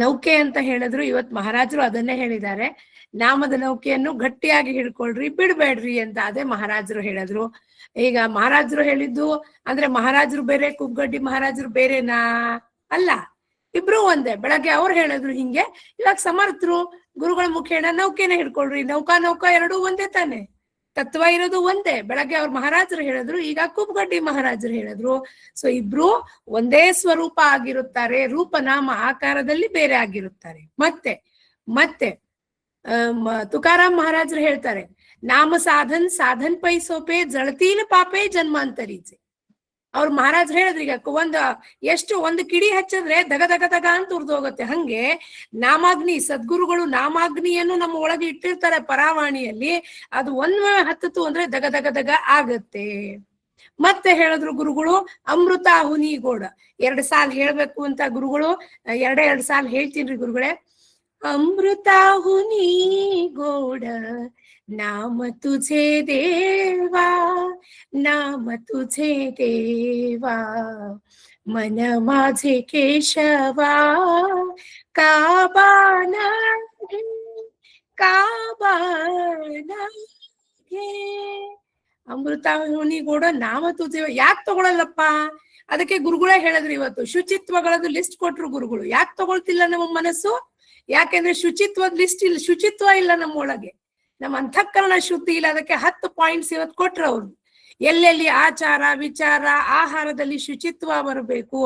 ನೌಕೆ ಅಂತ ಹೇಳಿದ್ರು, ಇವತ್ ಮಹಾರಾಜರು ಅದನ್ನೇ ಹೇಳಿದ್ದಾರೆ. ನಾಮದ ನೌಕೆಯನ್ನು ಗಟ್ಟಿಯಾಗಿ ಹಿಡ್ಕೊಳ್ರಿ, ಬಿಡ್ಬೇಡ್ರಿ ಅಂತ ಅದೇ ಮಹಾರಾಜರು ಹೇಳಿದ್ರು. ಈಗ ಮಹಾರಾಜರು ಹೇಳಿದ್ದು ಅಂದ್ರೆ ಮಹಾರಾಜರು ಬೇರೆ, ಕುಗ್ಗಡ್ಡಿ ಮಹಾರಾಜರು ಬೇರೆನಾ? ಅಲ್ಲ, ಇಬ್ರು ಒಂದೇ. ಬೆಳಗ್ಗೆ ಅವ್ರು ಹೇಳಿದ್ರು ಹಿಂಗೆ, ಇವಾಗ ಸಮರ್ಥರು ಗುರುಗಳ ಮುಖೇನ ನೌಕೆನ ಹಿಡ್ಕೊಳ್ರಿ, ನೌಕಾ ಎರಡೂ ಒಂದೇ ತಾನೆ, ತತ್ವ ಇರೋದು ಒಂದೇ. ಬೆಳಗ್ಗೆ ಅವ್ರ ಮಹಾರಾಜರು ಹೇಳಿದ್ರು, ಈಗ ಕುಬ್ಗಡ್ಡಿ ಮಹಾರಾಜರು ಹೇಳಿದ್ರು. ಸೊ ಇಬ್ರು ಒಂದೇ ಸ್ವರೂಪ ಆಗಿರುತ್ತಾರೆ, ರೂಪನಾಮ ಆಕಾರದಲ್ಲಿ ಬೇರೆ ಆಗಿರುತ್ತಾರೆ. ಮತ್ತೆ ತುಕಾರಾಮ್ ಮಹಾರಾಜರು ಹೇಳ್ತಾರೆ, ನಾಮ ಸಾಧನ್ ಪೈ ಸೋಪೆ ಜಳತೀನ ಪಾಪೆ ಜನ್ಮಾಂತರೀಚೆ. ಅವ್ರ ಮಹಾರಾಜರು ಹೇಳಿದ್ರು, ಈಗ ಒಂದು ಕಿಡಿ ಹಚ್ಚಿದ್ರೆ ದಗ ದಗ ದಗ ಅಂತ ಉರ್ದೋಗತ್ತೆ. ಹಂಗೆ ನಾಮಾಗ್ನಿ, ಸದ್ಗುರುಗಳು ನಾಮಾಗ್ನಿಯನ್ನು ನಮ್ಮ ಒಳಗೆ ಇಟ್ಟಿರ್ತಾರೆ ಪರಾವಾಣಿಯಲ್ಲಿ. ಅದು ಒಂದ್ ಹತ್ತಿತು ಅಂದ್ರೆ ದಗ ದಗ ದಗ ಆಗತ್ತೆ. ಮತ್ತೆ ಹೇಳಿದ್ರು ಗುರುಗಳು, ಅಮೃತ ಹುನಿಗೋಡ 2 ಸಾಲ ಹೇಳ್ಬೇಕು ಅಂತ ಗುರುಗಳು. ಎರಡು ಸಾಲ ಹೇಳ್ತೀನಿ ಗುರುಗಳೇ. ಅಮೃತ ಹುನಿಗೋಡ नाम तुझे देवा, नाम तुझे देवा, मन माझे केशवा, काबाना ಅಮೃತ ಹುನಿಗೋಡ ನಾಮ ತುಜೆ. ಯಾಕೆ ತಗೊಳಲ್ಲಪ್ಪ? ಅದಕ್ಕೆ ಗುರುಗಳೇ ಹೇಳಿದ್ರು ಇವತ್ತು. ಶುಚಿತ್ವಗಳದ್ದು ಲಿಸ್ಟ್ ಕೊಟ್ರು ಗುರುಗಳು. ಯಾಕೆ ತಗೊಳ್ತಿಲ್ಲ ನಮ್ಮ ಮನಸ್ಸು? ಯಾಕೆಂದ್ರೆ ಶುಚಿತ್ವದ ಲಿಸ್ಟ್ ಇಲ್ಲ, ಶುಚಿತ್ವ ಇಲ್ಲ ನಮ್ಮೊಳಗೆ, ನಮ್ಮ ಅಂತಃಕರಣ ಶುದ್ಧಿ ಇಲ್ಲ. ಅದಕ್ಕೆ 10 ಪಾಯಿಂಟ್ಸ್ ಇವತ್ತು ಕೊಟ್ರು ಅವ್ರು. ಎಲ್ಲೆಲ್ಲಿ ಆಚಾರ ವಿಚಾರ ಆಹಾರದಲ್ಲಿ ಶುಚಿತ್ವ ಬರಬೇಕು.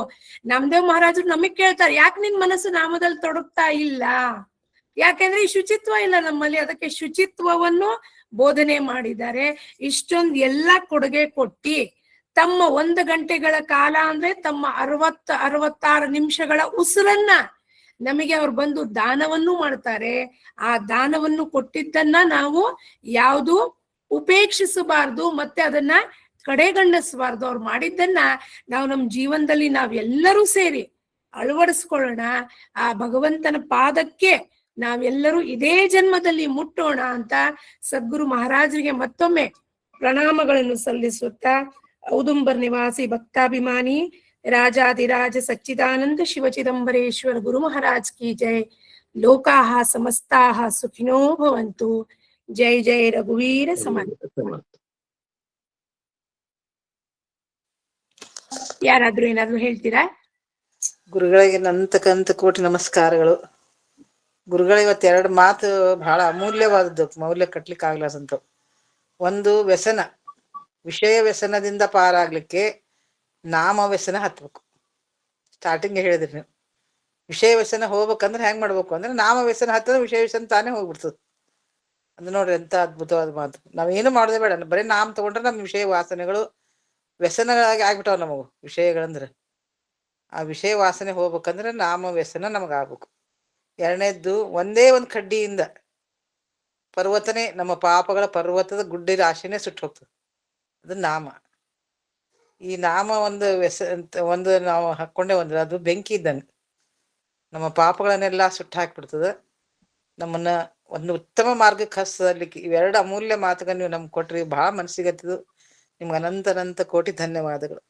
ನಮ್ದೇವ್ ಮಹಾರಾಜರು ನಮಗ್ ಕೇಳ್ತಾರೆ, ಯಾಕೆ ನಿನ್ ಮನಸ್ಸು ನಾಮದಲ್ಲಿ ತೊಡಗ್ತಾ ಇಲ್ಲ? ಯಾಕೆಂದ್ರೆ ಈ ಶುಚಿತ್ವ ಇಲ್ಲ ನಮ್ಮಲ್ಲಿ. ಅದಕ್ಕೆ ಶುಚಿತ್ವವನ್ನು ಬೋಧನೆ ಮಾಡಿದ್ದಾರೆ. ಇಷ್ಟೊಂದು ಎಲ್ಲ ಕೊಡುಗೆ ಕೊಟ್ಟಿ ತಮ್ಮ 1 ಗಂಟೆಗಳ ಕಾಲ ಅಂದ್ರೆ ತಮ್ಮ 66 ನಿಮಿಷಗಳ ಉಸಿರನ್ನ ನಮಗೆ ಅವ್ರು ಬಂದು ದಾನವನ್ನು ಮಾಡ್ತಾರೆ. ಆ ದಾನವನ್ನು ಕೊಟ್ಟಿದ್ದನ್ನ ನಾವು ಯಾವುದು ಉಪೇಕ್ಷಿಸಬಾರ್ದು, ಮತ್ತೆ ಅದನ್ನ ಕಡೆಗಣಿಸಬಾರ್ದು. ಅವ್ರು ಮಾಡಿದ್ದನ್ನ ನಾವು ನಮ್ಮ ಜೀವನದಲ್ಲಿ ನಾವೆಲ್ಲರೂ ಸೇರಿ ಅಳವಡಿಸ್ಕೊಳ್ಳೋಣ. ಆ ಭಗವಂತನ ಪಾದಕ್ಕೆ ನಾವೆಲ್ಲರೂ ಇದೇ ಜನ್ಮದಲ್ಲಿ ಮುಟ್ಟೋಣ ಅಂತ ಸದ್ಗುರು ಮಹಾರಾಜರಿಗೆ ಮತ್ತೊಮ್ಮೆ ಪ್ರಣಾಮಗಳನ್ನು ಸಲ್ಲಿಸುತ್ತಾ, ಔದುಂಬರ್ ನಿವಾಸಿ ಭಕ್ತಾಭಿಮಾನಿ राजाधिराज सच्चिदानंद शिव चिदंबरेश्वर गुरु महाराज की जय. लोकाः समस्ताः सुखिनो भवन्तु. जय जय रघुवीर समर्थ. ಯಾರಾದ್ರೂ ಏನಾದ್ರು ಹೇಳ್ತೀರಾ? ಗುರುಗಳಿಗೆ ನಂತಕಂತ ಕೋಟಿ ನಮಸ್ಕಾರಗಳು. ಗುರುಗಳ ಇವತ್ತು 2 ಮಾತು ಬಹಳ ಅಮೂಲ್ಯವಾದದ್ದು, ಮೌಲ್ಯ ಕಟ್ಲಿಕ್ಕೆ ಆಗ್ಲಾರ್ದಂತ. ಒಂದು ವ್ಯಸನ, ವಿಷಯ ವ್ಯಸನದಿಂದ ಪಾರಾಗ್ಲಿಕ್ಕೆ ನಾಮ ವ್ಯಸನ ಹತ್ಬೇಕು. ಸ್ಟಾರ್ಟಿಂಗ್ ಹೇಳಿದ್ರಿ ನೀವು, ವಿಷಯ ವ್ಯಸನ ಹೋಗ್ಬೇಕಂದ್ರೆ ಹೆಂಗ್ ಮಾಡ್ಬೇಕು ಅಂದ್ರೆ ನಾಮ ವ್ಯಸನ ಹತ್ತಿದ್ರೆ ವಿಷಯ ವ್ಯಸನ ತಾನೇ ಹೋಗ್ಬಿಡ್ತದೆ. ಅದು ನೋಡ್ರಿ ಎಂತ ಅದ್ಭುತವಾದ ಮಾತು. ನಾವೇನು ಮಾಡೋದೇ ಬೇಡ, ಬರೀ ನಾಮ ತಗೊಂಡ್ರೆ ನಮ್ಮ ವಿಷಯ ವಾಸನೆಗಳು ವ್ಯಸನಗಳಾಗಿ ಆಗ್ಬಿಟ್ಟವ್ ನಮಗೂ ವಿಷಯಗಳಂದ್ರೆ. ಆ ವಿಷಯ ವಾಸನೆ ಹೋಗ್ಬೇಕಂದ್ರೆ ನಾಮ ವ್ಯಸನ ನಮಗಾಗ್ಬೇಕು. 2ನೇದ್ದು, ಒಂದೇ ಒಂದು ಕಡ್ಡಿಯಿಂದ ಪರ್ವತನೇ, ನಮ್ಮ ಪಾಪಗಳ ಪರ್ವತದ ಗುಡ್ಡಿ ರಾಶಿನೇ ಸುಟ್ಟು ಹೋಗ್ತದೆ. ಅದು ನಾಮ. ಈ ನಾಮ ಒಂದು ನಾವು ಹಾಕೊಂಡೇ ಅದು ಬೆಂಕಿ ಇದ್ದಂಗೆ, ನಮ್ಮ ಪಾಪಗಳನ್ನೆಲ್ಲ ಸುಟ್ಟು ಹಾಕ್ಬಿಡ್ತದೆ. ನಮ್ಮನ್ನ ಒಂದು ಉತ್ತಮ ಮಾರ್ಗಕ್ಕೆ ಹಚ್ಚಲಿಕ್ಕೆ ಇವೆರಡು ಅಮೂಲ್ಯ ಮಾತುಗಳು ನೀವು ನಮ್ಗೆ ಕೊಟ್ರಿ. ಬಹಳ ಮನಸ್ಸಿಗೆ ಹತ್ತಿದ್ದು. ನಿಮ್ಗೆ ಅನಂತ ಕೋಟಿ ಧನ್ಯವಾದಗಳು.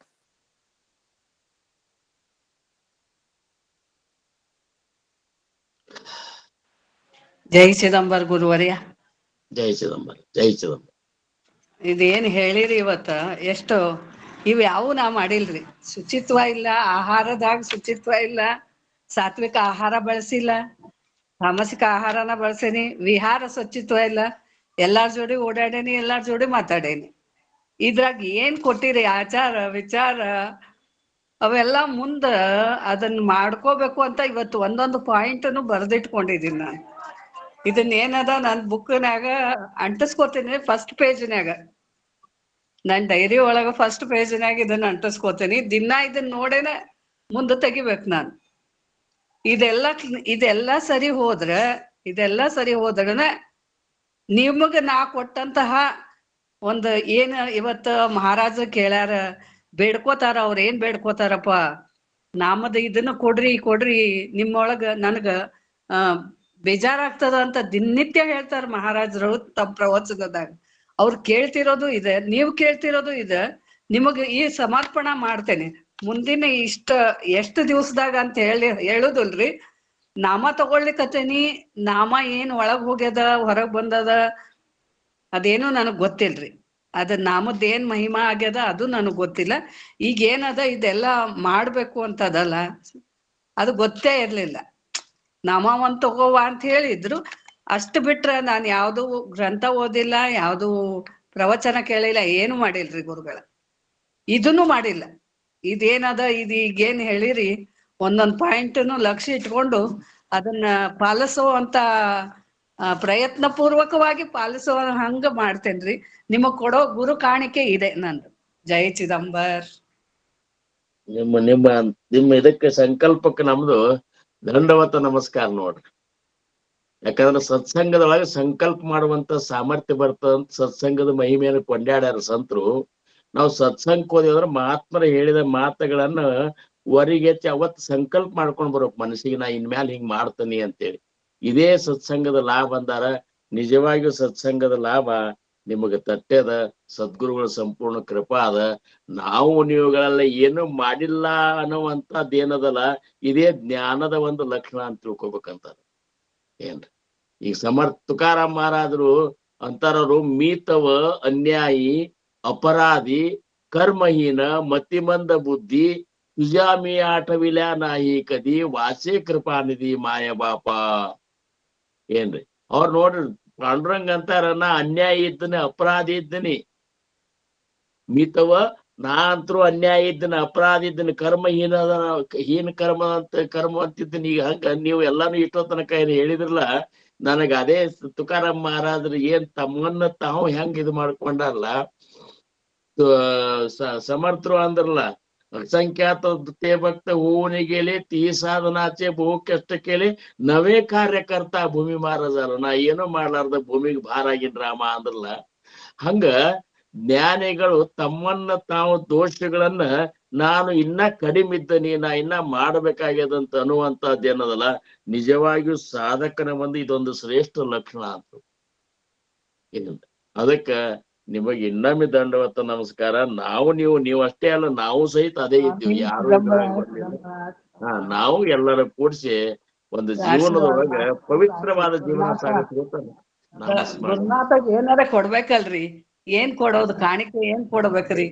ಜೈ ಚಿದಂಬರ್ ಗುರುವರ್ಯ. ಜೈ ಚಿದಂಬರ. ಜೈ ಚಿದಂಬರ. ಇದೇನ್ ಹೇಳಿರಿ ಇವತ್ತ, ಎಷ್ಟು ಇವ್ ಯಾವ ನಾ ಮಾಡಿಲ್ರಿ. ಶುಚಿತ್ವ ಇಲ್ಲ, ಆಹಾರದಾಗ ಶುಚಿತ್ವ ಇಲ್ಲ, ಸಾತ್ವಿಕ ಆಹಾರ ಬಳಸಿಲ್ಲ, ತಾಮಸಿಕ ಆಹಾರನ ಬಳಸೇನಿ, ವಿಹಾರ ಸ್ವಚ್ಛತ್ವ ಇಲ್ಲ, ಎಲ್ಲಾರ ಜೋಡಿ ಓಡಾಡೇನಿ, ಎಲ್ಲಾರ ಜೋಡಿ ಮಾತಾಡೇನಿ. ಇದ್ರಾಗ ಏನ್ ಕೊಟ್ಟಿರಿ ಆಚಾರ ವಿಚಾರ ಅವೆಲ್ಲ ಮುಂದ ಅದನ್ನ ಮಾಡ್ಕೋಬೇಕು ಅಂತ ಇವತ್ತು ಒಂದೊಂದು ಪಾಯಿಂಟ್ನು ಬರ್ದಿಟ್ಕೊಂಡಿದೀನಿ ನಾನು. ಇದನ್ನ ಏನದ ನನ್ ಬುಕ್ನಾಗ ಅಂಟಿಸ್ಕೋತೀನಿ. ಫಸ್ಟ್ ಪೇಜ್ನ್ಯಾಗ ನನ್ ಡೈರಿ ಒಳಗ ಫಸ್ಟ್ ಪೇಜ್ನಾಗ ಇದನ್ನ ಅಂಟಿಸ್ಕೋತೀನಿ. ದಿನ ಇದನ್ನ ನೋಡೇನ ಮುಂದೆ ತೆಗಿಬೇಕು ನಾನು. ಇದೆಲ್ಲ ಸರಿ ಹೋದ್ರನ ನಿಮಗ ನಾ ಕೊಟ್ಟಂತಹ ಒಂದು ಏನ್ ಇವತ್ತ ಮಹಾರಾಜ ಕೇಳ್ಯಾರ, ಬೇಡ್ಕೋತಾರ. ಅವ್ರ ಏನ್ ಬೇಡ್ಕೋತಾರಪ್ಪ, ನಾಮದ ಇದನ್ನ ಕೊಡ್ರಿ ನಿಮ್ಮೊಳಗ ನನಗ ಬೇಜಾರಾಗ್ತದ ಅಂತ ದಿನನಿತ್ಯ ಹೇಳ್ತಾರ ಮಹಾರಾಜರು ತಮ್ಮ ಪ್ರವಚನದಾಗ. ಅವ್ರು ಕೇಳ್ತಿರೋದು ಇದೆ, ನೀವು ಕೇಳ್ತಿರೋದು ಇದೆ. ನಿಮಗ ಈ ಸಮರ್ಪಣ ಮಾಡ್ತೇನೆ. ಮುಂದಿನ ಎಷ್ಟು ದಿವಸದಾಗ ಅಂತ ಹೇಳುದಲ್ರಿ. ನಾಮ ತಗೊಳ್ಲಿಕತ್ತೇನಿ. ನಾಮ ಏನ್ ಒಳಗ್ ಹೋಗ್ಯದ ಹೊರಗ್ ಬಂದದ ಅದೇನು ನನಗ್ ಗೊತ್ತಿಲ್ರಿ. ಅದ ನಾಮದ್ ಏನ್ ಮಹಿಮಾ ಆಗ್ಯದ ಅದು ನನಗ್ ಗೊತ್ತಿಲ್ಲ. ಈಗ ಏನದ ಇದೆಲ್ಲ ಮಾಡ್ಬೇಕು ಅಂತದಲ್ಲ, ಅದು ಗೊತ್ತೇ ಇರ್ಲಿಲ್ಲ. ನಾಮ ಒಂದ್ ತಗೋವ ಅಂತ ಹೇಳಿದ್ರು. ಅಷ್ಟು ಬಿಟ್ರ ನಾನ್ ಯಾವ್ದು ಗ್ರಂಥ ಓದಿಲ್ಲ, ಯಾವ್ದು ಪ್ರವಚನ ಕೇಳಿಲ್ಲ, ಏನು ಮಾಡಿಲ್ರಿ ಗುರುಗಳ. ಇದನ್ನು ಮಾಡಿಲ್ಲ. ಇದೇನದ ಈಗೇನ್ ಹೇಳಿರಿ ಒಂದೊಂದ್ ಪಾಯಿಂಟ್ನು ಲಕ್ಷ್ಯ ಇಟ್ಕೊಂಡು ಅದನ್ನ ಪಾಲಿಸುವಂತ ಪ್ರಯತ್ನ ಪೂರ್ವಕವಾಗಿ ಪಾಲಿಸುವ ಹಂಗ ಮಾಡ್ತೇನ್ರಿ. ನಿಮಗ್ ಕೊಡೋ ಗುರು ಕಾಣಿಕೆ ಇದೆ ನಂದು. ಜೈ ಚಿದಂಬರ್. ನಿಮ್ಮ ಇದಕ್ಕೆ ಸಂಕಲ್ಪಕ್ಕೆ ನಮ್ದು ದಂಡವತ ನಮಸ್ಕಾರ ನೋಡ್ರಿ. ಯಾಕಂದ್ರೆ ಸತ್ಸಂಗದೊಳಗೆ ಸಂಕಲ್ಪ ಮಾಡುವಂತ ಸಾಮರ್ಥ್ಯ ಬರ್ತದಂತ ಸತ್ಸಂಗದ ಮಹಿಮೆಯನ್ನು ಕೊಂಡಾಡ್ಯಾರ ಸಂತರು. ನಾವು ಸತ್ಸಂಗಕ್ಕೆ ಹೋದೇವ್ರ ಮಹಾತ್ಮರು ಹೇಳಿದ ಮಾತುಗಳನ್ನ ಹೊರಿಗೆಚ್ಚಿ ಅವತ್ತು ಸಂಕಲ್ಪ ಮಾಡ್ಕೊಂಡ್ ಬರ್ಬೇಕು ಮನಸ್ಸಿಗೆ, ನಾ ಇನ್ಮ್ಯಾಲ ಹಿಂಗ್ ಮಾಡ್ತೀನಿ ಅಂತೇಳಿ. ಇದೇ ಸತ್ಸಂಗದ ಲಾಭ ಅಂದಾರ. ನಿಜವಾಗಿಯೂ ಸತ್ಸಂಗದ ಲಾಭ ನಿಮಗೆ ತಟ್ಟೆದ. ಸದ್ಗುರುಗಳ ಸಂಪೂರ್ಣ ಕೃಪಾ ಅದ. ನಾವು ನೀವುಗಳೆಲ್ಲ ಏನು ಮಾಡಿಲ್ಲ ಅನ್ನುವಂಥದ್ದೇನದಲ್ಲ, ಇದೇ ಜ್ಞಾನದ ಒಂದು ಲಕ್ಷಣ ಅಂತ ತಿಳ್ಕೊಬೇಕಂತಾರ. ಏನ್ರಿ ಈಗ ತುಕಾರಾಮ್ ಮಹಾರಾಜರು ಅಂತಾರರು, ಮೀತವ ಅನ್ಯಾಯಿ ಅಪರಾಧಿ ಕರ್ಮಹೀನ ಮತಿಮಂದ ಬುದ್ಧಿ ತುಜಾಮಿ ಆಟವಿಲ್ಯಾ ನಾಹಿ ಕದಿ ವಾಸೆ ಕೃಪಾನಿಧಿ ಮಾಯ ಬಾಪ. ಏನ್ರಿ ಅವ್ರ ನೋಡ್ರಿ ಪಾಂಡುರಂಗ ಅಂತಾರ, ನಾ ಅನ್ಯಾಯ ಇದ್ದನಿ, ಅಪರಾಧಿ ಇದ್ದೀನಿ. ಮಿತವ ನಾ ಅಂತರೂ ಅನ್ಯಾಯ ಇದ್ದೀನಿ, ಅಪರಾಧ ಇದ್ದೀನಿ, ಹೀನ ಕರ್ಮ ಅಂತಿದ್ದೀನಿ. ಈಗ ಹಂಗ ನೀವು ಎಲ್ಲಾನು ಇಷ್ಟೋ ತನಕ ಏನ್ ಹೇಳಿದ್ರಲ್ಲ, ನನಗ ಅದೇ ತುಕಾರಾಮ್ ಮಹಾರಾಜರು ಏನ್ ತಮ್ಮನ್ನ ತಾವು ಹೆಂಗ್ ಇದು ಮಾಡ್ಕೊಂಡಲ್ಲ, ಸಮರ್ಥರು ಅಂದ್ರಲ್ಲ, ಅಸಂಖ್ಯಾತ ತೇ ಭಕ್ತ ಹೂವನಿಗೆಲೆ ತೀ ಸಾಧನಾಚೆ ಬಹು ಕಷ್ಟ ಕೇಳಿ ನವೇ ಕಾರ್ಯಕರ್ತ ಭೂಮಿ ಮಹಾರಾಜರ. ನಾ ಏನೋ ಮಾಡ್ಲಾರ್ದ ಭೂಮಿಗೆ ಭಾರ ಆಗಿನ್ ರಾಮ ಅಂದ್ರಲ್ಲ. ಹಂಗ ಜ್ಞಾನಿಗಳು ತಮ್ಮನ್ನ ತಾವು ದೋಷಗಳನ್ನ ನಾನು ಇನ್ನ ಕಡಿಮೆ ಇದ್ದೀನಿ, ನಾ ಇನ್ನ ಮಾಡ್ಬೇಕಾಗ್ಯದಂತ ಅನ್ನುವಂಥದ್ದು ಏನದಲ್ಲ, ನಿಜವಾಗಿಯೂ ಸಾಧಕನ ಒಂದು ಇದೊಂದು ಶ್ರೇಷ್ಠ ಲಕ್ಷಣ ಅಂತ. ಅದಕ್ಕ ನಿಮಗೆ ಇನ್ನೊಮ್ಮೆ ದಂಡವತ್ತ ನಮಸ್ಕಾರ. ನೀವು ಅಷ್ಟೇ ಅಲ್ಲ, ನಾವು ಸಹಿತ ಅದೇ ಇದ್ದೀವಿ. ಯಾರು ನಾವು ಎಲ್ಲರ ಕೂಡಿಸಿ ಒಂದು ಜೀವನದೊಳಗ ಪವಿತ್ರವಾದ ಜೀವನ ಸಾಗಿಸ್ಬೇಕು. ಗುರುನಾಥಗ್ ಏನಾರ ಕೊಡ್ಬೇಕಲ್ರಿ. ಏನ್ ಕೊಡೋದು ಕಾಣಿಕೆ ಏನ್ ಕೊಡ್ಬೇಕ್ರಿ?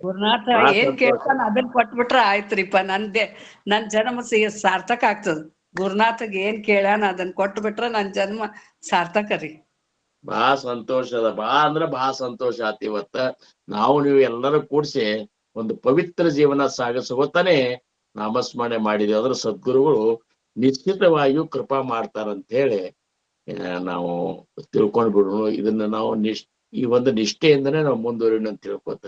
ಗುರುನಾಥ ಏನ್ ಕೇಳ್ತಾನ ಅದನ್ನ ಕೊಟ್ಬಿಟ್ರ ಆಯ್ತ್ರಿಪ್ಪ. ನನ್ ಜನ್ಮ ಸಾರ್ಥಕ ಆಗ್ತದ. ಗುರುನಾಥಗ್ ಏನ್ ಕೇಳ್ಯಾನ ಅದನ್ನ ಕೊಟ್ಬಿಟ್ರ ನನ್ ಜನ್ಮ ಸಾರ್ಥಕ ರೀ. ಬಹಳ ಸಂತೋಷ ಅದ. ಬಹಳ ಸಂತೋಷ ಆತ. ಇವತ್ತ ನೀವು ಎಲ್ಲರೂ ಕೂಡ್ಸಿ ಒಂದು ಪವಿತ್ರ ಜೀವನ ಸಾಗಿಸುವತ್ತಾನೆ ನಾಮಸ್ಮರಣೆ ಮಾಡಿದ್ವಿ ಅಂದ್ರೆ ಸದ್ಗುರುಗಳು ನಿಶ್ಚಿತವಾಗಿಯೂ ಕೃಪಾ ಮಾಡ್ತಾರಂತ ಹೇಳಿ ನಾವು ತಿಳ್ಕೊಂಡ್ ಬಿಡೋಣ. ಇದನ್ನ ನಾವು ಈ ಒಂದು ನಿಷ್ಠೆಯಿಂದನೇ ನಾವು ಮುಂದುವರಿನ ಅಂತ ತಿಳ್ಕೊತ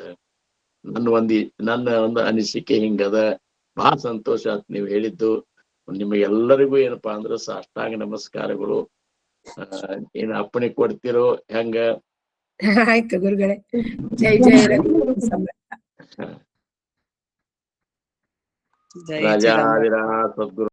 ನನ್ನ ಒಂದು ಅನಿಸಿಕೆ ಹಿಂಗದ. ಬಹಳ ಸಂತೋಷ ಆತ್ ನೀವು ಹೇಳಿದ್ದು. ನಿಮಗೆಲ್ಲರಿಗೂ ಏನಪ್ಪಾ ಅಂದ್ರೆ ಸಾಷ್ಟಾಂಗ ನಮಸ್ಕಾರಗಳು. ಏನ್ ಅಪ್ಪಣೆ ಕೊಡ್ತಿರೋ ಹೆಂಗ? ಆಯ್ತು ಗುರುಗಳೇ. ಜೈ ಜೈ ರಾಜಾದಿರಾಜ ಸದ್ಗುರು